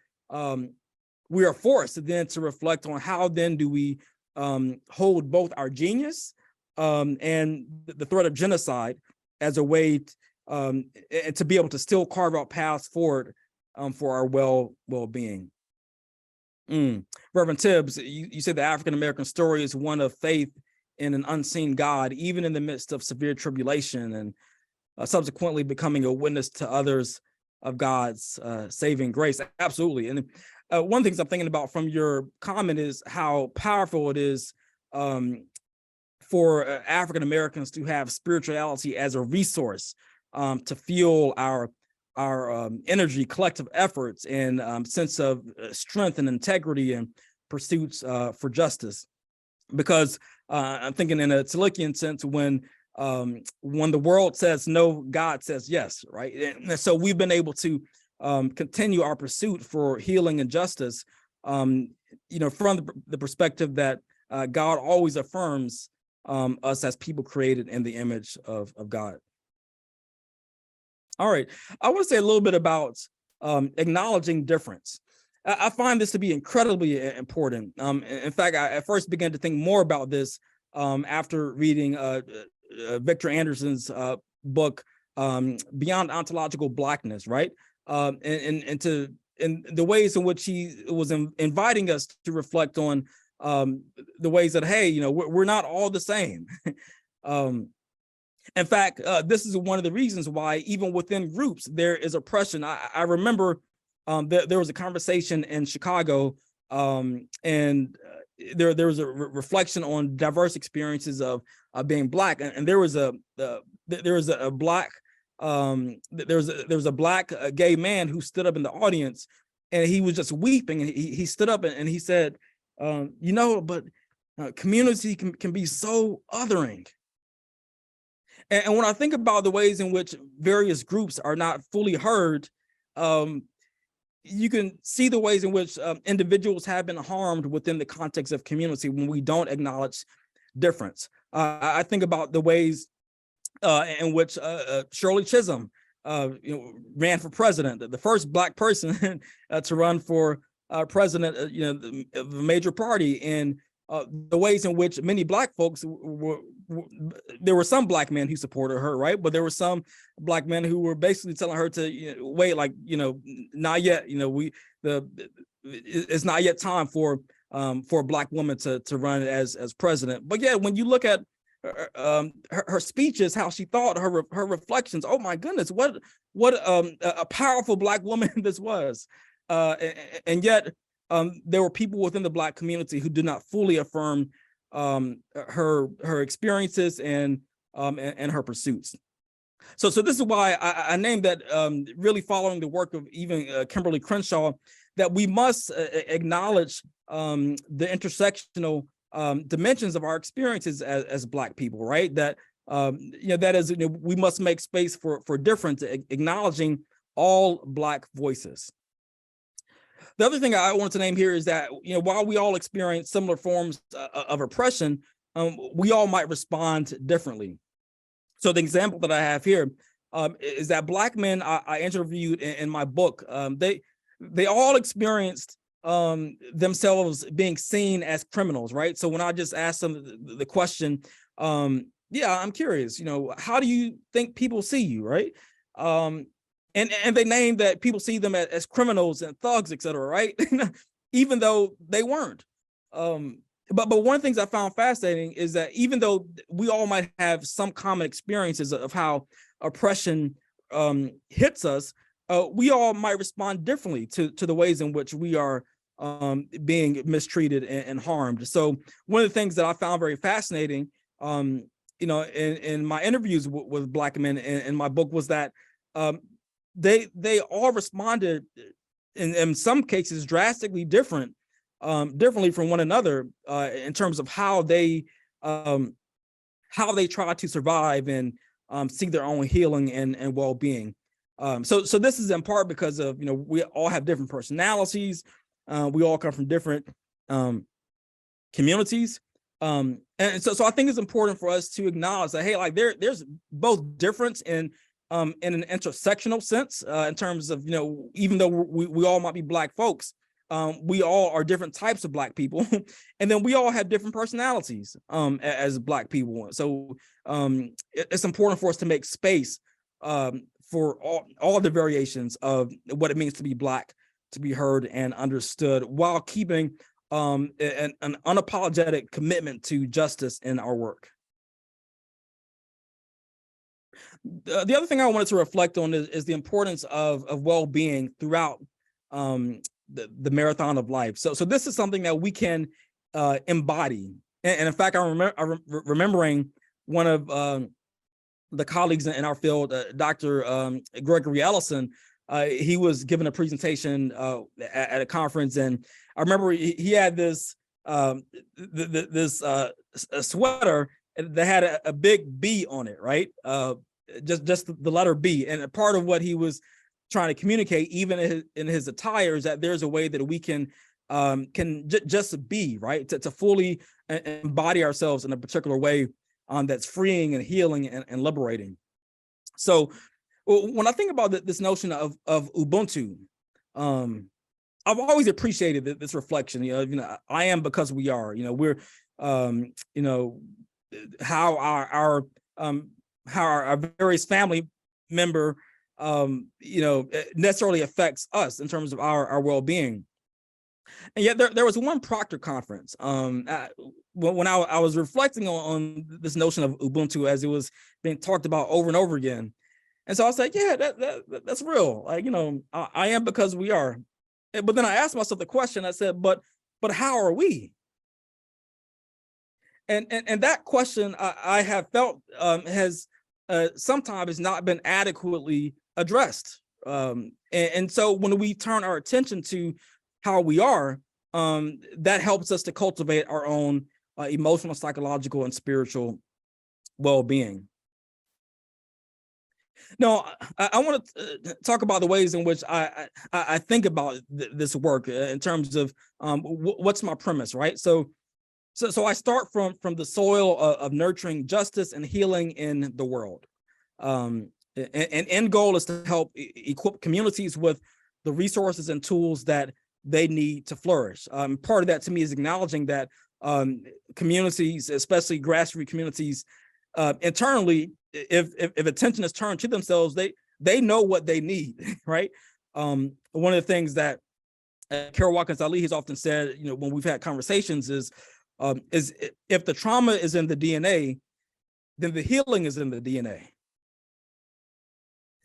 forced then to reflect on how then do we hold both our genius and the threat of genocide as a way and to be able to still carve out paths forward for our well-being. Reverend Tibbs, you said the African-American story is one of faith in an unseen God, even in the midst of severe tribulation, and subsequently becoming a witness to others of God's saving grace. Absolutely. And one of the things I'm thinking about from your comment is how powerful it is for African-Americans to have spirituality as a resource to fuel our energy, collective efforts, and sense of strength and integrity and pursuits for justice. Because I'm thinking in a Tilikian sense, when the world says no, God says yes, right? And so we've been able to continue our pursuit for healing and justice, from the perspective that God always affirms us as people created in the image of God. All right, I want to say a little bit about acknowledging difference. I find this to be incredibly important. In fact, I first began to think more about this after reading Victor Anderson's book, Beyond Ontological Blackness, right? And the ways in which he was inviting us to reflect on the ways that, hey, we're not all the same. In fact, this is one of the reasons why even within groups, there is oppression. I remember there was a conversation in Chicago, and there was a reflection on diverse experiences of being Black, and there was a black gay man who stood up in the audience, and he was just weeping, and he stood up and he said, but community can be so othering. And when I think about the ways in which various groups are not fully heard, you can see the ways in which individuals have been harmed within the context of community when we don't acknowledge difference. I think about the ways in which Shirley Chisholm ran for president, the first Black person to run for president, of a major party, and the ways in which many Black folks there were some Black men who supported her, right? But there were some Black men who were basically telling her to wait, not yet. It's not yet time for a Black woman to run as president. But yeah, when you look at her speeches, how she thought, her reflections, oh my goodness, what a powerful Black woman this was, and yet there were people within the Black community who did not fully affirm her experiences and her pursuits. So this is why I named that, really following the work of even Kimberly Crenshaw, that we must acknowledge the intersectional dimensions of our experiences as Black people, right? That that is, we must make space for difference, acknowledging all Black voices. The other thing I wanted to name here is that, while we all experience similar forms of oppression, we all might respond differently. So the example that I have here is that Black men I interviewed in my book, they all experienced themselves being seen as criminals, right? So when I just asked them the question, yeah, I'm curious, how do you think people see you, right? And they named that people see them as criminals and thugs, et cetera, right? Even though they weren't. But one of the things I found fascinating is that even though we all might have some common experiences of how oppression hits us, we all might respond differently to the ways in which we are being mistreated and harmed. So one of the things that I found very fascinating, in my interviews with Black men in my book, was that they all responded in some cases drastically differently from one another in terms of how they try to survive and seek their own healing and well-being. So this is in part because of, we all have different personalities. We all come from different communities. And so I think it's important for us to acknowledge that, hey, like there's both difference in an intersectional sense in terms of, even though we all might be Black folks, we all are different types of Black people. And then we all have different personalities as Black people. So it's important for us to make space for all the variations of what it means to be Black, to be heard and understood, while keeping an unapologetic commitment to justice in our work. The other thing I wanted to reflect on is the importance of well-being throughout the marathon of life. So this is something that we can embody. And in fact, I'm remembering one of the colleagues in our field, Dr. Gregory Ellison. He was giving a presentation at a conference, and I remember he had this this sweater that had a big B on it, right? Just the letter B. And a part of what he was trying to communicate, even in his attire, is that there's a way that we can just be, right? To fully embody ourselves in a particular way that's freeing and healing and liberating. So when I think about this notion of Ubuntu, I've always appreciated this reflection. I am because we are. We're, how our various family member, necessarily affects us in terms of our well-being. And yet there was one Proctor conference when I was reflecting on this notion of Ubuntu as it was being talked about over and over again. And so I said, yeah, that's real. Like, I am because we are. But then I asked myself the question, I said, but how are we? And that question I have felt has sometimes not been adequately addressed. And so when we turn our attention to how we are, that helps us to cultivate our own emotional, psychological, and spiritual well-being. Now, I want to talk about the ways in which I think about this work in terms of what's my premise, right? So I start from the soil of nurturing justice and healing in the world. And end goal is to help equip communities with the resources and tools that they need to flourish. Part of that to me is acknowledging that communities, especially grassroots communities, internally, if attention is turned to themselves, they know what they need, right? One of the things that Carol Watkins Ali has often said, when we've had conversations, is if the trauma is in the DNA, then the healing is in the DNA.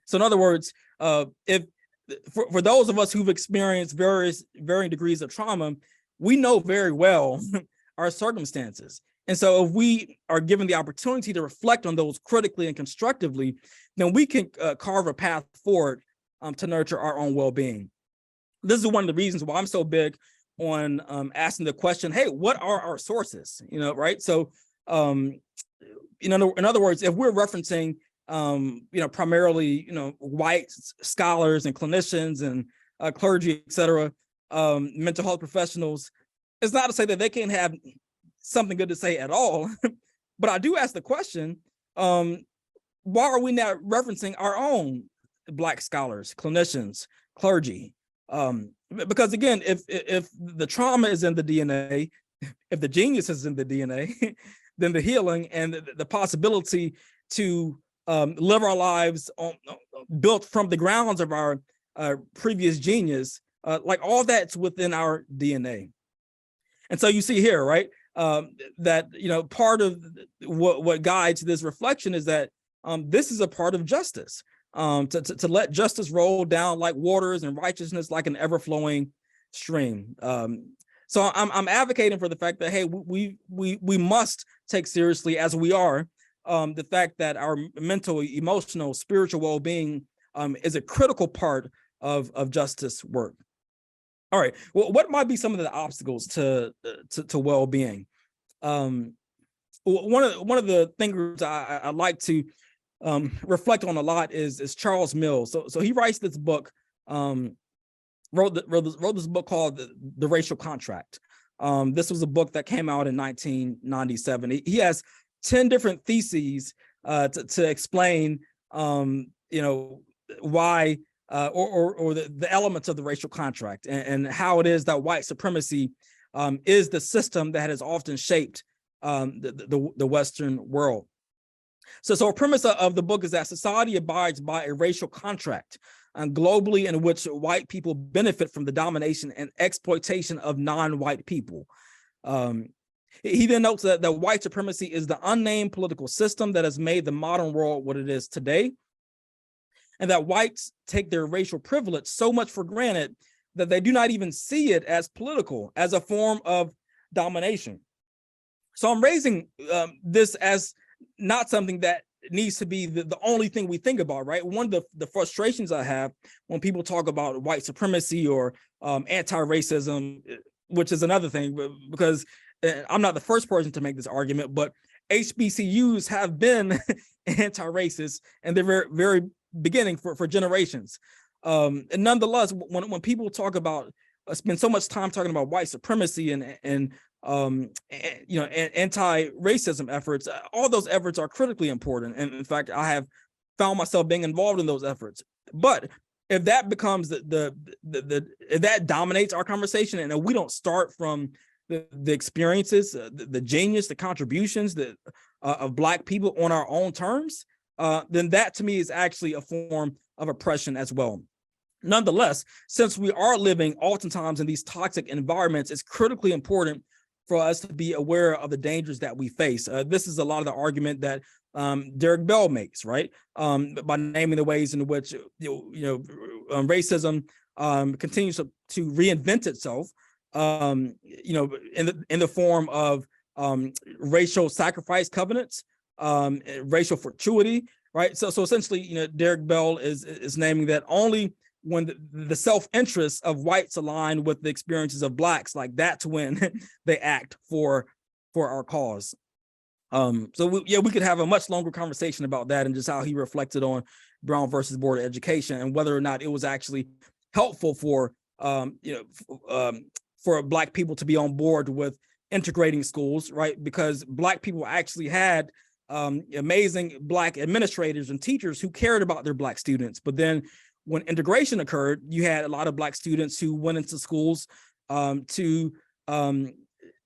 So in other words, if for those of us who've experienced varying degrees of trauma, we know very well our circumstances. And so if we are given the opportunity to reflect on those critically and constructively, then we can carve a path forward to nurture our own well-being. This is one of the reasons why I'm so big on asking the question, hey, what are our sources? Right? So, in other words, if we're referencing, primarily, white scholars and clinicians and clergy, et cetera, mental health professionals, it's not to say that they can't have something good to say at all. But I do ask the question, why are we not referencing our own Black scholars, clinicians, clergy? Because again, if the trauma is in the DNA, if the genius is in the DNA, then the healing and the possibility to live our lives built from the grounds of our previous genius, like all that's within our DNA. And so you see here, right, that part of what guides this reflection is that this is a part of justice. To let justice roll down like waters and righteousness like an ever-flowing stream. So I'm advocating for the fact that, hey, we must take seriously, as we are, the fact that our mental, emotional, spiritual well-being is a critical part of justice work. All right, well, what might be some of the obstacles to well-being? One of the things I like to reflect on a lot is Charles Mills. So he writes this book, wrote this book called The Racial Contract. This was a book that came out in 1997. He has 10 different theses to explain, why or the elements of the racial contract and how it is that white supremacy is the system that has often shaped the Western world. So a premise of the book is that society abides by a racial contract globally in which white people benefit from the domination and exploitation of non-white people. He then notes that white supremacy is the unnamed political system that has made the modern world what it is today, and that whites take their racial privilege so much for granted that they do not even see it as political, as a form of domination. So I'm raising this as not something that needs to be the only thing we think about, right? One of the frustrations I have when people talk about white supremacy or anti-racism, which is another thing, because I'm not the first person to make this argument, but HBCUs have been anti-racist and they're very, very beginning for generations. And nonetheless, when people talk about, spend so much time talking about white supremacy and anti-racism efforts, all those efforts are critically important. And in fact, I have found myself being involved in those efforts. But if that becomes if that dominates our conversation, and if we don't start from the experiences, the genius, the contributions of Black people on our own terms, then that to me is actually a form of oppression as well. Nonetheless, since we are living oftentimes in these toxic environments, it's critically important for us to be aware of the dangers that we face. This is a lot of the argument that Derek Bell makes, right? By naming the ways in which racism continues to reinvent itself, in the form of racial sacrifice covenants, racial fortuity, right? So essentially, Derek Bell is naming that only when the self-interest of whites align with the experiences of Blacks, like that's when they act for our cause. So we could have a much longer conversation about that and just how he reflected on Brown versus Board of Education and whether or not it was actually helpful for Black people to be on board with integrating schools, right? Because Black people actually had amazing Black administrators and teachers who cared about their Black students. But then when integration occurred, you had a lot of Black students who went into schools to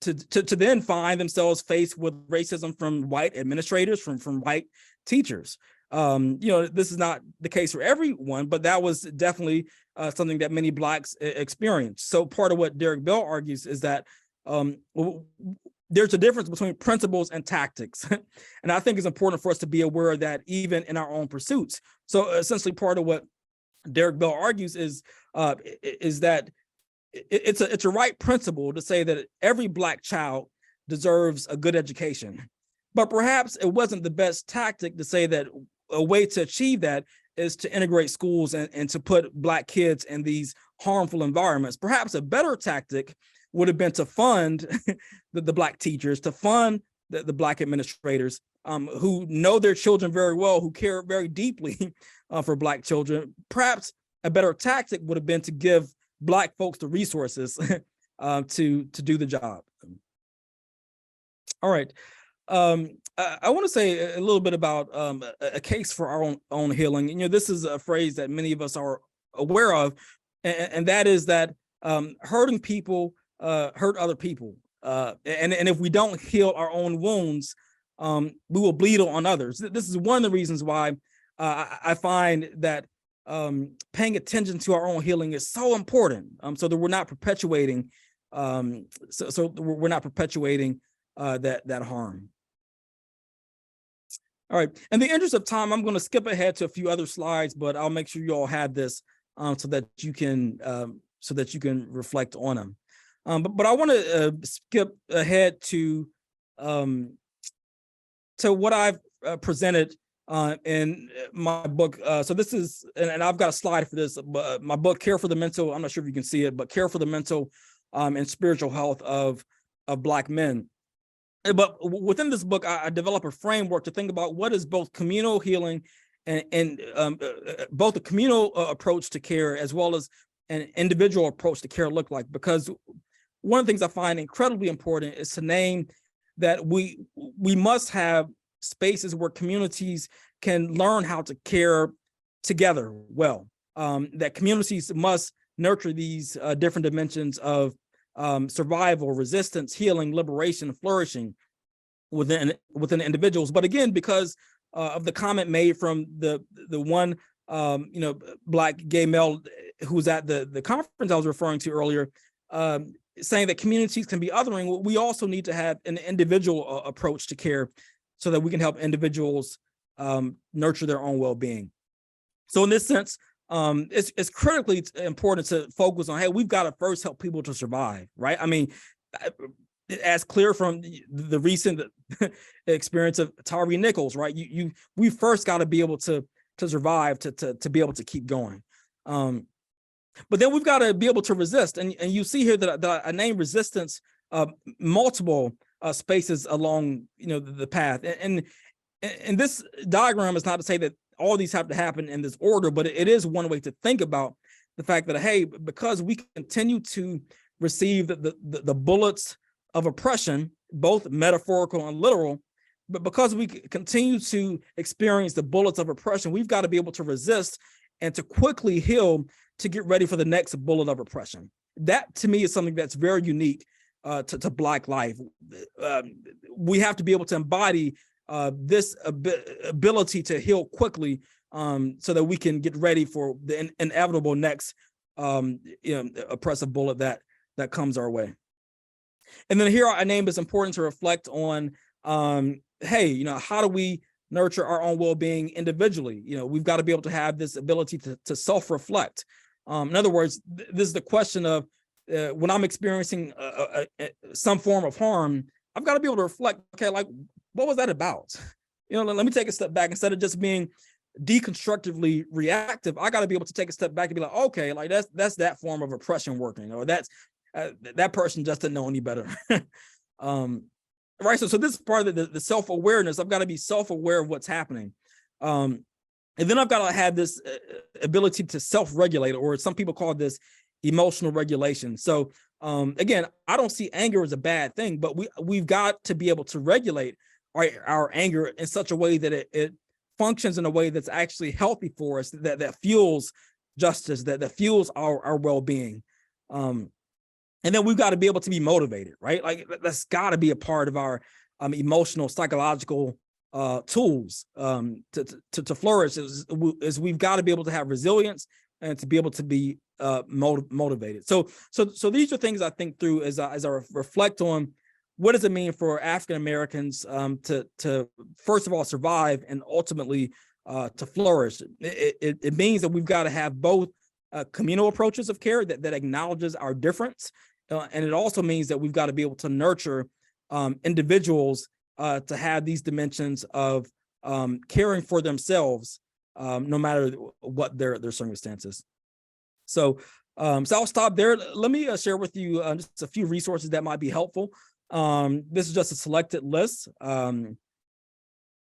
then find themselves faced with racism from white administrators, from white teachers. This is not the case for everyone, but that was definitely something that many Blacks experienced. So part of what Derek Bell argues is that there's a difference between principles and tactics. And I think it's important for us to be aware of that even in our own pursuits. So essentially part of what Derek Bell argues is that it's a right principle to say that every Black child deserves a good education. But perhaps it wasn't the best tactic to say that a way to achieve that is to integrate schools and to put Black kids in these harmful environments. Perhaps a better tactic would have been to fund the Black teachers, to fund the Black administrators who know their children very well, who care very deeply for Black children. Perhaps a better tactic would have been to give Black folks the resources to do the job. All right. I want to say a little bit about a case for our own healing. You know, this is a phrase that many of us are aware of, and that is that hurting people hurt other people. And if we don't heal our own wounds, we will bleed on others. This is one of the reasons why I find that paying attention to our own healing is so important, so that we're not perpetuating, we're not perpetuating that harm. All right. In the interest of time, I'm going to skip ahead to a few other slides, but I'll make sure you all have this so that you can reflect on them. But I want to skip ahead to what I've presented in my book. So this is, and I've got a slide for this, but my book, Care for the Mental, I'm not sure if you can see it, but Care for the Mental and Spiritual Health of Black Men. But within this book, I develop a framework to think about what is both communal healing and both a communal approach to care as well as an individual approach to care look like. Because one of the things I find incredibly important is to name that we must have spaces where communities can learn how to care together well. That communities must nurture these different dimensions of survival, resistance, healing, liberation, flourishing within individuals. But again, because of the comment made from the one Black gay male who was at the conference I was referring to earlier, saying that communities can be othering, we also need to have an individual approach to care so that we can help individuals nurture their own well-being. So in this sense, it's critically important to focus on, hey, we've got to first help people to survive, right? I mean, as clear from the recent experience of Tyree Nichols, right? We first got to be able to survive, to be able to keep going. But then we've got to be able to resist. And you see here that I named resistance multiple spaces along the path. And this diagram is not to say that all these have to happen in this order, but it is one way to think about the fact that, hey, because we continue to receive the bullets of oppression, both metaphorical and literal, but because we continue to experience the bullets of oppression, we've got to be able to resist and to quickly heal to get ready for the next bullet of oppression. That, to me, is something that's very unique to Black life. We have to be able to embody this ability to heal quickly so that we can get ready for the inevitable next oppressive bullet that comes our way. And then here I named it's important to reflect on, hey, how do we nurture our own well-being individually? We've got to be able to have this ability to self-reflect. In other words, this is the question of when I'm experiencing some form of harm, I've got to be able to reflect, okay, like, what was that about? Let me take a step back. Instead of just being deconstructively reactive, I got to be able to take a step back and be like, okay, like that's that form of oppression working, or that's that person just didn't know any better. Right. So this is part of the self-awareness. I've got to be self-aware of what's happening. And then I've got to have this ability to self-regulate, or some people call this emotional regulation. So again, I don't see anger as a bad thing, but we've got to be able to regulate our anger in such a way that it functions in a way that's actually healthy for us, that fuels justice, that fuels our well-being. And then we've got to be able to be motivated, right? Like that's got to be a part of our emotional, psychological tools to flourish. Is we've got to be able to have resilience and to be able to be motivated. So these are things I think through as I reflect on what does it mean for African Americans to first of all survive and ultimately to flourish. It means that we've got to have both communal approaches of care that acknowledges our difference. And it also means that we've got to be able to nurture individuals to have these dimensions of caring for themselves, no matter what their circumstances. So I'll stop there. Let me share with you just a few resources that might be helpful. This is just a selected list. But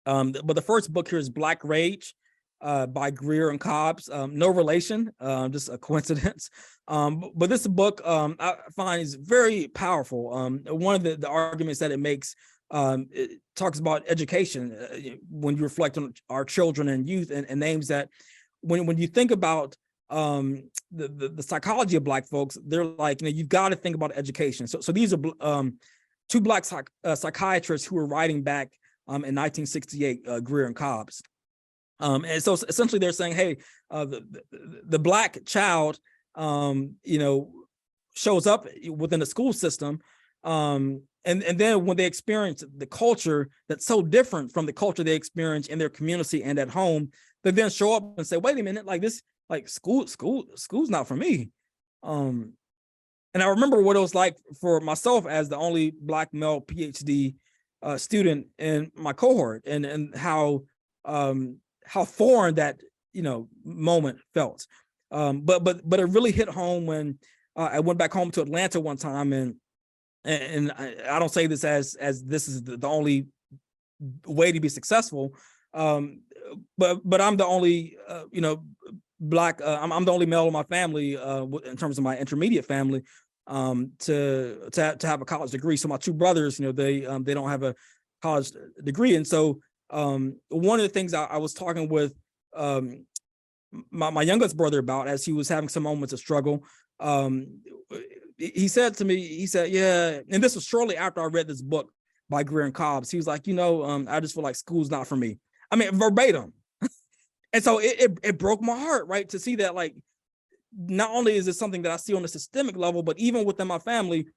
the first book here is Black Rage by Grier and Cobbs. No relation, just a coincidence. But this book I find is very powerful. One of the arguments that it makes, it talks about education when you reflect on our children and youth, and names that when you think about the psychology of Black folks, they're like, you've got to think about education. So these are two Black psychiatrists who were writing back in 1968, Grier and Cobbs. And so essentially they're saying, hey, the Black child, shows up within the school system. And then when they experience the culture that's so different from the culture they experience in their community and at home, they then show up and say, wait a minute, like this, like school's not for me. And I remember what it was like for myself as the only Black male PhD student in my cohort, and how foreign that moment felt. But it really hit home when I went back home to Atlanta one time, and I don't say this as this is the only way to be successful, but I'm the only Black, I'm the only male in my family in terms of my intermediate family to have a college degree. So my two brothers, they don't have a college degree, and so one of the things I was talking with my youngest brother about, as he was having some moments of struggle, he said to me, he said, yeah, and this was shortly after I read this book by Grier and Cobbs. He was like, I just feel like school's not for me. I mean, verbatim. And so it broke my heart, right, to see that, like, not only is it something that I see on a systemic level, but even within my family,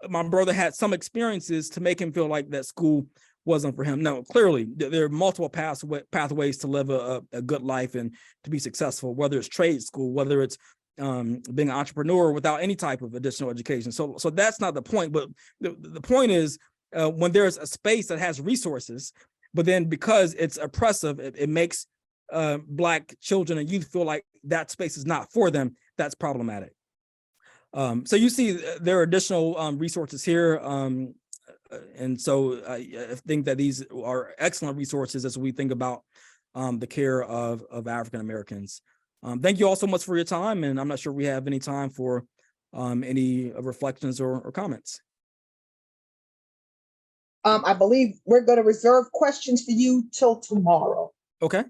my brother had some experiences to make him feel like that school wasn't for him. No, clearly there are multiple pathways to live a good life and to be successful, whether it's trade school, whether it's being an entrepreneur without any type of additional education. So that's not the point. But the point is when there's a space that has resources, but then because it's oppressive, it makes Black children and youth feel like that space is not for them. That's problematic. So you see there are additional resources here. And so I think that these are excellent resources as we think about the care of African Americans. Thank you all so much for your time, and I'm not sure we have any time for any reflections or comments. I believe we're going to reserve questions for you till tomorrow. Okay.